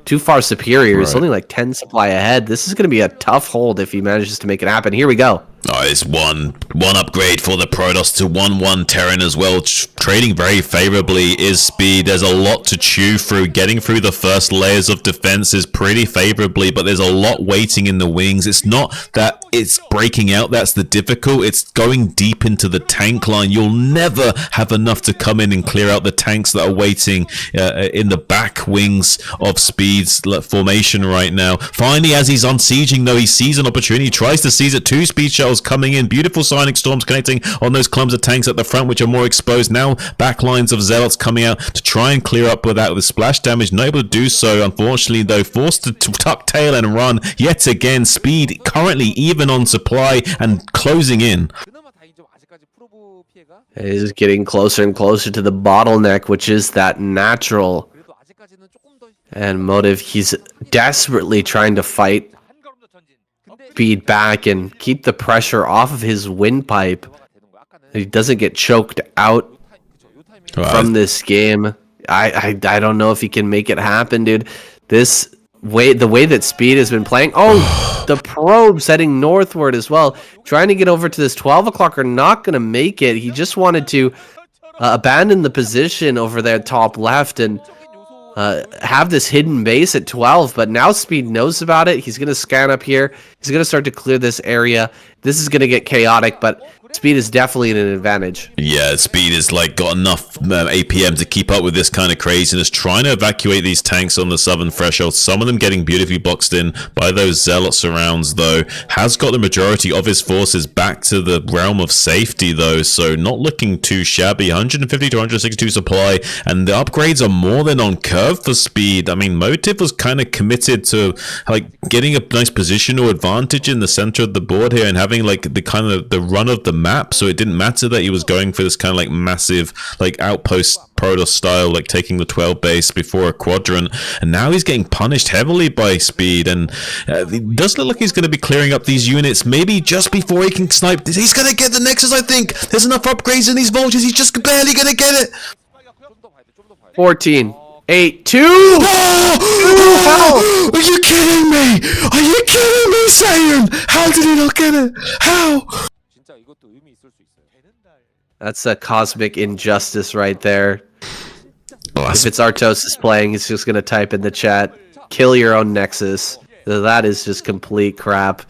too far superior. It's only like 10 supply ahead. This is going to be a tough hold if he manages to make it happen. Here we go. Oh, it's one upgrade for the Protoss to 1/1 Terran as well. Trading very favorably is Speed. There's a lot to chew through. Getting through the first layers of defenses pretty favorably, but there's a lot waiting in the wings. It's not that it's breaking out that's the difficult. It's going deep into the tank line. You'll never have enough to come in and clear out the tanks that are waiting in the back wings of Speed's formation right now. Finally, as he's unsieging though, he sees an opportunity. He tries to seize it. 2 speed shuttles coming in. Beautiful Psionic Storms connecting on those clumps of tanks at the front, which are more exposed. Now back lines of Zealots coming out to try and clear up with that with splash damage. Not able to do so, unfortunately, though. Forced to tuck tail and run yet again. Speed currently even on supply and closing in. He's getting closer and closer to the bottleneck, which is that natural. And Motive, he's desperately trying to fight Speed back and keep the pressure off of his windpipe. He doesn't get choked out from this game. I don't know if he can make it happen, dude. The way that Speed has been playing. Oh, the probes heading northward as well. Trying to get over to this 12 o'clock are not going to make it. He just wanted to abandon the position over there top left and have this hidden base at 12, but now Speed knows about it. He's going to scan up here. He's going to start to clear this area. This is going to get chaotic, but Speed is definitely in an advantage. Yeah, Speed is like got enough APM to keep up with this kind of craziness, trying to evacuate these tanks on the southern threshold. Some of them getting beautifully boxed in by those Zealot surrounds, though. Has got the majority of his forces back to the realm of safety, though, so not looking too shabby. 150 to 162 supply, and the upgrades are more than on curve for Speed. I mean, Motive was kind of committed to like getting a nice positional advantage in the center of the board here and having like the kind of the run of the map, so it didn't matter that he was going for this kind of like massive like outpost Protoss style, like taking the 12 base before a quadrant, and now he's getting punished heavily by Speed, and it does look like he's going to be clearing up these units maybe just before he can snipe this. He's going to get the Nexus, I think. There's enough upgrades in these vultures, he's just barely going to get it. 14, 8, 2! Oh! Are you kidding me? Are you kidding me, Sayan? How did he not get it? How? That's a cosmic injustice right there. Oh, if it's Artosis playing, he's just going to type in the chat, kill your own Nexus. That is just complete crap.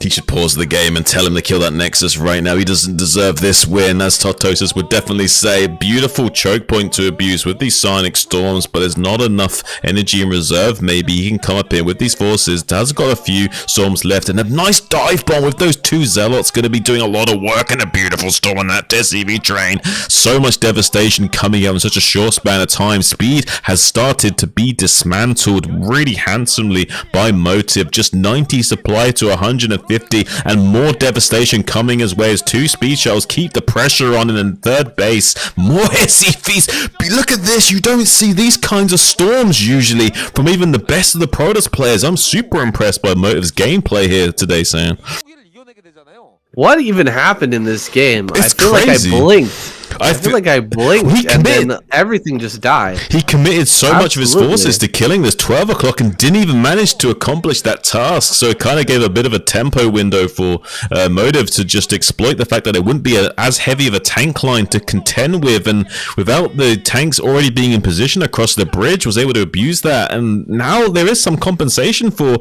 He should pause the game and tell him to kill that Nexus right now. He doesn't deserve this win, as Totosis would definitely say. Beautiful choke point to abuse with these Sonic Storms, but there's not enough energy in reserve. Maybe he can come up here with these forces. Has got a few Storms left, and a nice dive bomb with those two Zealots. Going to be doing a lot of work, and a beautiful storm on that SCV train. So much devastation coming out in such a short span of time. Speed has started to be dismantled really handsomely by Motive. Just 90 supply to 150, and more devastation coming his way as two speed shells keep the pressure on, and in third base, more SCVs. Look at this, you don't see these kinds of storms usually from even the best of the Protoss players. I'm super impressed by Motive's gameplay here today, Sam. 후기를 이겨내게 되잖아요. What even happened in this game? It's I feel crazy. like I blinked. I feel like I blinked, He and committed- then everything just died. He committed so much of his Absolutely. forces to killing this 12 o'clock and didn't even manage to accomplish that task. So it kind of gave a bit of a tempo window for Motive to just exploit the fact that it wouldn't be as heavy of a tank line to contend with. And without the tanks already being in position across the bridge, was able to abuse that. And now there is some compensation for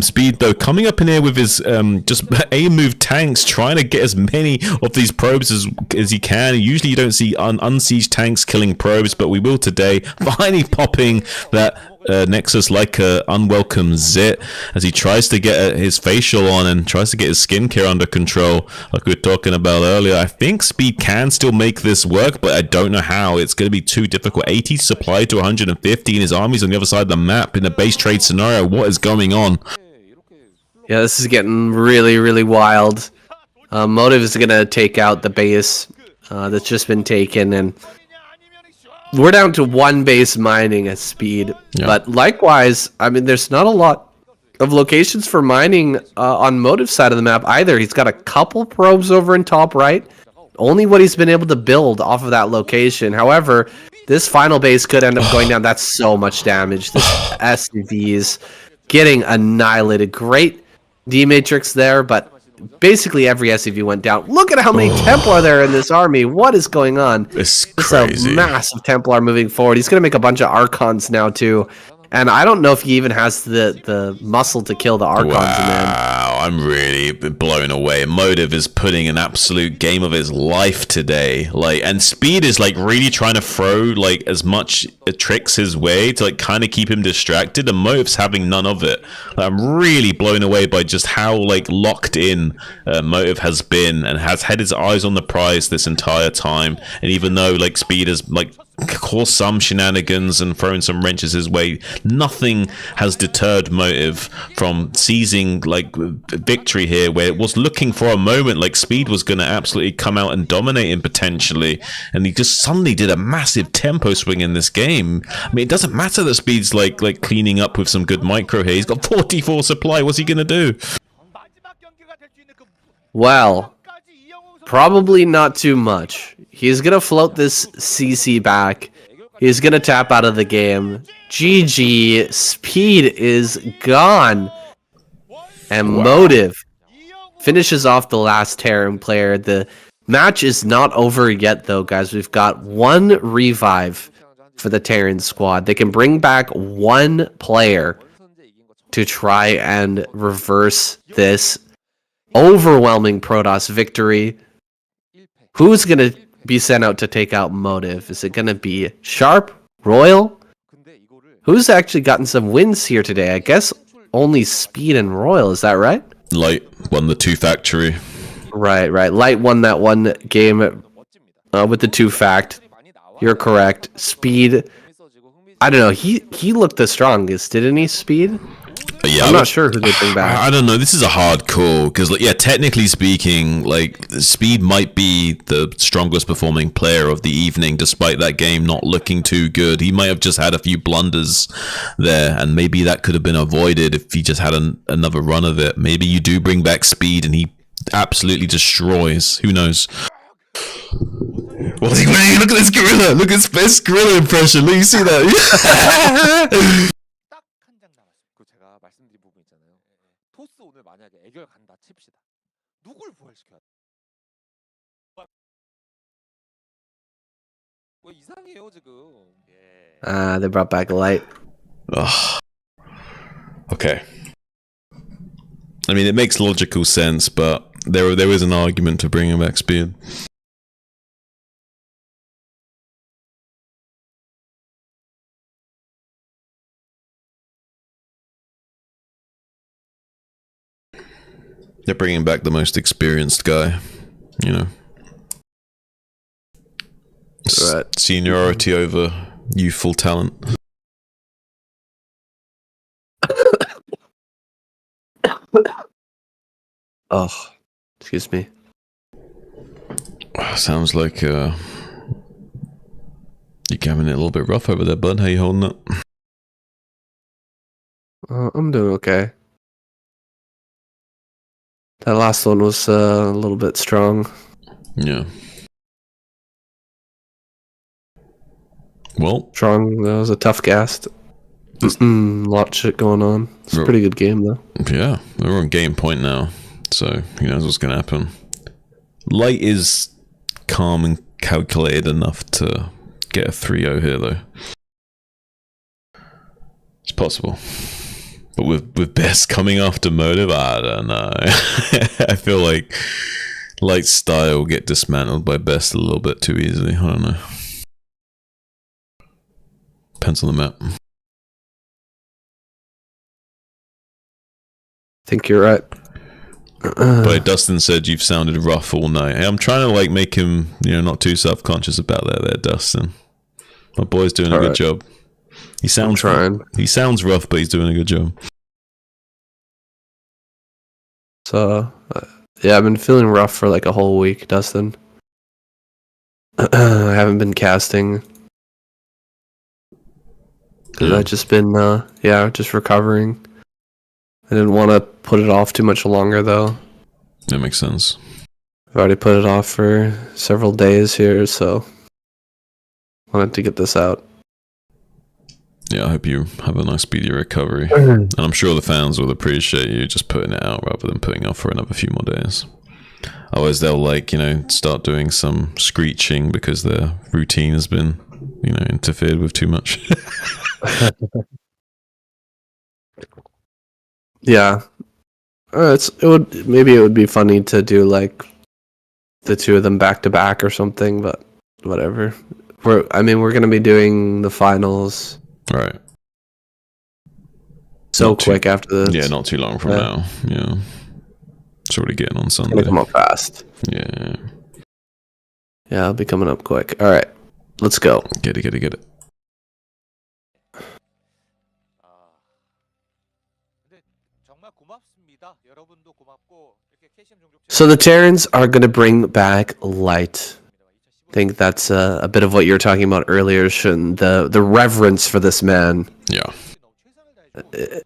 Speed, though, coming up in here with his just A-move tanks, trying to get as many of these probes as he can. Usually you don't see unsieged tanks killing probes, but we will today. Finally popping that Nexus like a unwelcome zit as he tries to get his facial on and tries to get his skincare under control, like we were talking about earlier. I think Speed can still make this work, but I don't know how. It's going to be too difficult. 80 supply to 150, and his army's on the other side of the map in a base trade scenario. What is going on? Yeah, this is getting really, really wild. Motive is gonna take out the base that's just been taken, and we're down to one base mining at Speed. Yeah. But likewise, I mean, there's not a lot of locations for mining on Motive's side of the map either. He's got a couple probes over in top right. Only what he's been able to build off of that location. However, this final base could end up going down. That's so much damage. This SCVs getting annihilated. Great D-Matrix there, but basically every SCV went down. Look at how many Templar there are in this army. What is going on? It's It's crazy. a massive Templar moving forward. He's going to make a bunch of Archons now, too. And I don't know if he even has the muscle to kill the Archons in there. Wow, I'm really blown away. Motive is putting an absolute game of his life today. And Speed is really trying to throw as much tricks his way to kind of keep him distracted, and Motive's having none of it. I'm really blown away by just how locked in Motive has been and has had his eyes on the prize this entire time. And even though Speed has caused some shenanigans and thrown some wrenches his way, nothing has deterred Motive from seizing victory here, where it was looking for a moment Speed was going to absolutely come out and dominate him potentially, and he just suddenly did a massive tempo swing in this game. I mean, it doesn't matter that Speed's cleaning up with some good micro here. He's got 44 supply. What's he going to do? Well, probably not too much. He's going to float this CC back. He's going to tap out of the game. GG. Speed is gone. And Motive finishes off the last Terran player. The match is not over yet, though, guys. We've got one revive for the Terran squad. They can bring back one player to try and reverse this overwhelming Protoss victory. Who's going to be sent out to take out Motive? Is it going to be Sharp? Royal? Who's actually gotten some wins here today? I guess only Speed and Royal, is that right? Light won the 2 factory. Right. Light won that one game with the 2 fact. You're correct. Speed, I don't know, he looked the strongest, didn't he, Speed? Yeah, I'm not sure who they bring back. I don't know. This is a hard call because, technically speaking, Speed might be the strongest performing player of the evening, despite that game not looking too good. He might have just had a few blunders there, and maybe that could have been avoided if he just had another run of it. Maybe you do bring back Speed and he absolutely destroys. Who knows? What's he doing? Look at this gorilla. Look at his best gorilla impression. Look, you see that? 그 제가 말씀드린 부분 있잖아요. 토스 오늘 만약에 애결 간다 칩시다. 누굴 부활시켜야 돼? 왜 이상해요 지금? They brought back Light. Ugh. Okay. I mean, it makes logical sense, but there is an argument to bringing back speed. They're bringing back the most experienced guy, you know. Right. Seniority over youthful talent. Oh, excuse me. Sounds like you're having it a little bit rough over there, bud. How you holding up? I'm doing okay. That last one was a little bit strong. Yeah. Well, Strong. That was a tough cast. A lot of shit going on. It's a pretty good game, though. yeah, we're on game point now, so who knows what's going to happen. Light is calm and calculated enough to get a 3-0 here, though. It's possible. But with Best coming after Motive, I don't know. I feel like Light's style will get dismantled by Best a little bit too easily. I don't know. Depends on the map. I think you're right. But Dustin said you've sounded rough all night. Hey, I'm trying to like make him, not too self-conscious about that there, Dustin. My boy's doing a good job. He sounds trying. He sounds rough, but he's doing a good job. So, yeah, I've been feeling rough for like a whole week, Dustin. I haven't been casting. Because I've just been, just recovering. I didn't want to put it off too much longer, though. That makes sense. I've already put it off for several days here, so wanted to get this out. Yeah, I hope you have a nice speedy recovery. And I'm sure the fans will appreciate you just putting it out rather than putting off for another few more days. Otherwise, they'll start doing some screeching because their routine has been, interfered with too much. Yeah. It would be funny to do like the two of them back to back or something, but whatever. We're gonna be doing the finals Right. so quick after this. Yeah, not too long from now. Yeah. It's already getting on It's Sunday. gonna come up fast. Yeah. Yeah, I'll be coming up quick. Alright. Let's go. Get it. 근데 정말 고맙습니다. 여러분도 고맙고 이렇게 KCM 종족 So the Terrans are gonna bring back Light. I think that's a bit of what you were talking about earlier, Shun. The reverence for this man. Yeah.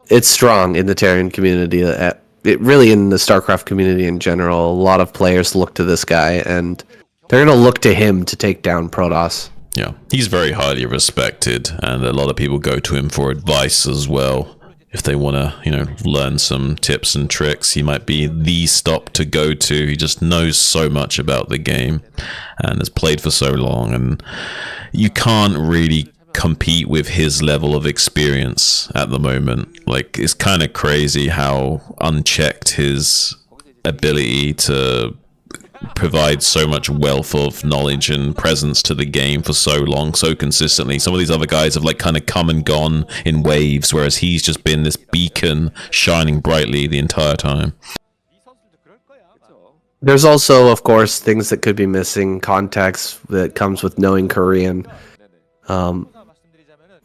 It's strong in the Terran community. It really in the Starcraft community in general. A lot of players look to this guy, and they're gonna look to him to take down Protoss. Yeah. He's very highly respected, and a lot of people go to him for advice as well. If they want to, learn some tips and tricks, he might be the stop to go to. He just knows so much about the game and has played for so long, and you can't really compete with his level of experience at the moment. Like, it's kind of crazy how unchecked his ability to provide so much wealth of knowledge and presence to the game for so long, so consistently. Some of these other guys have kind of come and gone in waves, whereas he's just been this beacon shining brightly the entire time. There's also, of course, things that could be missing, context that comes with knowing Korean.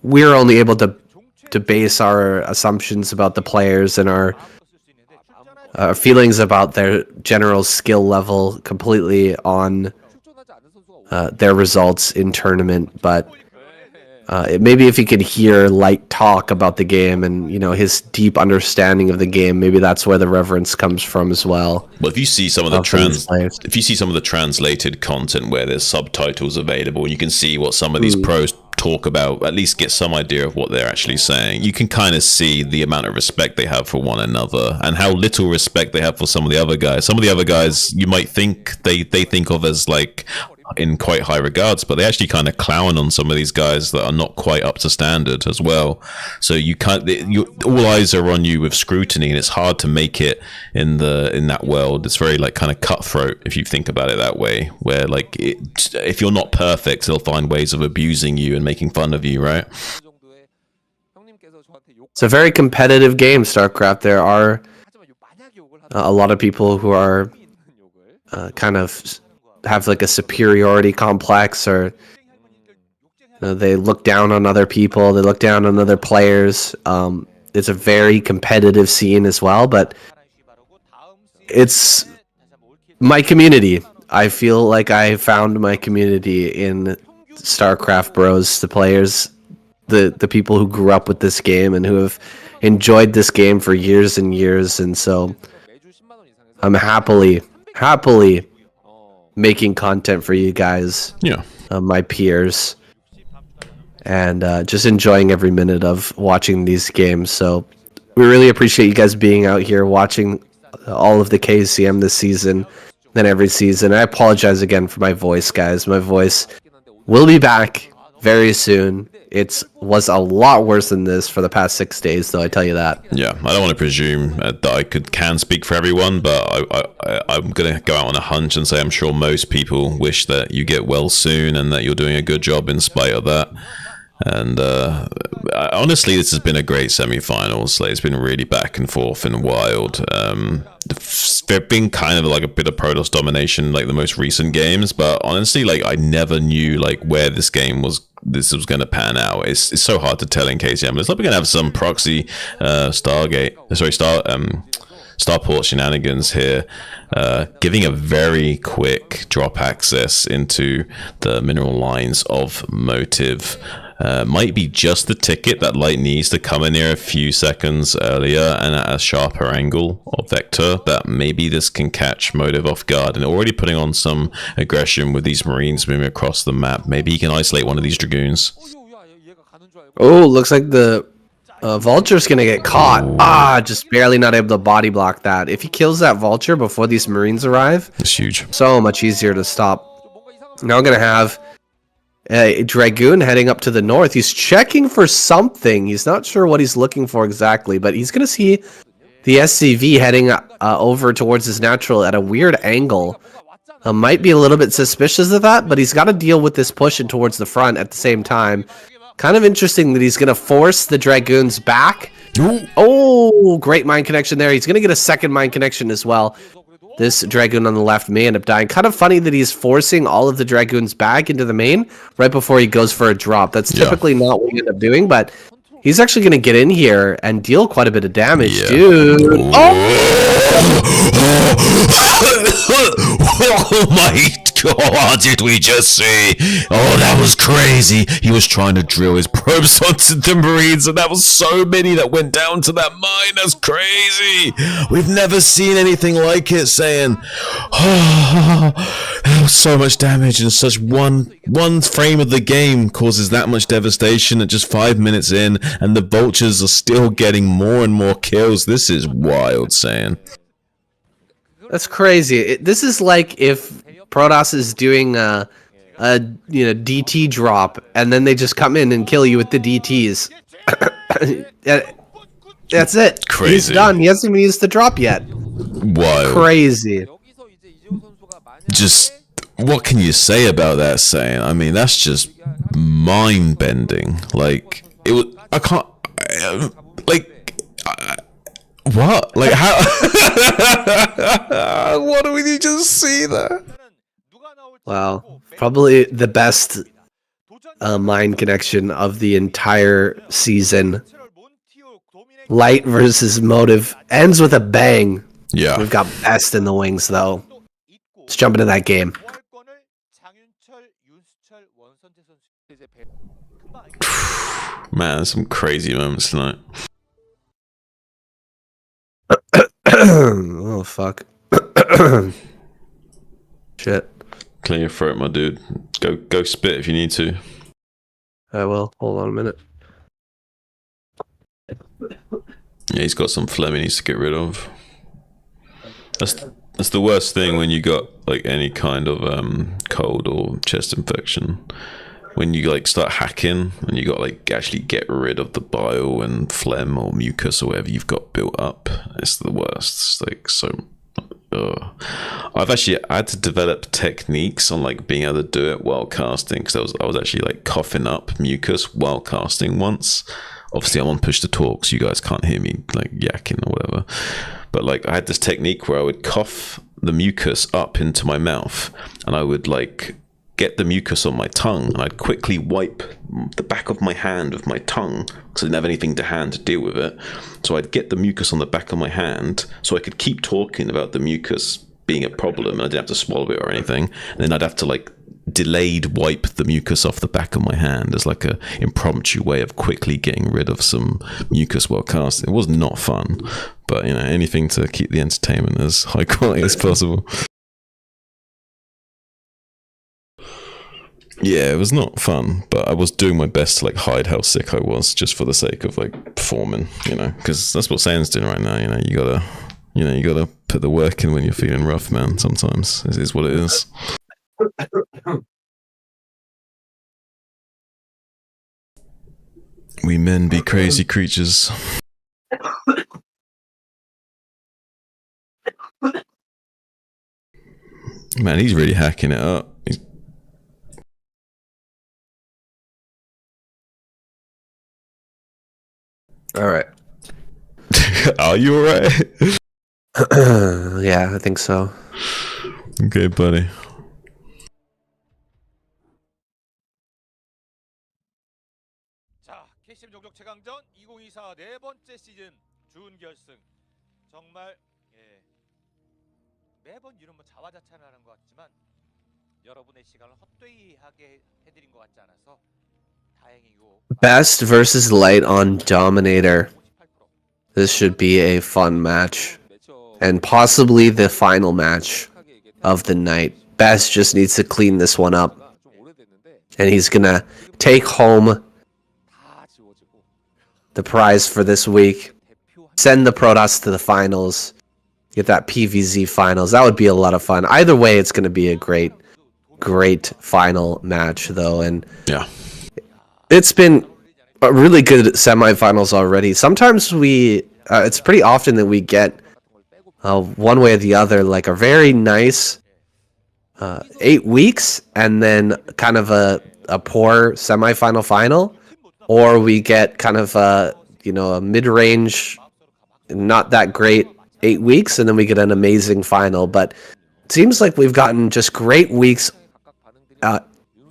We're only able to base our assumptions about the players and our feelings about their general skill level completely on their results in tournament, but maybe if you could hear Light talk about the game and his deep understanding of the game, maybe that's where the reverence comes from as well. Well, if you see some of the translated content where there's subtitles available, you can see what some of these pros talk about, at least get some idea of what they're actually saying. You can kind of see the amount of respect they have for one another and how little respect they have for some of the other guys. Some of the other guys you might think they think of as like in quite high regards, but they actually kind of clown on some of these guys that are not quite up to standard as well. So you can't. All eyes are on you with scrutiny, and it's hard to make it in that world. It's very like kind of cutthroat if you think about it that way. Where like if you're not perfect, they'll find ways of abusing you and making fun of you, right? It's a very competitive game, StarCraft. There are a lot of people who are kind of have like a superiority complex, or they look down on other people, they look down on other players. It's a very competitive scene as well, but it's my community. I feel like I found my community in StarCraft Bros, the players, the people who grew up with this game and who have enjoyed this game for years and years, and so I'm happily making content for you guys, my peers, and just enjoying every minute of watching these games. So we really appreciate you guys being out here watching all of the KCM this season and every season. I apologize again for my voice, guys. My voice will be back very soon. It was a lot worse than this for the past 6 days, though, I tell you that. Yeah, I don't want to presume that I can speak for everyone, but I'm going to go out on a hunch and say I'm sure most people wish that you get well soon and that you're doing a good job in spite of that. And honestly, this has been a great semi-finals. Like, it's been really back and forth and wild. There've been kind of like a bit of Protoss domination, like the most recent games, but honestly, like I never knew like where this was going to pan out. It's so hard to tell in KCM. It's like we're going to have some proxy Starport shenanigans here, giving a very quick drop access into the mineral lines of Motive. Might be just the ticket that Light needs to come in here a few seconds earlier and at a sharper angle or vector that maybe this can catch Motive off guard, and already putting on some aggression with these Marines moving across the map. Maybe he can isolate one of these Dragoons. Oh, looks like the Vulture's gonna get caught. Just barely not able to body block that. If he kills that Vulture before these Marines arrive, it's huge. So much easier to stop. Now I'm gonna have a Dragoon heading up to the north. He's checking for something. He's not sure what he's looking for exactly, but he's gonna see the SCV heading over towards his natural at a weird angle. Might be a little bit suspicious of that, but he's got to deal with this push in towards the front at the same time. Kind of interesting that he's going to force the Dragoons back. Oh, great mine connection there. He's going to get a second mine connection as well. This Dragoon on the left may end up dying. Kind of funny that he's forcing all of the Dragoons back into the main right before he goes for a drop. That's typically not what we end up doing, but he's actually going to get in here and deal quite a bit of damage, dude. Oh my god, did we just see? Oh, that was crazy. He was trying to drill his probes onto the Marines, and that was so many that went down to that mine. That's crazy. We've never seen anything like it, saying, oh, that was so much damage in such one frame of the game causes that much devastation at just 5 minutes in, and the Vultures are still getting more and more kills. This is wild, saying. That's crazy. This is like if Protoss is doing a DT drop, and then they just come in and kill you with the DTs. That's it. Crazy. He's done. He hasn't even used the drop yet. Wild. Crazy. Just what can you say about that, saying? I mean, that's just mind bending. Like it was. I can't. What? Like how? What do we just see there? Wow, probably the best mine connection of the entire season. Light versus Motive ends with a bang. Yeah, we've got best in the wings though. Let's jump into that game. Man, some crazy moments tonight. Oh fuck. Shit. Clear your throat, my dude. Go spit if you need to. I will. Hold on a minute. Yeah, he's got some phlegm he needs to get rid of. That's the worst thing when you got like any kind of cold or chest infection. When you like start hacking and you got like actually get rid of the bile and phlegm or mucus or whatever you've got built up, it's the worst. It's like so. I had to develop techniques on like being able to do it while casting, because I was actually like coughing up mucus while casting once. Obviously I'm on push to talk, so you guys can't hear me like yakking or whatever, but like I had this technique where I would cough the mucus up into my mouth, and I would like get the mucus on my tongue, and I'd quickly wipe the back of my hand with my tongue because I didn't have anything to hand to deal with it. So I'd get the mucus on the back of my hand so I could keep talking about the mucus being a problem, and I didn't have to swallow it or anything. And then I'd have to like delayed wipe the mucus off the back of my hand as like a impromptu way of quickly getting rid of some mucus while casting. It was not fun, but you know, anything to keep the entertainment as high quality as possible. Yeah, it was not fun, but I was doing my best to like hide how sick I was, just for the sake of like performing, you know, because that's what Saiyans doing right now. You gotta put the work in when you're feeling rough, man. Sometimes it is what it is. We men be crazy creatures. Man, he's really hacking it up. All right. Are you alright? Yeah, I think so. Okay, buddy. 자, KCM 종족 최강전 2024 네 번째 시즌 준결승. 정말 매번 이런 뭐 자화자찬하는 것 같지만 여러분의 시간을 헛되이 하게 해드린 것 같지 않아서 다행이고. Best versus Light on Dominator. This should be a fun match, and possibly the final match of the night. Best just needs to clean this one up, and he's gonna take home the prize for this week. Send the Protoss to the finals. Get that PVZ finals. That would be a lot of fun. Either way, it's gonna be a great final match, though, and yeah, it's been a really good semifinals already. Sometimes it's pretty often that we get one way or the other, like a very nice 8 weeks, and then kind of a poor semifinal final, or we get kind of a mid-range, not that great 8 weeks, and then we get an amazing final. But it seems like we've gotten just great weeks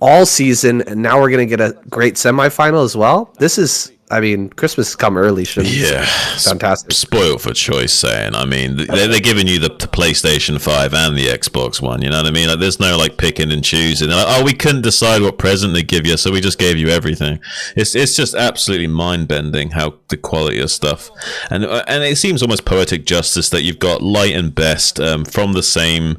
all season, and now we're going to get a great semifinal as well. This is, I mean, Christmas has come early, shouldn't it? yeah, Fantastic. Spoiled for choice, saying. I mean, they're giving you the PlayStation 5 and the Xbox One. You know what I mean? Like, there's no like picking and choosing. Like, oh, we couldn't decide what present to give you, so we just gave you everything. It's just absolutely mind bending how the quality of stuff, and it seems almost poetic justice that you've got Light and Best from the same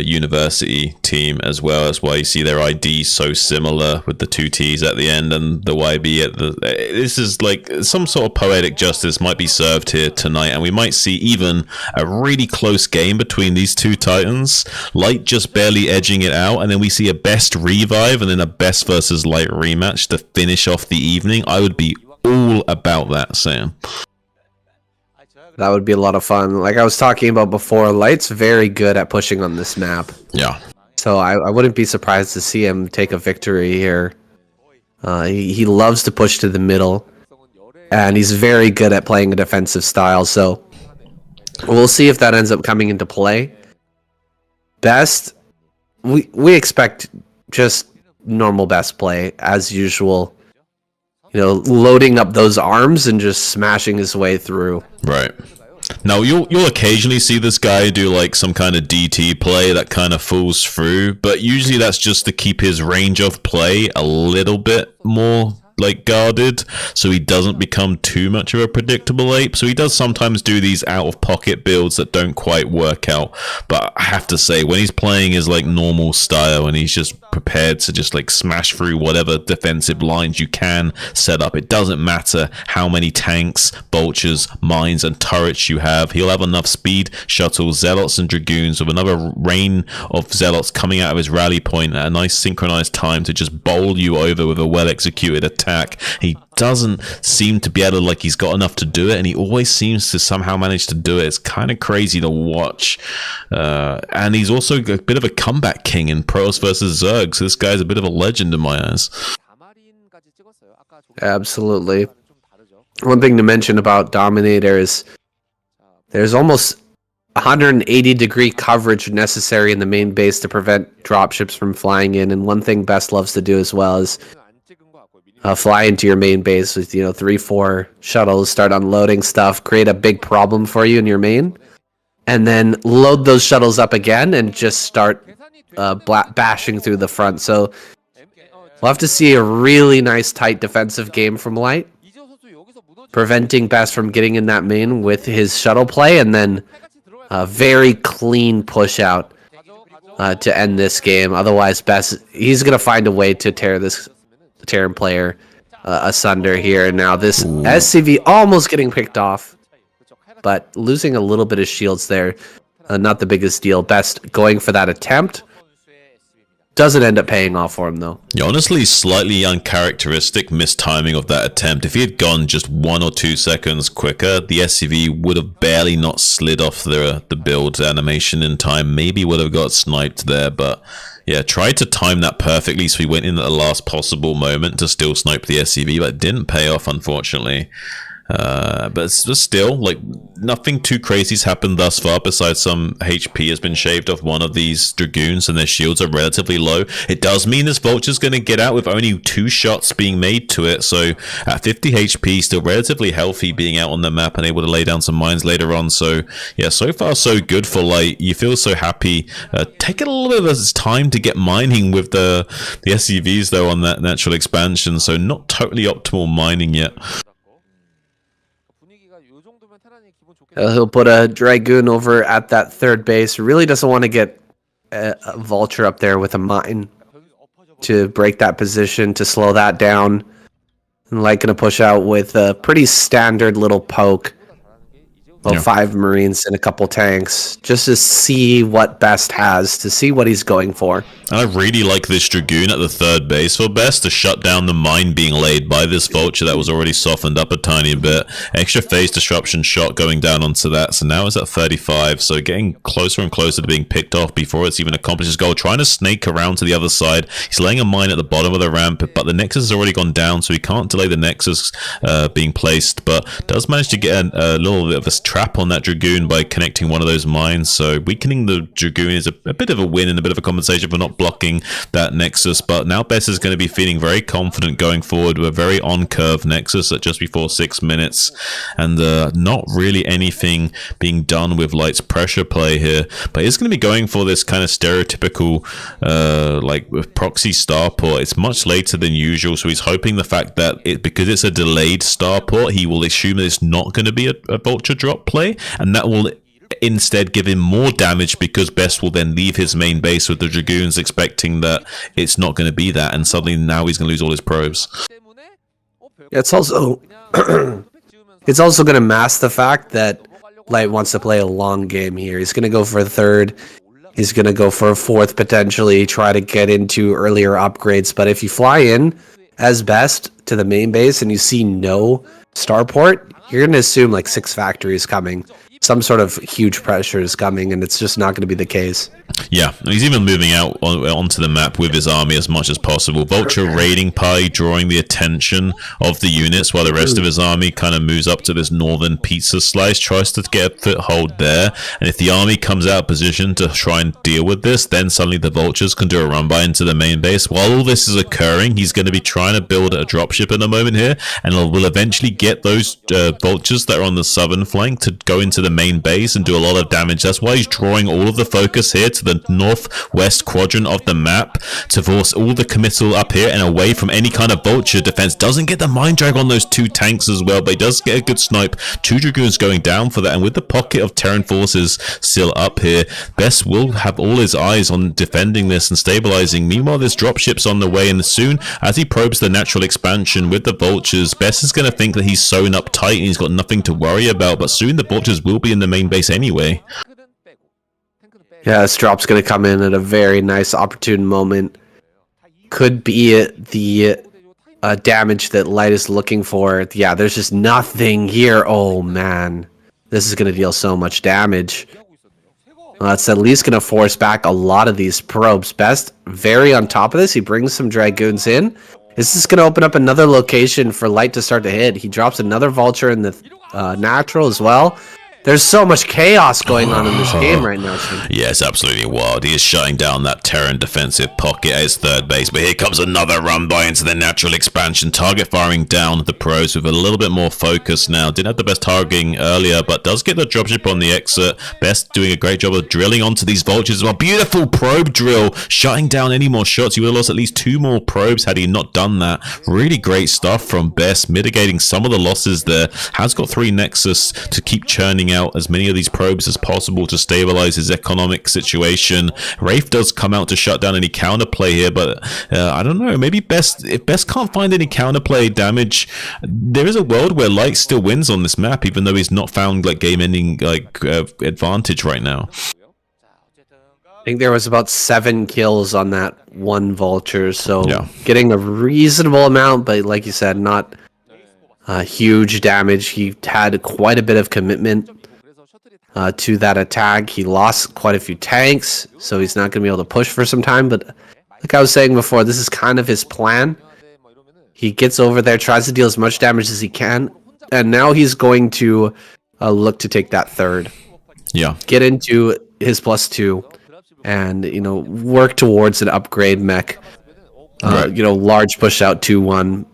university team, as well as why you see their IDs so similar with the 2 T's at the end and the YB at the. This is like some sort of poetic justice might be served here tonight, and we might see even a really close game between these two titans. Light just barely edging it out, and then we see a Best revive and then a Best versus Light rematch to finish off the evening. I would be all about that, Sam. That would be a lot of fun. Like I was talking about before, Light's very good at pushing on this map. Yeah. So I wouldn't be surprised to see him take a victory here. He loves to push to the middle, and he's very good at playing a defensive style. So we'll see if that ends up coming into play. Best, we expect just normal Best play as usual. Loading up those arms and just smashing his way through. Right. Now, you'll occasionally see this guy do like some kind of DT play that kind of falls through, but usually that's just to keep his range of play a little bit more like guarded, so he doesn't become too much of a predictable ape. So he does sometimes do these out of pocket builds that don't quite work out. But I have to say, when he's playing his like normal style and he's just prepared to just like smash through whatever defensive lines you can set up, it doesn't matter how many tanks, vultures, mines, and turrets you have. He'll have enough speed, shuttles, zealots, and dragoons with another rain of zealots coming out of his rally point at a nice synchronized time to just bowl you over with a well executed attack. He doesn't seem to be able to, like, he's got enough to do it, and he always seems to somehow manage to do it. It's kind of crazy to watch. And he's also a bit of a comeback king in Pros versus Zerg, so this guy's a bit of a legend in my eyes. Absolutely. One thing to mention about Dominator is there's almost 180-degree coverage necessary in the main base to prevent dropships from flying in, and one thing Best loves to do as well is fly into your main base with 3-4 shuttles, start unloading stuff, create a big problem for you in your main, and then load those shuttles up again and just start bashing through the front. So we'll have to see a really nice tight defensive game from Light, preventing Best from getting in that main with his shuttle play, and then a very clean push out to end this game. Otherwise, Best, he's going to find a way to tear this Terran player asunder here. Now this SCV almost getting picked off, but losing a little bit of shields there, not the biggest deal. Best going for that attempt. Doesn't end up paying off for him, though. Yeah, honestly, slightly uncharacteristic mistiming of that attempt. If he had gone just 1 or 2 seconds quicker, the SCV would have barely not slid off the build animation in time. Maybe would have got sniped there, but yeah, tried to time that perfectly, so he went in at the last possible moment to still snipe the SCV, but it didn't pay off, unfortunately. But still, like, nothing too crazy's happened thus far besides some HP has been shaved off one of these dragoons and their shields are relatively low. It does mean this vulture's going to get out with only 2 shots being made to it, so at 50 HP, still relatively healthy being out on the map and able to lay down some mines later on. So yeah, so far so good for Light. You feel so happy. Taking a little bit of time to get mining with the SCVs though on that natural expansion, so not totally optimal mining yet. He'll put a Dragoon over at that third base. Really doesn't want to get a Vulture up there with a mine to break that position, to slow that down. And Light gonna push out with a pretty standard little poke. Well, 5 Marines and a couple tanks, just to see what Best has, to see what he's going for. And I really like this Dragoon at the third base for Best to shut down the mine being laid by this Vulture that was already softened up a tiny bit. Extra phase disruption shot going down onto that, so now it's at 35, so getting closer and closer to being picked off before it's even accomplished his goal. Trying to snake around to the other side. He's laying a mine at the bottom of the ramp, but the Nexus has already gone down, so he can't delay the Nexus being placed, but does manage to get a little bit of a trap on that Dragoon by connecting one of those mines. So weakening the Dragoon is a bit of a win and a bit of a compensation for not blocking that Nexus, but now Best is going to be feeling very confident going forward with a very on-curve Nexus at just before 6 minutes, and not really anything being done with Light's pressure play here, but he's going to be going for this kind of stereotypical like with proxy starport. It's much later than usual, so he's hoping the fact that because it's a delayed starport, he will assume that it's not going to be a Vulture drop play, and that will instead give him more damage because Best will then leave his main base with the Dragoons expecting that it's not going to be that, and suddenly now he's going to lose all his probes. It's also it's also going to mask the fact that Light wants to play a long game here. He's going to go for a third. He's going to go for a fourth, potentially try to get into earlier upgrades. But if you fly in as Best to the main base and you see no starport, you're going to assume like 6 factories coming. Some sort of huge pressure is coming, and it's just not going to be the case. Yeah, he's even moving out onto the map with his army as much as possible. Vulture raiding Pi, drawing the attention of the units, while the rest of his army kind of moves up to this northern pizza slice, tries to get a foothold there. And if the army comes out of position to try and deal with this, then suddenly the Vultures can do a run by into the main base. While all this is occurring, he's going to be trying to build a dropship in a moment here, and will eventually get those Vultures that are on the southern flank to go into the main base and do a lot of damage. That's why he's drawing all of the focus here to the northwest quadrant of the map to force all the committal up here and away from any kind of vulture defense. Doesn't get the mind drag on those 2 tanks as well, but he does get a good snipe. 2 dragoons going down for that, and with the pocket of Terran forces still up here, Best will have all his eyes on defending this and stabilizing. Meanwhile, there's dropships on the way, and soon as he probes the natural expansion with the vultures, Best is going to think that he's sewn up tight and he's got nothing to worry about, but soon the vultures will be in the main base anyway. Yeah, this drop's going to come in at a very nice opportune moment. Could be the damage that Light is looking for. Yeah, there's just nothing here. Oh man, this is going to deal so much damage. It's at least going to force back a lot of these probes. Best very on top of this. He brings some dragoons in. This is going to open up another location for Light to start to hit. He drops another vulture in the natural as well. There's so much chaos going on in this game right now, Shin. Yeah, it's absolutely wild. He is shutting down that Terran defensive pocket at his third base, but here comes another run by into the natural expansion. Target firing down the pros with a little bit more focus now. Didn't have the best targeting earlier, but does get the dropship on the exit. Best doing a great job of drilling onto these vultures as well. Beautiful probe drill, shutting down any more shots. He would have lost at least 2 more probes had he not done that. Really great stuff from Best, mitigating some of the losses there. Has got 3 Nexus to keep churning out as many of these probes as possible to stabilize his economic situation. Wraith does come out to shut down any counterplay here, but I don't know, maybe if Best can't find any counterplay damage, there is a world where Light still wins on this map, even though he's not found like game-ending advantage right now. I think there was about 7 kills on that 1 vulture, so yeah, getting a reasonable amount, but like you said, not huge damage. He had quite a bit of commitment to that attack. He lost quite a few tanks, so he's not going to be able to push for some time, but like I was saying before, this is kind of his plan. He gets over there, tries to deal as much damage as he can, and now he's going to look to take that third. Yeah. Get into his +2 and, work towards an upgrade mech. Right. Large push out 2-1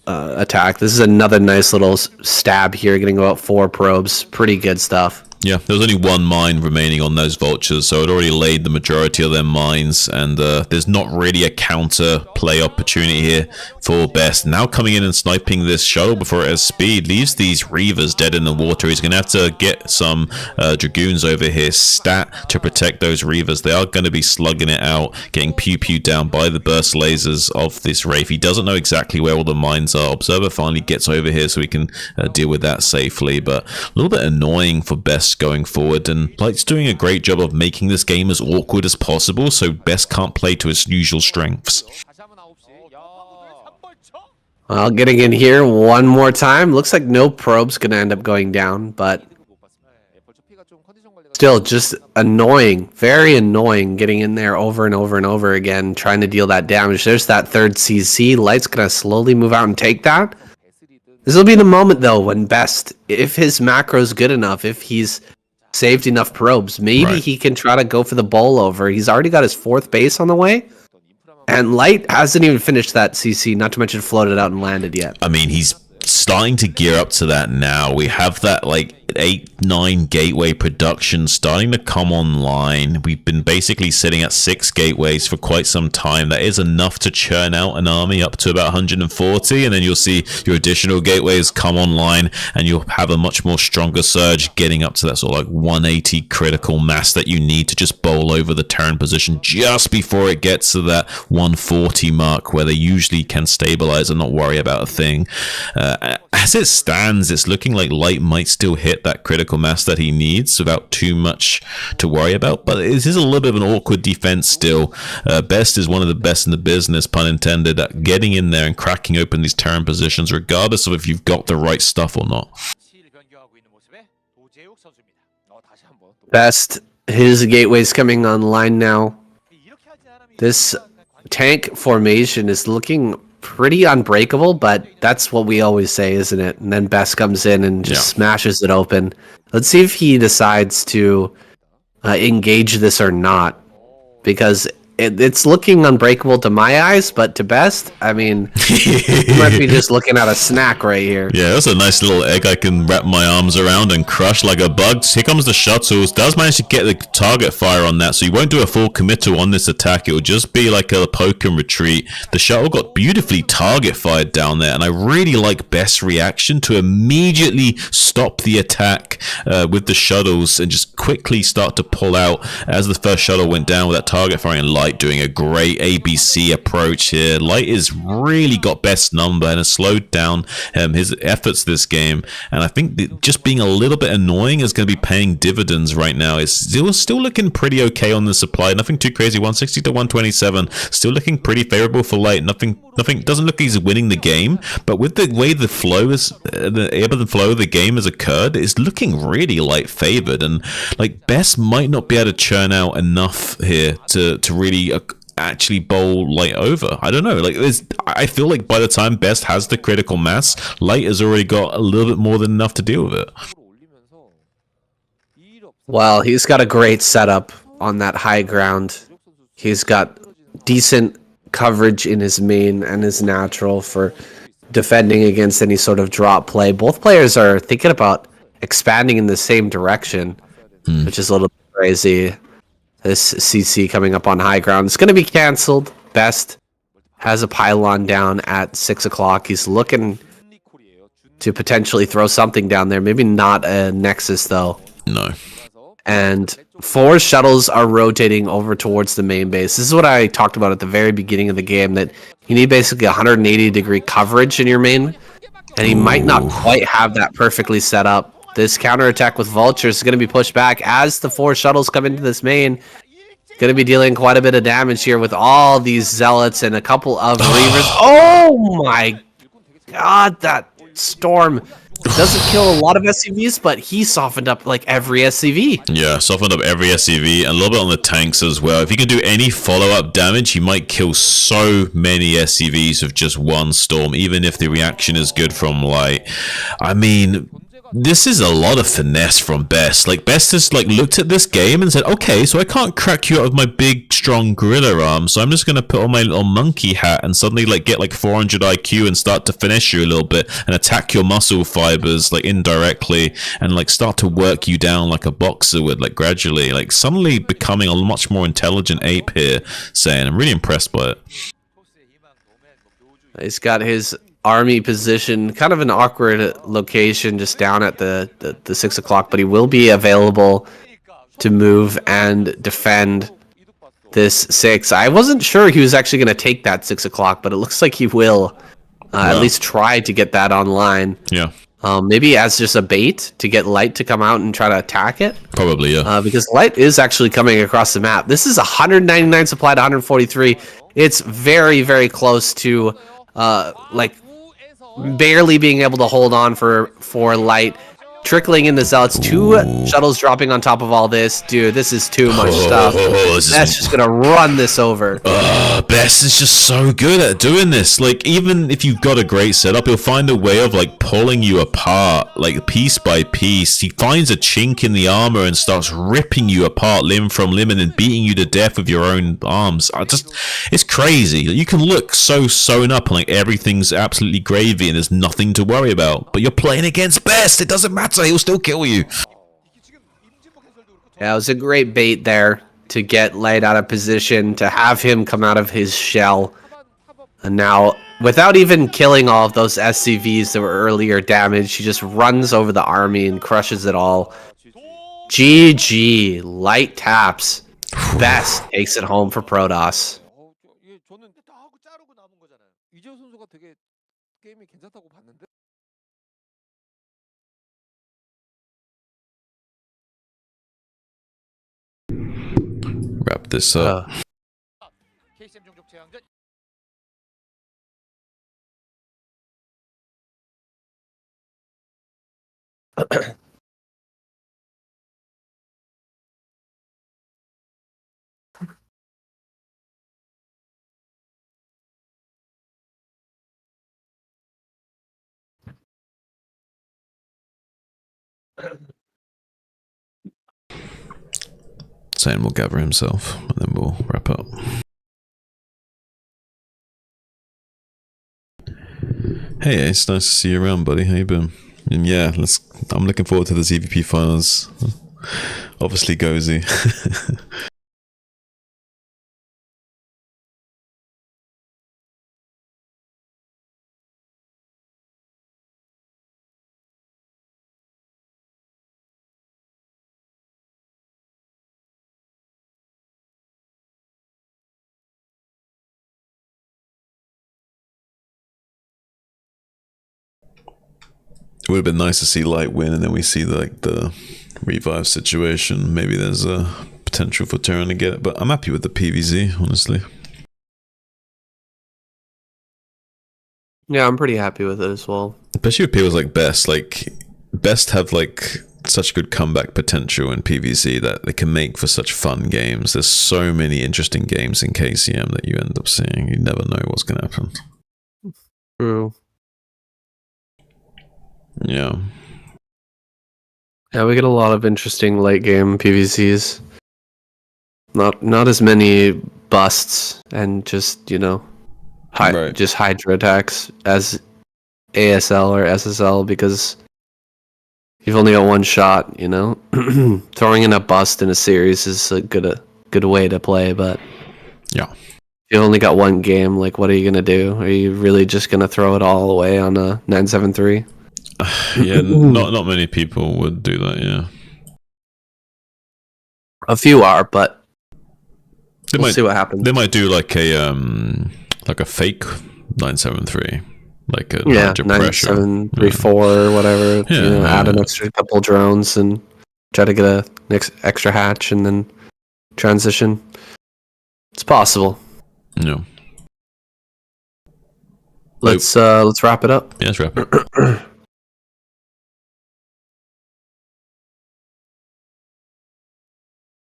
attack. This is another nice little stab here, getting about 4 probes. Pretty good stuff. Yeah, there was only 1 mine remaining on those vultures, so it already laid the majority of their mines, and there's not really a counter play opportunity here for Best. Now coming in and sniping this shuttle before it has speed, leaves these Reavers dead in the water. He's going to have to get some Dragoons over here stat to protect those Reavers. They are going to be slugging it out, getting pew-pew down by the burst lasers of this Wraith. He doesn't know exactly where all the mines are. Observer finally gets over here so he can deal with that safely, but a little bit annoying for Best going forward, and Light's doing a great job of making this game as awkward as possible so Best can't play to his usual strengths. Well, getting in here one more time. Looks like no probe's gonna end up going down, but still just annoying, very annoying getting in there over and over and over again, trying to deal that damage. There's that third CC. Light's gonna slowly move out and take that. This will be the moment, though, when Best, if his macro's good enough, if he's saved enough probes, maybe he can try to go for the bowl over. He's already got his 4th base on the way, and Light hasn't even finished that CC, not to mention floated out and landed yet. I mean, he's starting to gear up to that now. We have that, 8-9 gateway production starting to come online. We've been basically sitting at 6 gateways for quite some time. That is enough to churn out an army up to about 140, and then you'll see your additional gateways come online and you'll have a much more stronger surge getting up to that sort of 180 critical mass that you need to just bowl over the Terran position just before it gets to that 140 mark where they usually can stabilize and not worry about a thing. As it stands, it's looking like Light might still hit that critical mass that he needs without too much to worry about, but it is a little bit of an awkward defense still. Best is one of the best in the business, pun intended, at getting in there and cracking open these Terran positions regardless of if you've got the right stuff or not. Best, his gateway's coming online now. This tank formation is looking pretty unbreakable, but that's what we always say, isn't it? And then Best comes in and just smashes it open. Let's see if he decides to engage this or not, because it's looking unbreakable to my eyes, but to Best, I mean, you might be just looking at a snack right here. Yeah, that's a nice little egg I can wrap my arms around and crush like a bug. Here comes the shuttles. Does manage to get the target fire on that, so you won't do a full committal on this attack. It will just be like a poke and retreat. The shuttle got beautifully target fired down there, and I really like Best's reaction to immediately stop the attack with the shuttles and just quickly start to pull out as the first shuttle went down with that target firing. Light doing a great ABC approach here. Light is really got Best's number and has slowed down his efforts this game, and I think that just being a little bit annoying is going to be paying dividends right now. It's still looking pretty okay on the supply. Nothing too crazy. 160 to 127. Still looking pretty favorable for Light. Nothing doesn't look like he's winning the game, but with the way the flow is, the ebb and flow of the game has occurred, it's looking really Light favored, and like Best might not be able to churn out enough here to really actually bowl Light over. I don't know. Like, I feel like by the time Best has the critical mass, Light has already got a little bit more than enough to deal with it. Well, he's got a great setup on that high ground. He's got decent coverage in his main and his natural for defending against any sort of drop play. Both players are thinking about expanding in the same direction, which is a little bit crazy. This CC coming up on high ground. It's going to be canceled. Best has a pylon down at 6 o'clock. He's looking to potentially throw something down there. Maybe not a Nexus, though. No. And 4 shuttles are rotating over towards the main base. This is what I talked about at the very beginning of the game, that you need basically 180-degree coverage in your main, and he might not quite have that perfectly set up. This counterattack with Vultures is going to be pushed back as the 4 shuttles come into this main. Going to be dealing quite a bit of damage here with all these Zealots and a couple of Reavers. Oh my god, that Storm doesn't kill a lot of SCVs, but he softened up like every SCV. Yeah, softened up every SCV and a little bit on the tanks as well. If he can do any follow-up damage, he might kill so many SCVs with just one Storm, even if the reaction is good from Light. I mean, this is a lot of finesse from Best. Like, Best has like looked at this game and said, okay, so I can't crack you out of my big, strong gorilla arm, so I'm just going to put on my little monkey hat and suddenly like get like 400 IQ and start to finesse you a little bit and attack your muscle fibers like indirectly and like start to work you down like a boxer would, like gradually, like suddenly becoming a much more intelligent ape here. Saying, I'm really impressed by it. He's got his army position, kind of an awkward location, just down at the 6 o'clock, but he will be available to move and defend this 6. I wasn't sure he was actually going to take that 6 o'clock, but it looks like he will at least try to get that online. Yeah. Maybe as just a bait to get Light to come out and try to attack it. Probably, yeah. Because Light is actually coming across the map. This is 199 supply to 143. It's very, very close to like barely being able to hold on for Light. Trickling in the Zealots. 2 shuttles dropping on top of all this. Dude, this is too much stuff. That's just gonna run this over. Best is just so good at doing this. Like, even if you've got a great setup, he'll find a way of like pulling you apart, like piece by piece. He finds a chink in the armor and starts ripping you apart limb from limb and then beating you to death with your own arms. It's crazy. You can look so sewn up and like everything's absolutely gravy and there's nothing to worry about. But you're playing against Best. It doesn't matter. He'll still kill you. Yeah, it was a great bait there to get Light out of position, to have him come out of his shell. And now, without even killing all of those SCVs that were earlier damaged, he just runs over the army and crushes it all. GG. Light taps. Best takes it home for Protoss. Wrap this up. KCM 종족 제왕전 Satan will gather himself and then we'll wrap up. Hey, it's nice to see you around, buddy. How you been? And yeah, I'm looking forward to the EVP finals. Obviously, Gozy. It would have been nice to see Light win, and then we see the revive situation. Maybe there's a potential for Terran to get it, but I'm happy with the PVZ, honestly. Yeah, I'm pretty happy with it as well. Especially with people like Best. Like, Best have like such good comeback potential in PVZ that they can make for such fun games. There's so many interesting games in KCM that you end up seeing. You never know what's going to happen. True. Yeah. Yeah, we get a lot of interesting late game PVCs. Not as many busts and just, Right. just Hydra attacks as ASL or SSL because you've only got one shot, Throwing in a bust in a series is a good way to play, but Yeah. you only got one game, like what are you gonna do? Are you really just gonna throw it all away on a 973? Yeah, not many people would do that, yeah. A few are, but They we'll might see what happens. They might do like a fake 973, like a Yeah, larger pressure. 9734 or whatever. Yeah, add an yeah. extra couple drones and try to get a next extra hatch and then transition. It's possible. Yeah. Let's wrap it up. Yeah, let's wrap it.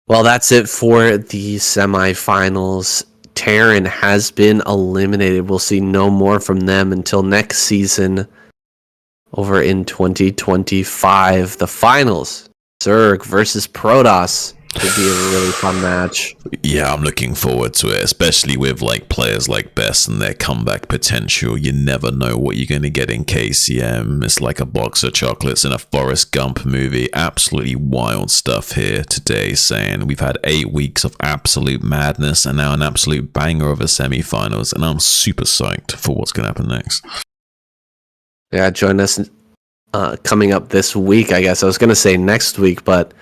Well, that's it for the semifinals. Terran has been eliminated. We'll see no more from them until next season over in 2025. The finals, Zerg versus Protoss. Could be a really fun match. Yeah, I'm looking forward to it, especially with like players like Best and their comeback potential. You never know what you're going to get in KCM. It's like a box of chocolates in a Forrest Gump movie. Absolutely wild stuff here today, saying we've had 8 weeks of absolute madness and now an absolute banger of a semi-finals, and I'm super psyched for what's going to happen next. Yeah, join us coming up this week, I guess. I was going to say next week, but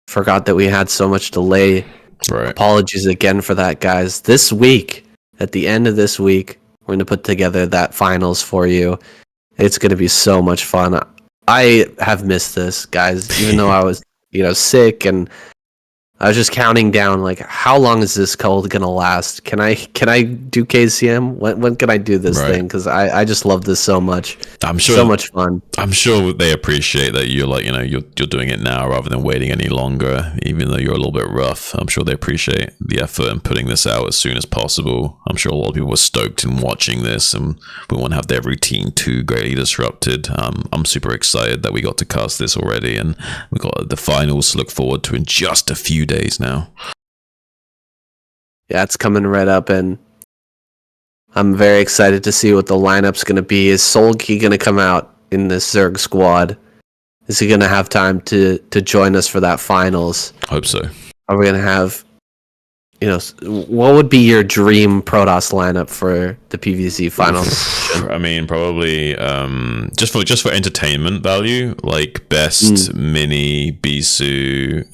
forgot that we had so much delay. Right. Apologies again for that, guys. This week, at the end of this week, we're going to put together that finals for you. It's going to be so much fun. I have missed this, guys, even though I was, sick, and I was just counting down, like, how long is this cold going to last? Can I do KCM? When can I do this thing? Because I just love this so much. I'm sure so much fun. I'm sure they appreciate that you're like, you're doing it now rather than waiting any longer, even though you're a little bit rough. I'm sure they appreciate the effort in putting this out as soon as possible. I'm sure a lot of people were stoked in watching this, and we won't have their routine too greatly disrupted. I'm super excited that we got to cast this already, and we got the finals to look forward to in just a few days now. Yeah, it's coming right up, and I'm very excited to see what the lineup's going to be. Is Solkey going to come out in this Zerg squad? Is he going to have time to join us for that finals? Hope so. Are we going to have, what would be your dream Protoss lineup for the PVZ finals? I mean, probably just for entertainment value, like Best, Mini, Bisu,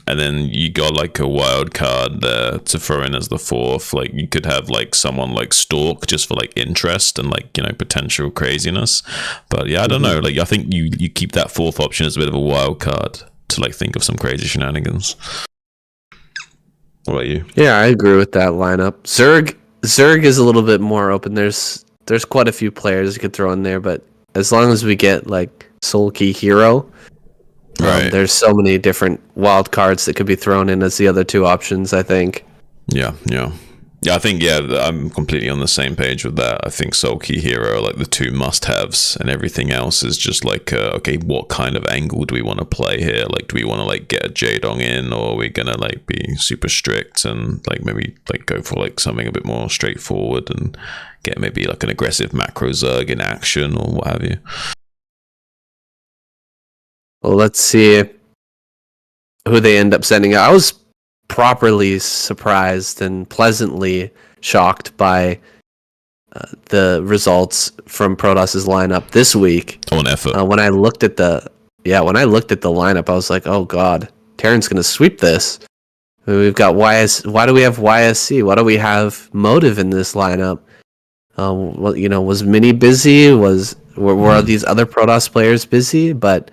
and then you got like a wild card there to throw in as the fourth. Like you could have like someone like Stork just for like interest and like potential craziness. But yeah, I don't know. Like I think you keep that fourth option as a bit of a wild card to like think of some crazy shenanigans. What about you? Yeah, I agree with that lineup. Zerg is a little bit more open. There's quite a few players you could throw in there, but as long as we get like Solkey Hero, right? There's so many different wild cards that could be thrown in as the other two options, I think. Yeah. Yeah, I think I'm completely on the same page with that. I think Soul Key Hero are like the two must-haves, and everything else is just like, okay, what kind of angle do we want to play here? Like, do we want to like get a Jaedong in, or are we gonna like be super strict and like maybe like go for like something a bit more straightforward and get maybe like an aggressive macro Zerg in action or what have you? Well, let's see who they end up sending out. I was properly surprised and pleasantly shocked by the results from Protos's lineup this week. On effort. When I looked at the lineup, I was like, oh god, Terran's gonna sweep this. We've got YS. Why do we have YSC? Why do we have Motive in this lineup? Well, was Mini busy? Were these other Protoss players busy? But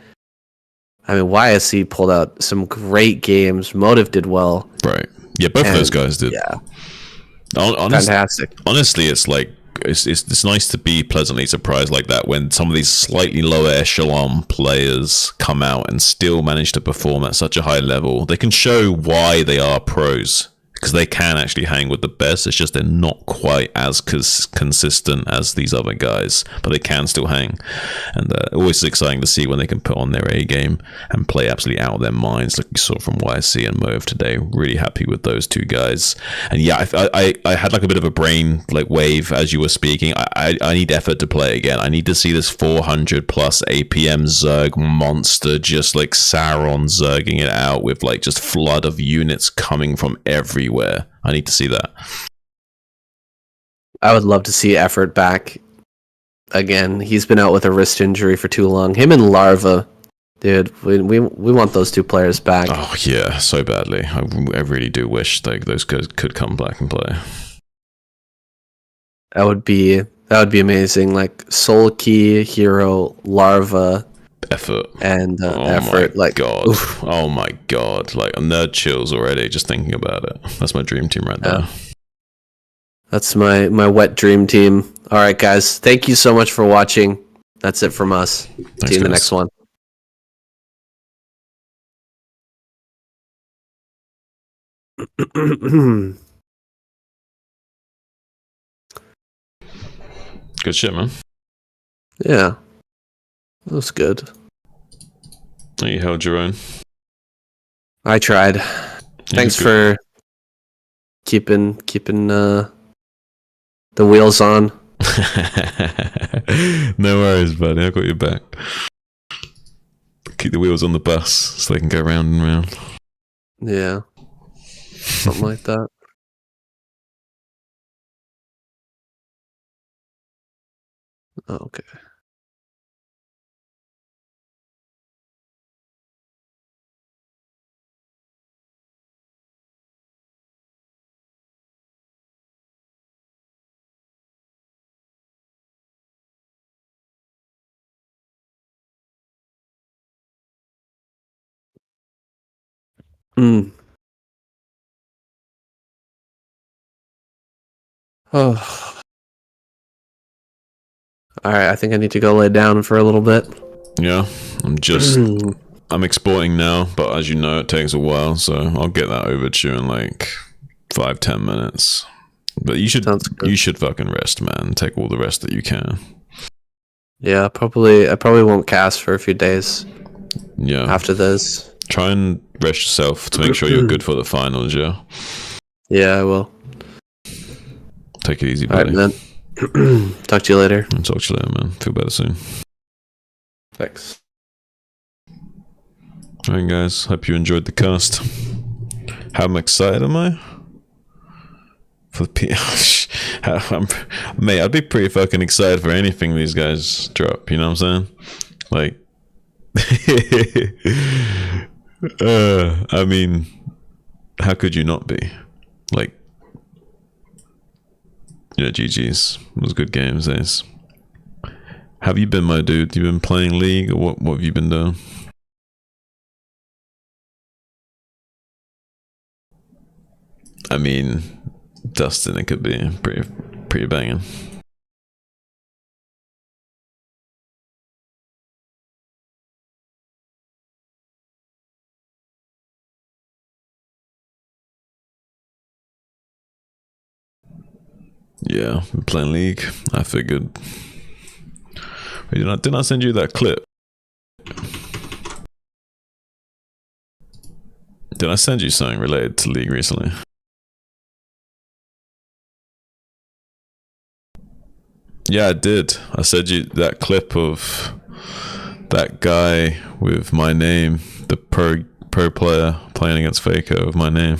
I mean, YSC pulled out some great games. Motive did well. Right. Yeah, both of those guys did. Yeah. Fantastic. Fantastic. Honestly, it's like it's nice to be pleasantly surprised like that when some of these slightly lower echelon players come out and still manage to perform at such a high level. They can show why they are pros, because they can actually hang with the best. It's just they're not quite as consistent as these other guys, but they can still hang. And always exciting to see when they can put on their A game and play absolutely out of their minds, like we saw from YSC and Move today. Really happy with those two guys. And yeah, I had like a bit of a brain like wave as you were speaking. I need effort to play again. I need to see this 400 plus APM Zerg monster just like Sauron Zerging it out with like just flood of units coming from everywhere. I need to see that. I would love to see Effort back again. He's been out with a wrist injury for too long. Him and Larva, dude, we want those two players back. Oh yeah, so badly. I really do wish like those guys could come back and play. That would be amazing. Like Soul Key, Hero, Larva, Effort and oh Effort. My like, god, oof. oh my god, like I'm nerd chills already just thinking about it. That's my dream team right there. That's my wet dream team. All right, guys, thank you so much for watching. That's it from us. Thanks, See you in the guys. next one. Good shit, man. Yeah, that was good. You held your own. I tried. Thanks for keeping the wheels on. No worries, buddy. I got your back. Keep the wheels on the bus so they can go round and round. Yeah, something like that. Oh, okay. Mm. Oh. All right, I think I need to go lay down for a little bit. Yeah, I'm exporting now, but as you know, it takes a while, so I'll get that over to you in like 5-10 minutes. But you should fucking rest, man. Take all the rest that you can. Yeah, I probably won't cast for a few days. Yeah. After this. Try and rest yourself to make sure you're good for the finals, yeah? Yeah, I will. Take it easy, buddy. All right, man. Talk to you later. I'll talk to you later, man. Feel better soon. Thanks. Alright, guys. Hope you enjoyed the cast. How excited am I? For the mate, I'd be pretty fucking excited for anything these guys drop, you know what I'm saying? Like, I mean, how could you not be? Like, GG's. It was good games, Ace. Have you been, my dude? You been playing League, or what have you been doing? I mean, Dustin, it could be pretty banging. Yeah, playing League. I figured. Wait, didn't I send you that clip? Did I send you something related to League recently? Yeah, I did. I sent you that clip of that guy with my name, the pro player playing against Faker with my name.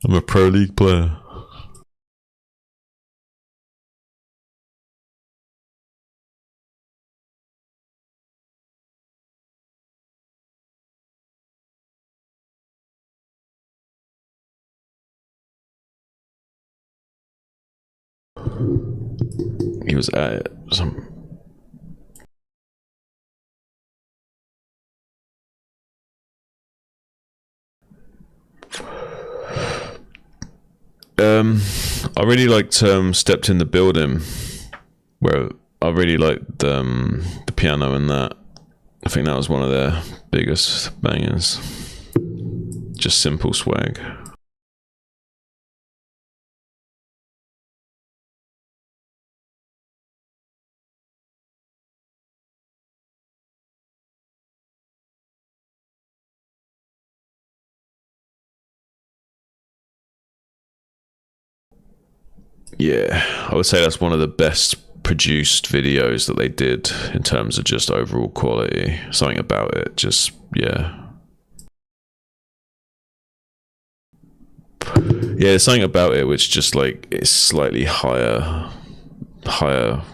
I'm a pro League player. He was at some. I really liked Stepped in the Building, where I really liked the piano in that. I think that was one of their biggest bangers. Just simple swag. Yeah, I would say that's one of the best produced videos that they did in terms of just overall quality. Something about it, just, yeah. Yeah, there's something about it which just like is slightly higher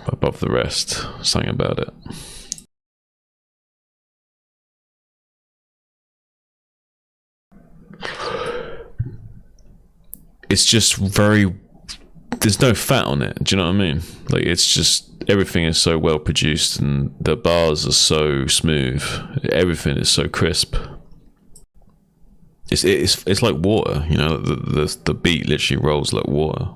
above the rest. Something about it. It's just very, there's no fat on it. Do you know what I mean? Like, it's just, everything is so well produced and the bars are so smooth. Everything is so crisp. It's like water, you know. The beat literally rolls like water.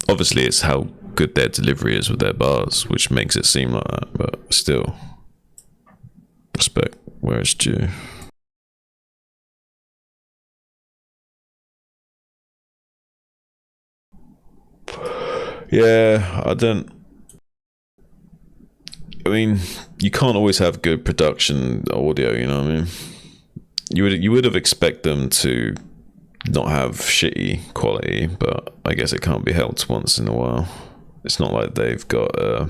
Obviously, it's how good their delivery is with their bars, which makes it seem like that. But still, respect where it's due. Yeah, I don't. I mean, you can't always have good production audio. You know what I mean? You would have expected them to not have shitty quality, but I guess it can't be helped once in a while. It's not like they've got a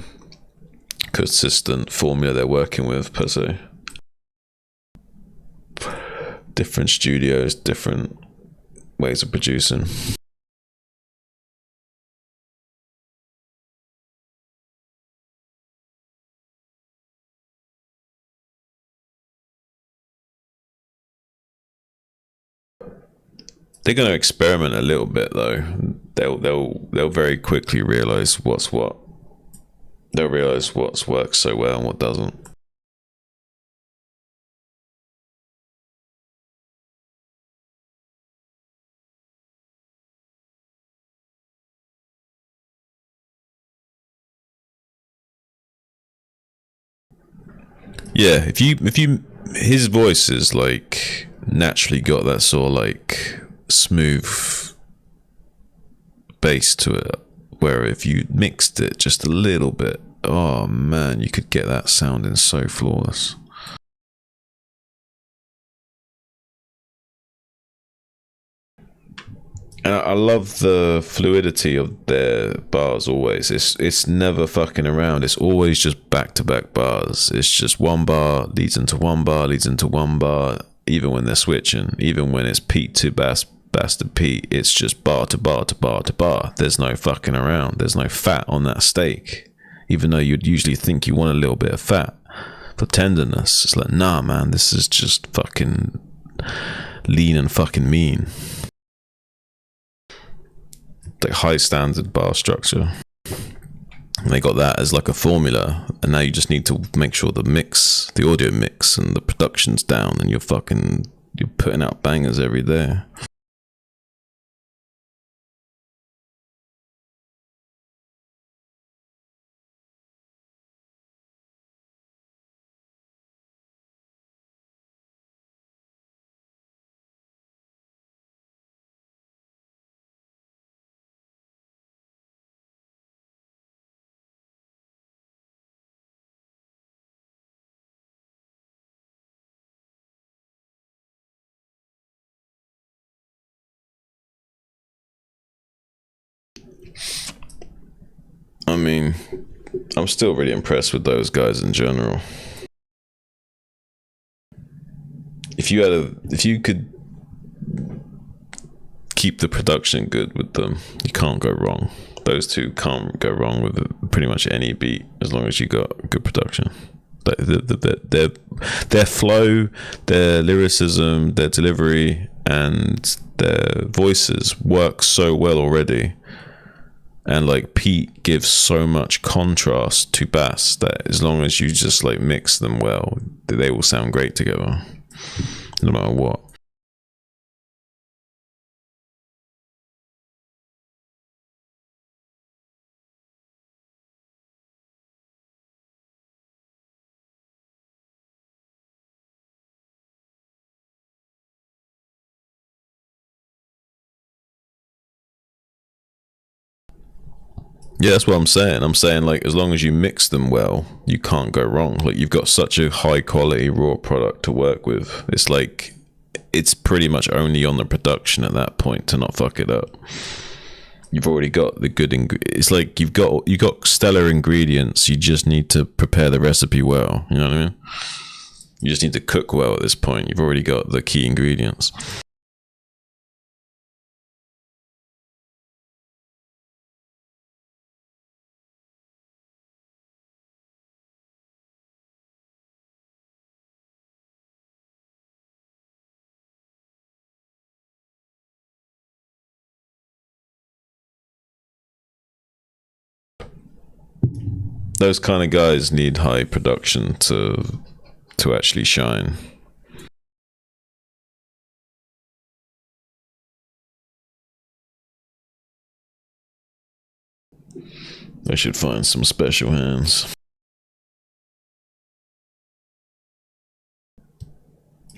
consistent formula they're working with per se. Different studios, different ways of producing. They're going to experiment a little bit though. They'll very quickly realize what's what. They'll realize what works so well and what doesn't. Yeah, if you his voice is like naturally got that sort of like smooth bass to it, where if you mixed it just a little bit, oh man, you could get that sounding so flawless. And I love the fluidity of their bars always. It's never fucking around. It's always just back-to-back bars. It's just one bar leads into one bar, leads into one bar, even when they're switching, even when it's Pete to bass to Pete, it's just bar to bar to bar to bar. There's no fucking around. There's no fat on that steak. Even though you'd usually think you want a little bit of fat for tenderness. It's like, nah, man, this is just fucking lean and fucking mean. Like high standard bar structure. And they got that as like a formula, and now you just need to make sure the audio mix and the production's down, and you're putting out bangers every day. I mean, I'm still really impressed with those guys in general. If you could keep the production good with them, you can't go wrong. Those two can't go wrong with pretty much any beat as long as you got good production. But their flow, their lyricism, their delivery, and their voices work so well already. And like Pete gives so much contrast to bass that as long as you just like mix them well, they will sound great together, no matter what. Yeah, that's what I'm saying. I'm saying like as long as you mix them well, you can't go wrong. Like you've got such a high quality raw product to work with. It's like it's pretty much only on the production at that point to not fuck it up. You've already got the good it's like you got stellar ingredients. You just need to prepare the recipe well. You know what I mean? You just need to cook well at this point. You've already got the key ingredients. Those kind of guys need high production to actually shine. They should find some special hands.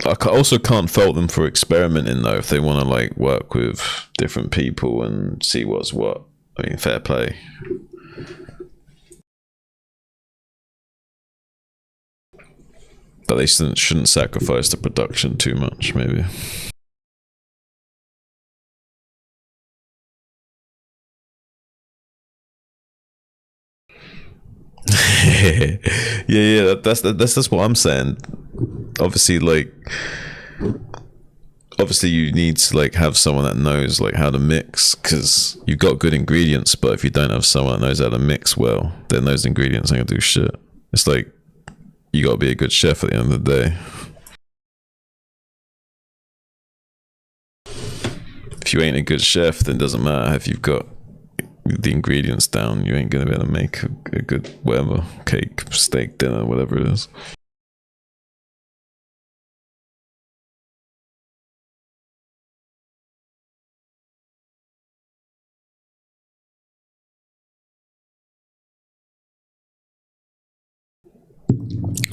I also can't fault them for experimenting though. If they want to like work with different people and see what's what, I mean, fair play. But they shouldn't sacrifice the production too much, maybe. yeah. That's what I'm saying. Obviously, you need to like have someone that knows like how to mix, because you've got good ingredients, but if you don't have someone that knows how to mix well, then those ingredients ain't gonna do shit. It's like you gotta be a good chef at the end of the day. If you ain't a good chef, then it doesn't matter if you've got the ingredients down. You ain't gonna be able to make a good whatever cake, steak, dinner, whatever it is.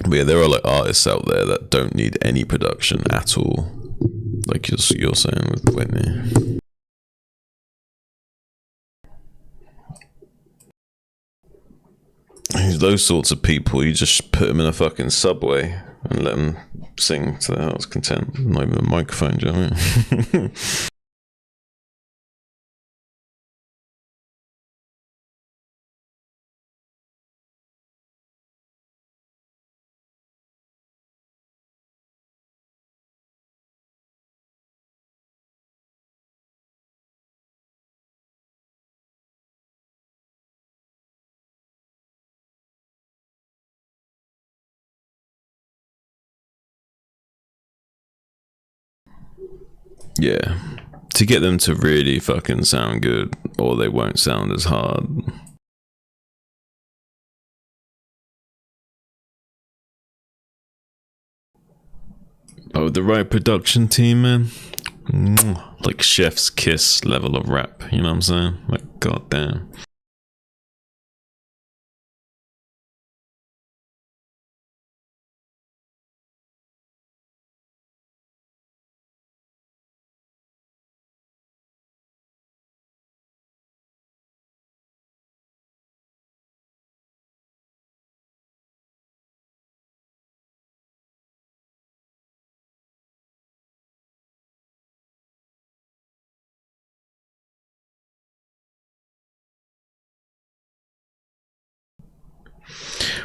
But yeah, there are like artists out there that don't need any production at all, like you're saying with Whitney. Those sorts of people, you just put them in a fucking subway and let them sing to their heart's content. Not even a microphone, do you know what I mean? Yeah. To get them to really fucking sound good, or they won't sound as hard. But with the right production team, man, like chef's kiss level of rap, you know what I'm saying? Like, goddamn.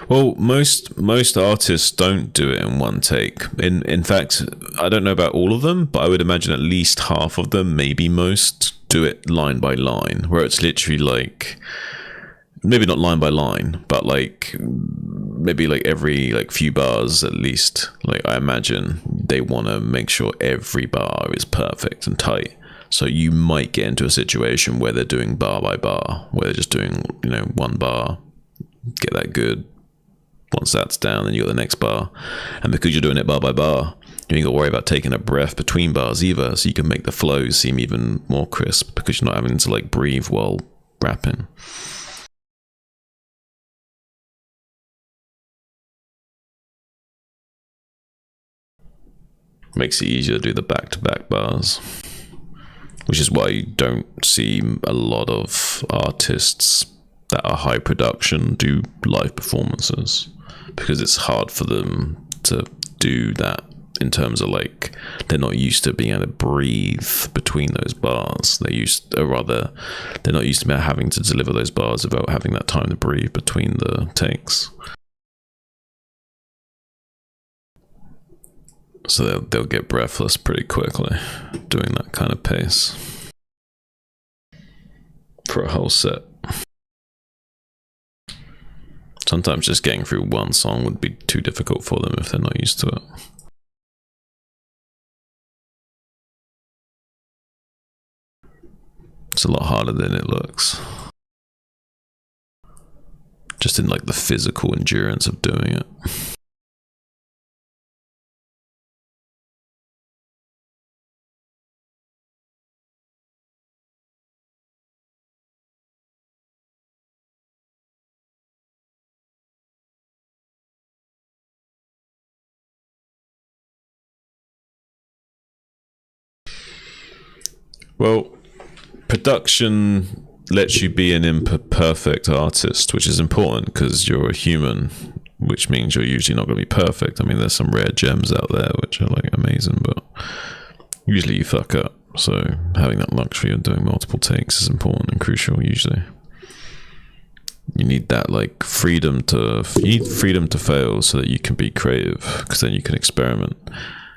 Well, most artists don't do it in one take. In fact, I don't know about all of them, but I would imagine at least half of them, maybe most, do it line by line, where it's literally like, maybe not line by line, but like maybe like every like few bars at least. Like I imagine they want to make sure every bar is perfect and tight. So you might get into a situation where they're doing bar by bar, where they're just doing, you know, one bar, get that good. Once that's down, then you got the next bar. And because you're doing it bar by bar, you ain't got to worry about taking a breath between bars either, so you can make the flows seem even more crisp because you're not having to like breathe while rapping. Makes it easier to do the back-to-back bars, which is why you don't see a lot of artists that are high production do live performances, because it's hard for them to do that in terms of like they're not used to being able to breathe between those bars. They're not used to having to deliver those bars without having that time to breathe between the takes. So they'll get breathless pretty quickly doing that kind of pace for a whole set. Sometimes just getting through one song would be too difficult for them if they're not used to it. It's a lot harder than it looks. Just in like the physical endurance of doing it. Well, production lets you be an imperfect artist, which is important because you're a human, which means you're usually not going to be perfect. I mean, there's some rare gems out there which are like amazing, but usually you fuck up. So having that luxury of doing multiple takes is important and crucial usually. You need that like freedom to fail so that you can be creative, because then you can experiment.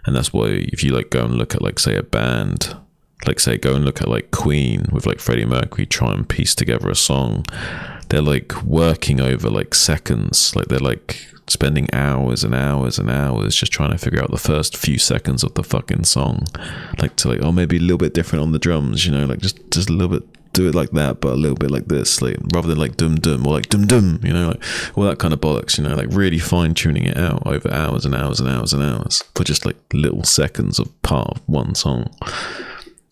And that's why if you like go and look at like say a band, like say go and look at like Queen with like Freddie Mercury, try and piece together a song, they're like working over like seconds, like they're like spending hours and hours and hours just trying to figure out the first few seconds of the fucking song, like to like, oh, maybe a little bit different on the drums, you know, like just a little bit, do it like that but a little bit like this, like rather than like dum dum or like dum dum, you know, like all that kind of bollocks, you know, like really fine tuning it out over hours and hours and hours and hours for just like little seconds of part of one song.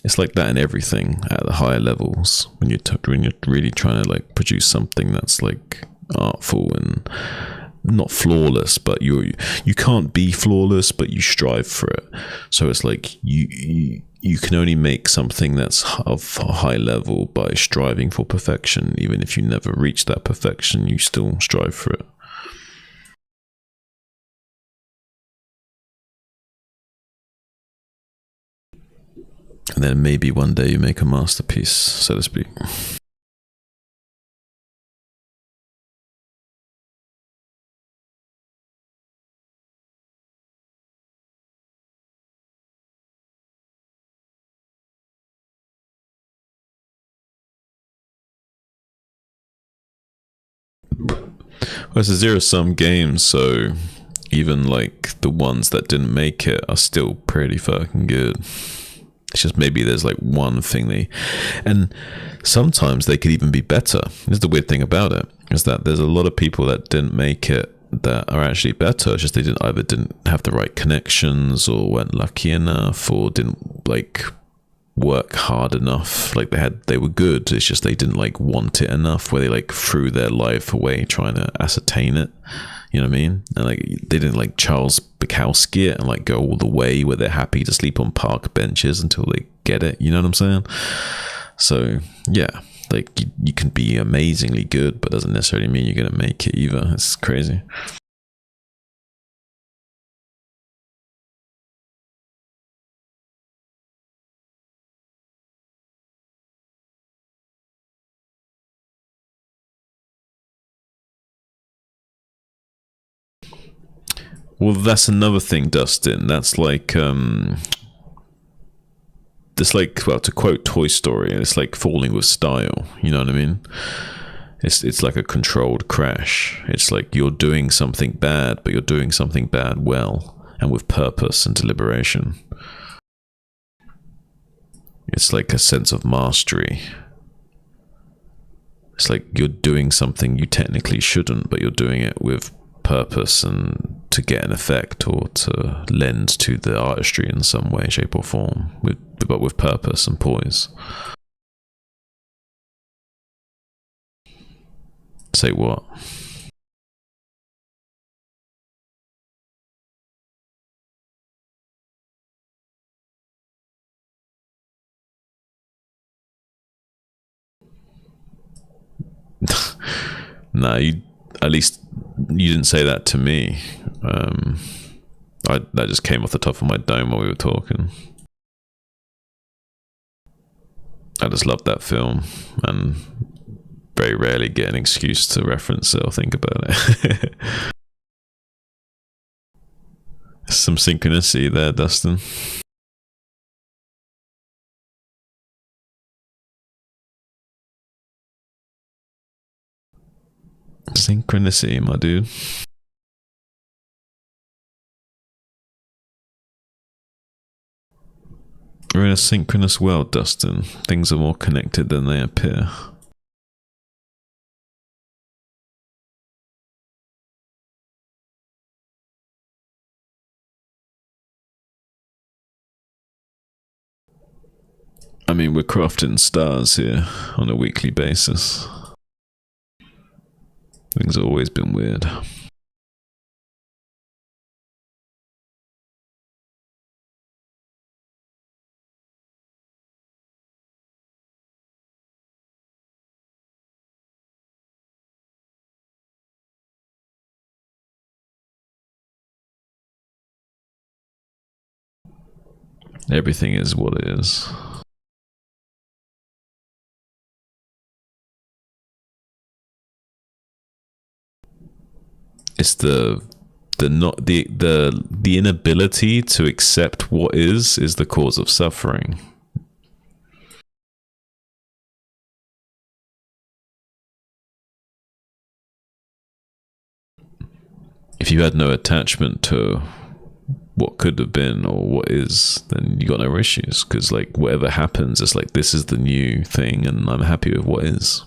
It's like that in everything at the higher levels when you're really trying to like produce something that's like artful and not flawless, but you can't be flawless, but you strive for it. So it's like you can only make something that's of a high level by striving for perfection. Even if you never reach that perfection, you still strive for it. And then maybe one day you make a masterpiece, so to speak. Well, it's a zero-sum game, so even like the ones that didn't make it are still pretty fucking good. It's just maybe there's like one thing and sometimes they could even be better. This is the weird thing about it, is that there's a lot of people that didn't make it that are actually better. It's just they didn't have the right connections, or weren't lucky enough, or didn't like work hard enough. Like they were good, it's just they didn't like want it enough, where they like threw their life away trying to ascertain it. You know what I mean? And like they didn't like Charles Bukowski it and like go all the way where they're happy to sleep on park benches until they get it. You know what I'm saying? So yeah, like you can be amazingly good, but doesn't necessarily mean you're gonna make it either. It's crazy. Well, that's another thing, Dustin. That's like, well, to quote Toy Story, it's like falling with style. You know what I mean? It's like a controlled crash. It's like you're doing something bad, but you're doing something bad well and with purpose and deliberation. It's like a sense of mastery. It's like you're doing something you technically shouldn't, but you're doing it with purpose and to get an effect or to lend to the artistry in some way, shape or form, but with purpose and poise. Say what? Nah, at least you didn't say that to me. That just came off the top of my dome while we were talking. I just love that film and very rarely get an excuse to reference it or think about it. Some synchronicity there, Dustin. Synchronicity, my dude. We're in a synchronous world, Dustin. Things are more connected than they appear. I mean, we're crafting stars here on a weekly basis. Things have always been weird. Everything is what it is. It's the inability to accept what is the cause of suffering. If you had no attachment to what could have been or what is, then you got no issues, because like whatever happens, it's like this is the new thing and I'm happy with what is.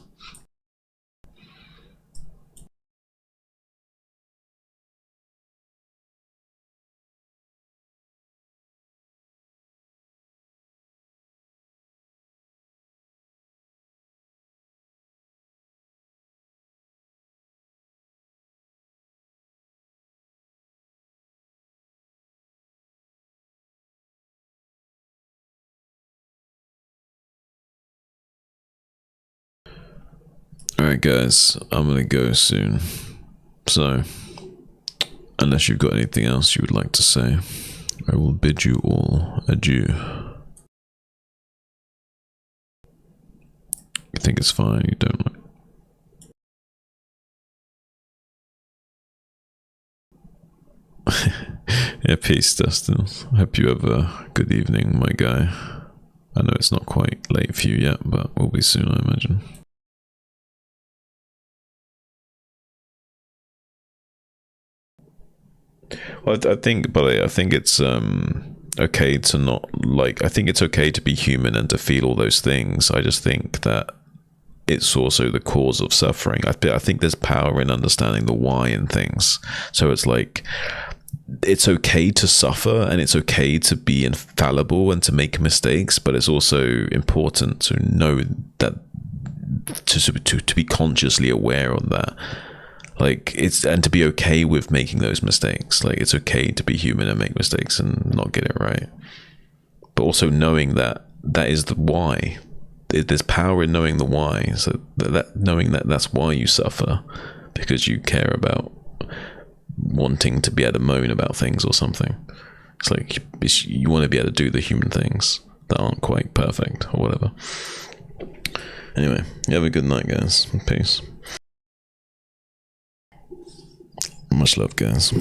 Alright guys, I'm gonna go soon. So, unless you've got anything else you would like to say, I will bid you all adieu. You think it's fine, you don't like. Yeah, peace, Dustin. I hope you have a good evening, my guy. I know it's not quite late for you yet, but we'll be soon, I imagine. Well, I think, but I think it's okay to not like. I think it's okay to be human and to feel all those things. I just think that it's also the cause of suffering. I think there's power in understanding the why in things. So it's like, it's okay to suffer and it's okay to be infallible and to make mistakes, but it's also important to know that to be consciously aware of that. Like and to be okay with making those mistakes. Like it's okay to be human and make mistakes and not get it right. But also knowing that that is the why. There's power in knowing the why. So knowing that that's why you suffer, because you care about wanting to be able to moan about things or something. It's like you want to be able to do the human things that aren't quite perfect or whatever. Anyway, you have a good night, guys. Peace. Much love, guys.